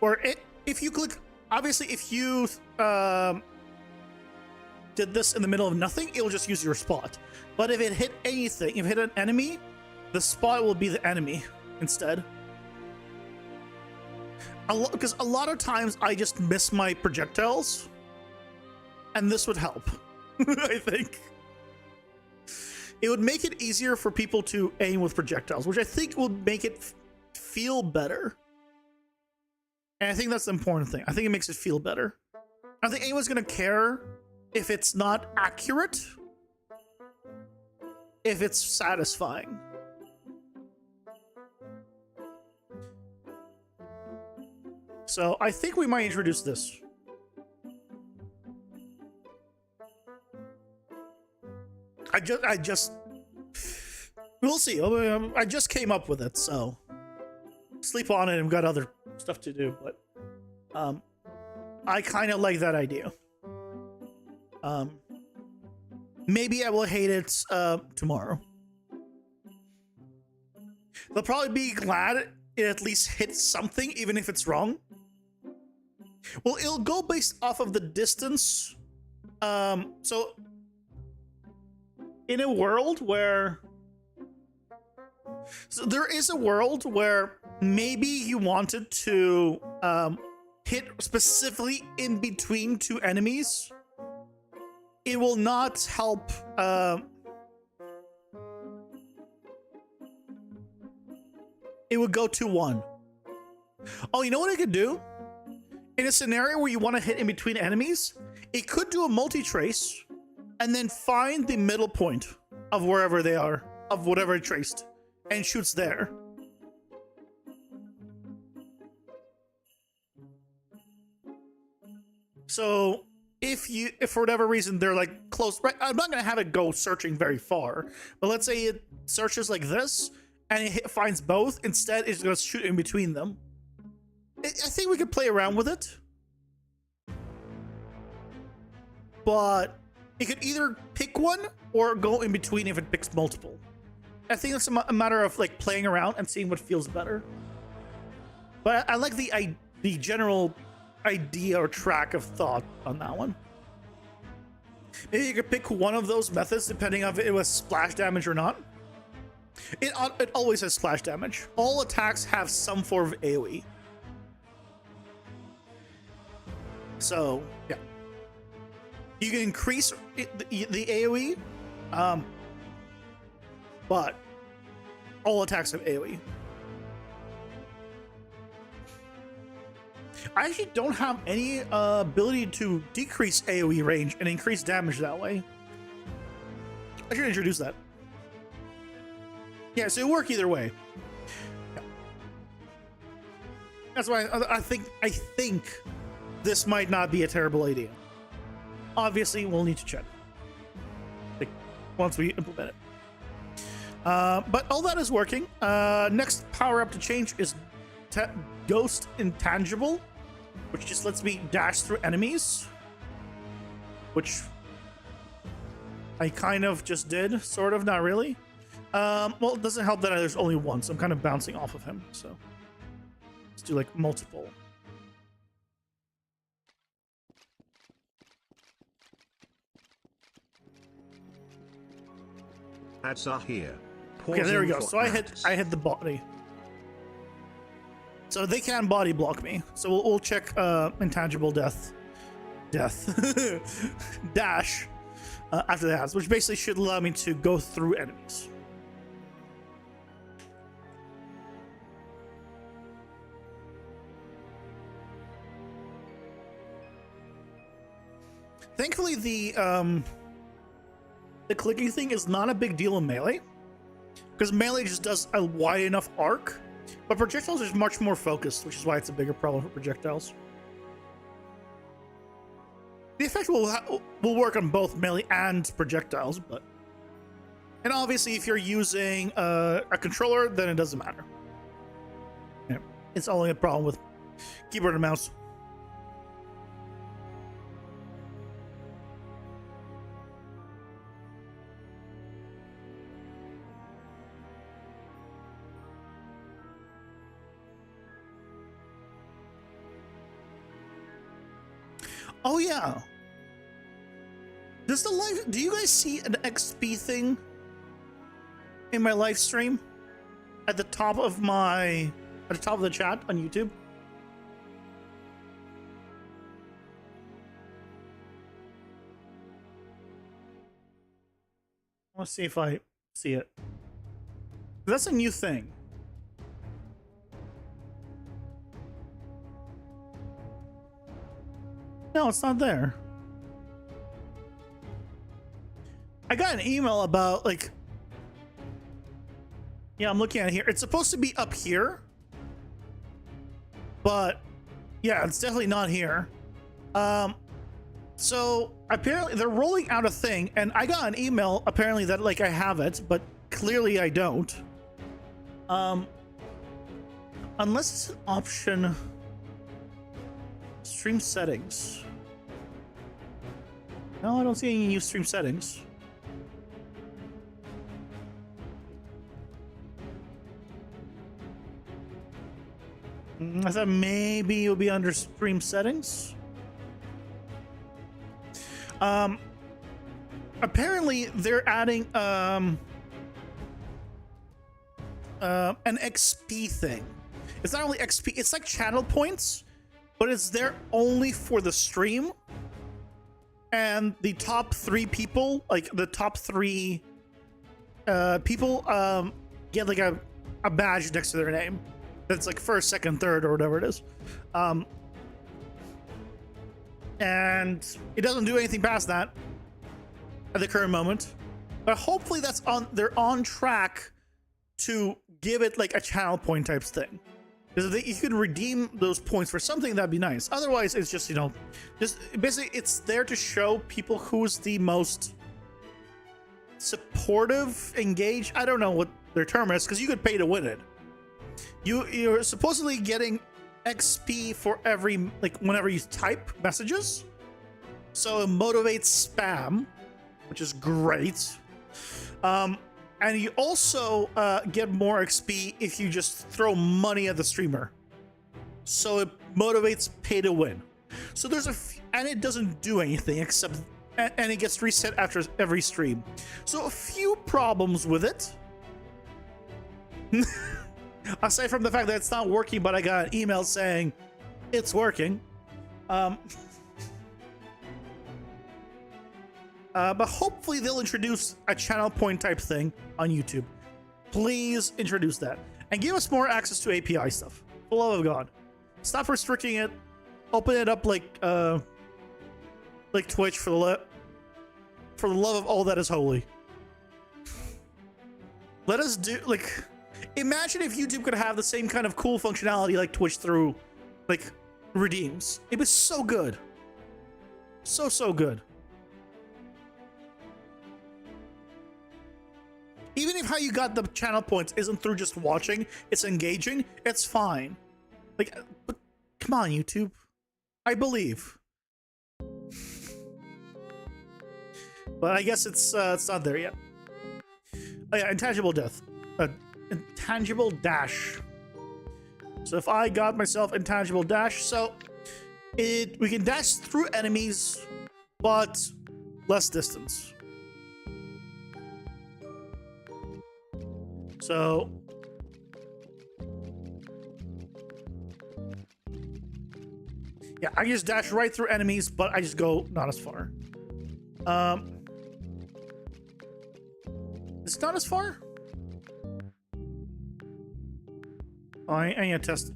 Or if you click, obviously if you did this in the middle of nothing, it'll just use your spot. But if it hit anything, if it hit an enemy, the spot will be the enemy instead. Because a lot of times I just miss my projectiles, and this would help. I think it would make it easier for people to aim with projectiles, which I think will make it feel better. And I think that's the important thing. I think it makes it feel better. I don't think anyone's gonna care if it's not accurate, if it's satisfying. So I think we might introduce this. I just we'll see. I just came up with it, so sleep on it. I've got other stuff to do, but I kind of like that idea. Maybe I will hate it tomorrow. They'll probably be glad it at least hits something, even if it's wrong. Well, it'll go based off of the distance. So in a world where... So there is a world where maybe you wanted to hit specifically in between two enemies, it will not help. It would go 2-1. Oh, you know what I could do? In a scenario where you want to hit in between enemies, it could do a multi-trace and then find the middle point of wherever they are, of whatever it traced, and shoots there. So if for whatever reason they're like close, right? I'm not gonna have it go searching very far, but let's say it searches like this and it finds both. Instead, it's gonna shoot in between them. I think we could play around with it, but it could either pick one or go in between if it picks multiple. I think it's a matter of like playing around and seeing what feels better. But I like the general idea or track of thought on that one. Maybe you could pick one of those methods depending on if it was splash damage or not. It always has splash damage. All attacks have some form of AoE. So yeah, you can increase the AoE, but all attacks have AoE. I actually don't have any ability to decrease AoE range and increase damage that way. I should introduce that. Yeah, so it'll work either way. Yeah. That's why I think this might not be a terrible idea. Obviously, we'll need to check like, once we implement it. But all that is working. Next power up to change is Ghost Intangible, which just lets me dash through enemies, which I kind of just did, sort of, not really. Well, it doesn't help that there's only one, so I'm kind of bouncing off of him. So let's do like multiple. Ads are here. Okay, there we go. Pausing So for I hit the body. So they can body block me. So we'll check intangible dash after that, which basically should allow me to go through enemies. Thankfully, the clicking thing is not a big deal in melee, because melee just does a wide enough arc, but projectiles is much more focused, which is why it's a bigger problem for projectiles. The effect will work on both melee and projectiles, and obviously if you're using a controller, then it doesn't matter. Yeah, it's only a problem with keyboard and mouse. Oh yeah. Do you guys see an XP thing in my live stream at the top of the chat on YouTube? Let's see if I see it. That's a new thing. No, it's not there. I got an email about like, yeah, I'm looking at it here. It's supposed to be up here, but yeah, it's definitely not here. So apparently they're rolling out a thing, and I got an email apparently that like I have it, but clearly I don't. Unless it's an option. Stream settings. No, I don't see any new stream settings. I thought maybe it'll be under stream settings. Apparently they're adding an XP thing. It's not only XP, it's like channel points, but it's there only for the stream. and the top 3 people, like the top 3 people, get like a badge next to their name. That's like first, second, third, or whatever it is. And it doesn't do anything past that at the current moment. But hopefully they're on track to give it like a channel point type thing. Because if you could redeem those points for something, that'd be nice. Otherwise, it's just, just basically it's there to show people who's the most supportive, engaged. I don't know what their term is, because you could pay to win it. You're supposedly getting XP for every, like, whenever you type messages. So it motivates spam, which is great. And you also get more XP if you just throw money at the streamer. So it motivates pay to win. So there's and it doesn't do anything except, and it gets reset after every stream. So a few problems with it. Aside from the fact that it's not working, but I got an email saying it's working. But hopefully they'll introduce a channel point type thing on YouTube. Please introduce that. And give us more access to API stuff. For the love of God. Stop restricting it. Open it up like Twitch for the love of all that is holy. Let us do, like, imagine if YouTube could have the same kind of cool functionality like Twitch through, like, redeems. It was so good. So good. Even if how you got the channel points isn't through just watching, it's engaging, it's fine. Like, but come on, YouTube. I believe. But I guess it's not there yet. Oh yeah, intangible death. Intangible dash. So if I got myself intangible dash, so we can dash through enemies, but less distance. So yeah, I just dash right through enemies, but I just go not as far. It's not as far? Oh, I need to test it.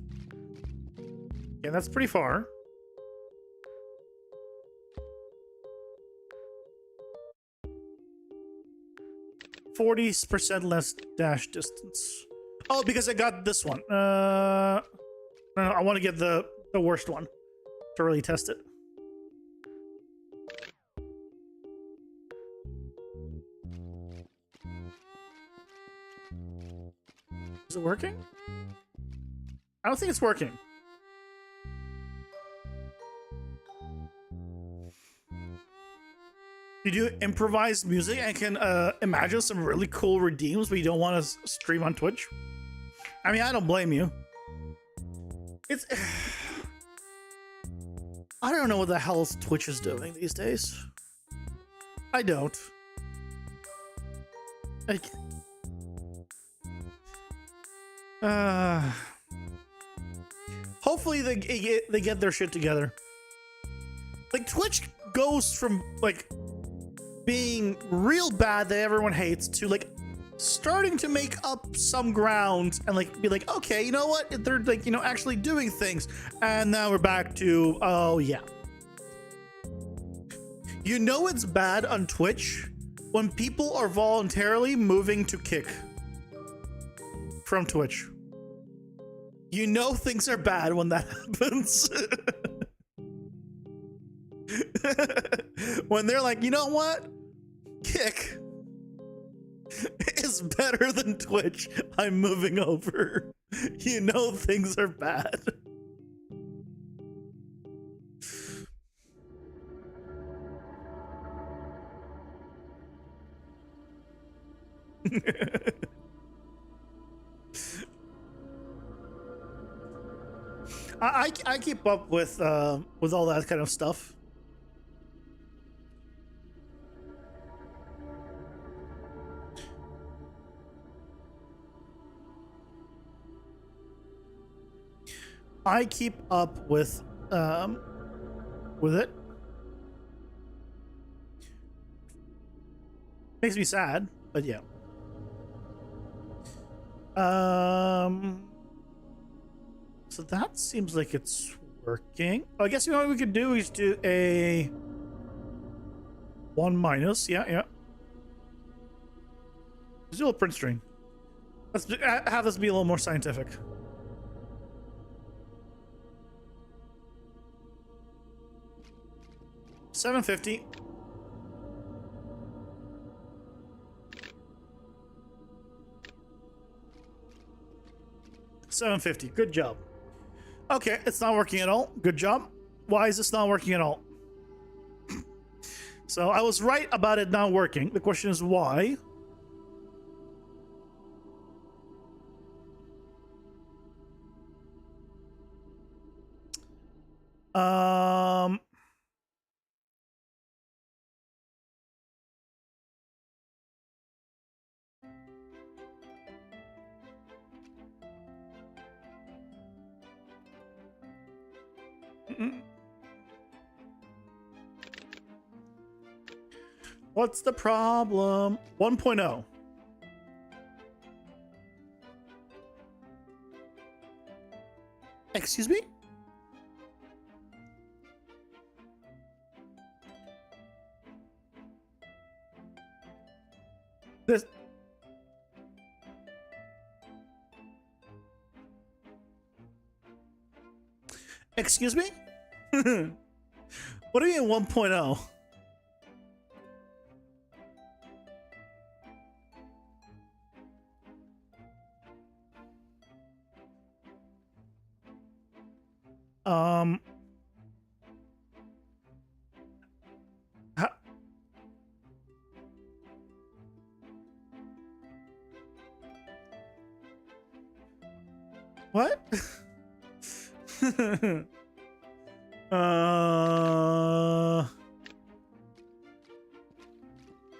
Yeah, that's pretty far. %40 less dash distance. Oh, because I got this one. No, I want to get the worst one to really test it. Is it working? I don't think it's working. You do improvised music and can imagine some really cool redeems, but you don't want to stream on Twitch. I mean, I don't blame you. It's I don't know what the hell Twitch is doing these days. I don't. Hopefully they get their shit together. Like, Twitch goes from like being real bad that everyone hates to like starting to make up some ground and like be like, okay, you know what, they're like, actually doing things. And now we're back to, oh yeah, it's bad on Twitch when people are voluntarily moving to kick from Twitch. Things are bad when that happens. When they're like, you know what? Kick is better than Twitch. I'm moving over. Things are bad. I keep up with all that kind of stuff. I keep up with it. Makes me sad, but yeah. So that seems like it's working. Oh, I guess you know what we could do is do a 1 minus. Yeah, yeah. Let's do a print string. Let's have this be a little more scientific. $750. $750. Good job. Okay, it's not working at all. Good job. Why is this not working at all? So I was right about it not working. The question is why. Um. What's the problem? 1.0. Excuse me? This. Excuse me? What do you mean 1.0? Um. ha- What? uh.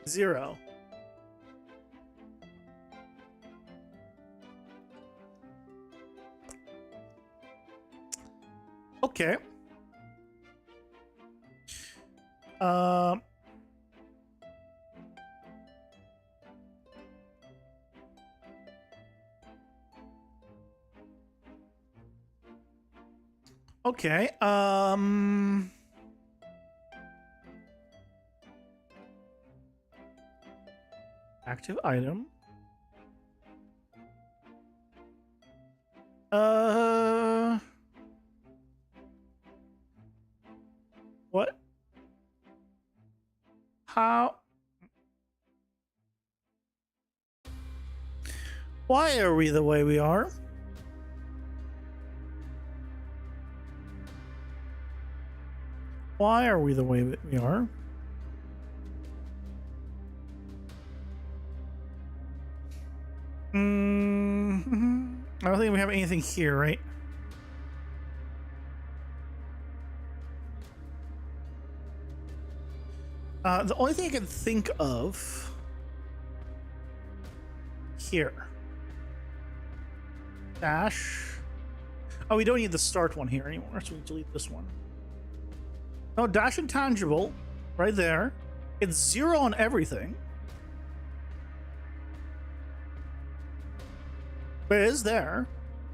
0. Okay. Um. Okay. Active item. What? How? Why are we the way we are? Why are we the way that we are? I don't think we have anything here, right? The only thing I can think of here. Dash. Oh, we don't need the start one here anymore, so we delete this one. No, dash intangible, right there. It's 0 on everything. But it is there.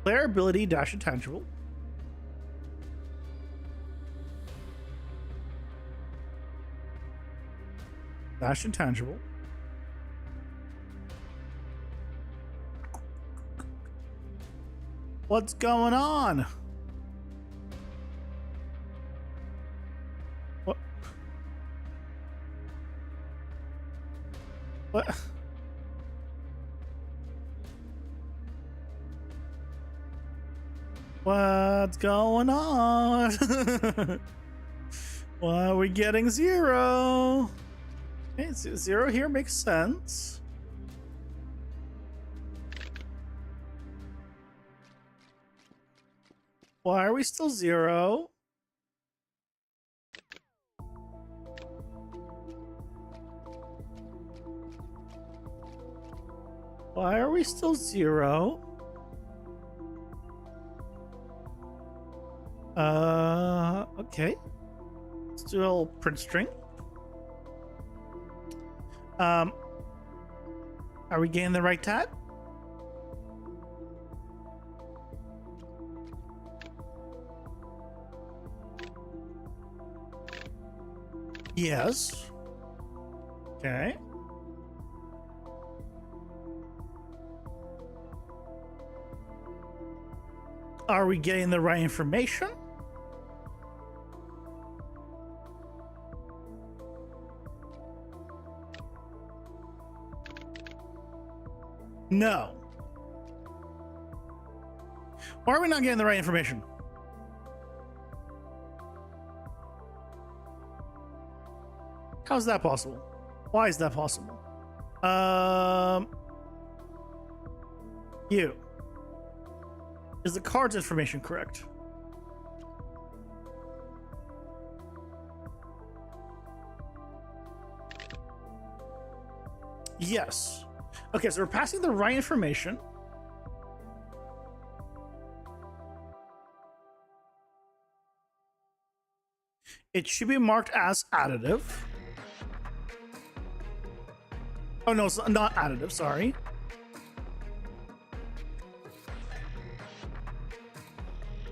Player ability dash intangible. Dash intangible. What's going on? What? What? What's going on? Why are we getting 0? Okay, 0 here makes sense. Why are we still 0? Why are we still 0? Okay. Let's do a little print string. Are we getting the right tat? Yes. Okay. Are we getting the right information? No. Why are we not getting the right information? How is that possible? Why is that possible? You. Is the card's information correct? Yes. Okay, so we're passing the right information. It should be marked as additive. Oh, no, it's not additive, sorry.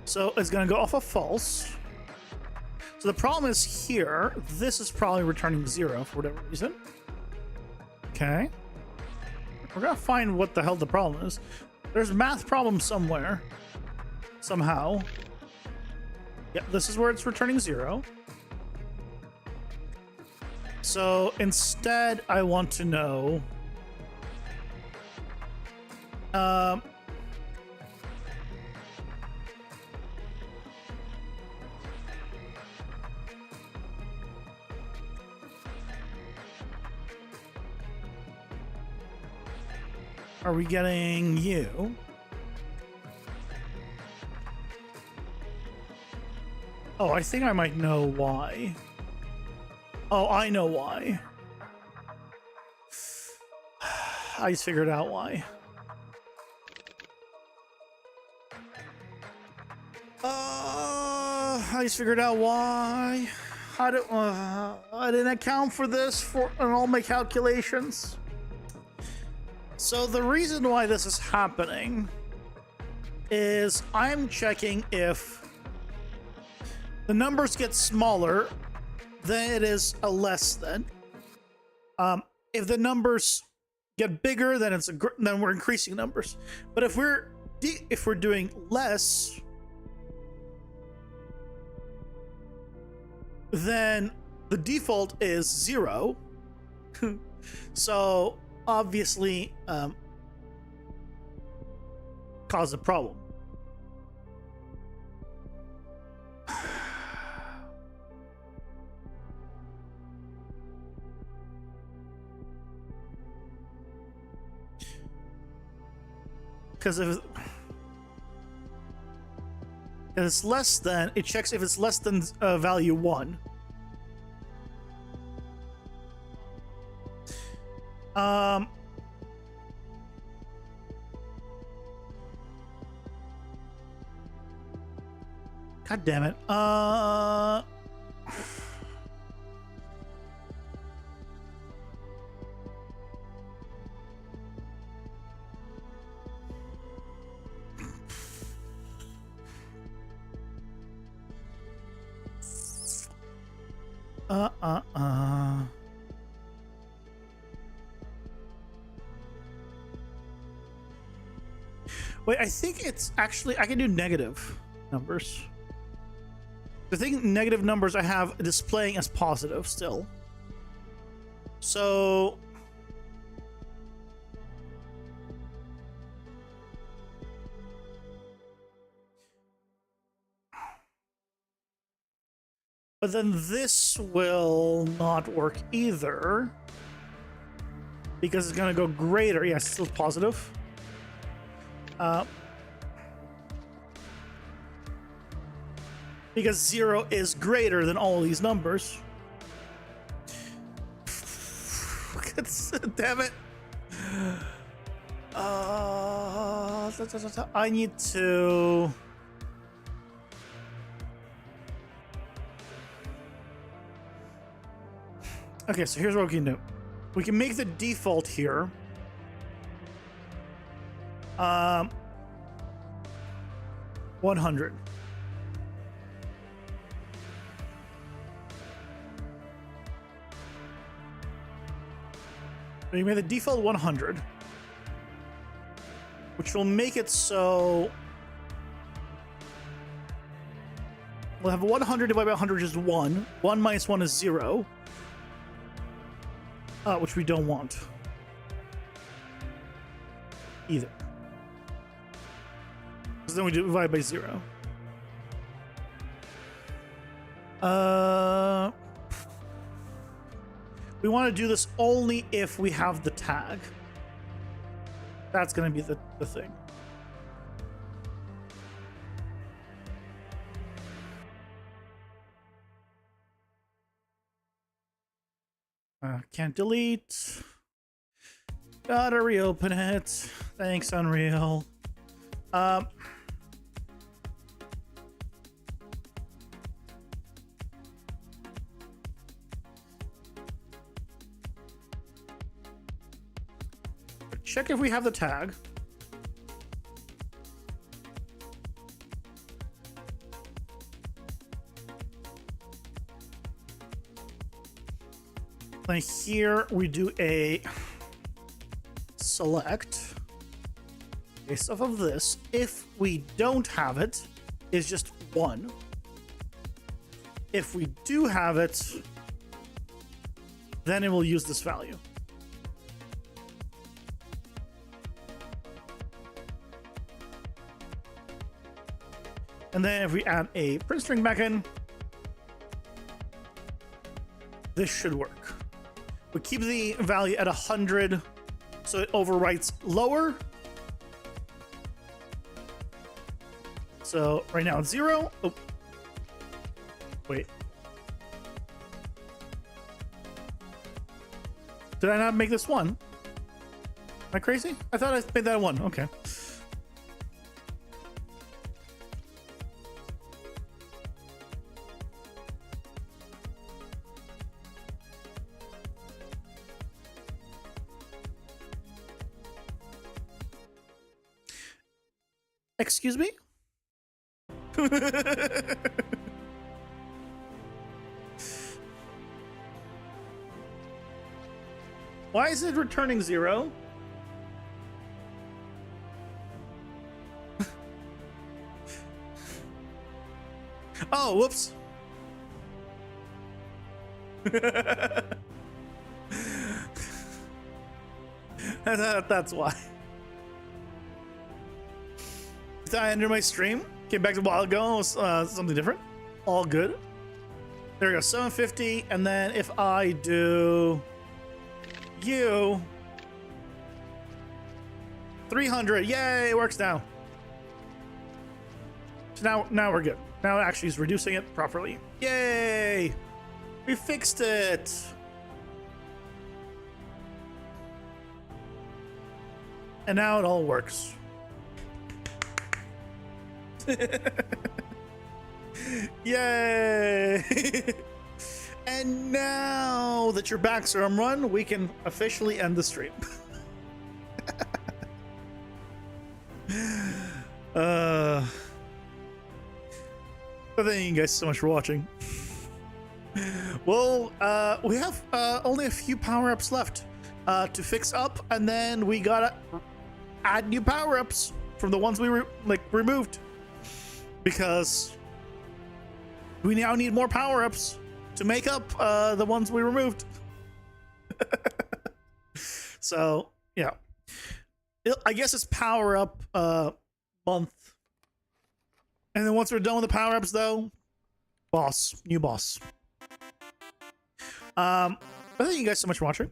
So it's going to go off of false. So the problem is here, this is probably returning 0 for whatever reason. Okay. We're going to find what the hell the problem is. There's a math problem somewhere. Somehow. Yep, this is where it's returning 0. So instead, I want to know... Are we getting you? Oh, I think I might know why. Oh, I know why. I just figured out why. I just figured out why. I didn't account for this in all my calculations. So the reason why this is happening is I'm checking if the numbers get smaller, then it is a less than. If the numbers get bigger, then then we're increasing numbers. But if we're doing less, then the default is 0. So obviously cause a problem. Because if it's less than, it checks if it's less than value 1. God damn it. Wait, I think it's actually, I can do negative numbers. The thing, negative numbers I have displaying as positive still. So... But then this will not work either. Because it's going to go greater. Yeah, it's still positive. Because 0 is greater than all these numbers. Damn it. I need to... Okay, so here's what we can do. We can make the default here 100. So you made the default 100, which will make it so we'll have 100 divided by 100 is 1. 1 minus 1 is 0, which we don't want either. Because then we divide by 0. We want to do this only if we have the tag. That's going to be the thing. Can't delete. Gotta reopen it. Thanks, Unreal. Check if we have the tag. And here we do a select based off of this. If we don't have it, it's just 1. If we do have it, then it will use this value. And then if we add a print string back in, this should work. We keep the value at 100 so it overwrites lower. So right now it's 0. Oh, wait. Did I not make this 1? Am I crazy? I thought I made that 1. Okay. Excuse me? Why is it returning 0? Oh, whoops. That's why. Did I enter my stream? Came back a while ago. Something different. All good. There we go. 750. And then if I do you 300. Yay, it works now. So now we're good. Now it actually is reducing it properly. Yay! We fixed it. And now it all works. Yay! And now that you're back, Run, we can officially end the stream. Thank you guys so much for watching. Well, we have only a few power-ups left to fix up, and then we gotta add new power-ups from the ones we removed, because we now need more power-ups to make up the ones we removed. So yeah, I guess it's power-up month. And then once we're done with the power-ups, though, new boss. But thank you guys so much for watching.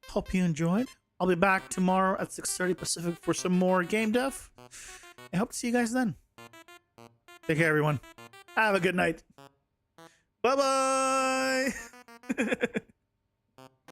Hope you enjoyed. I'll be back tomorrow at 6:30 Pacific for some more game dev. I hope to see you guys then. Take care, everyone. Have a good night. Bye-bye.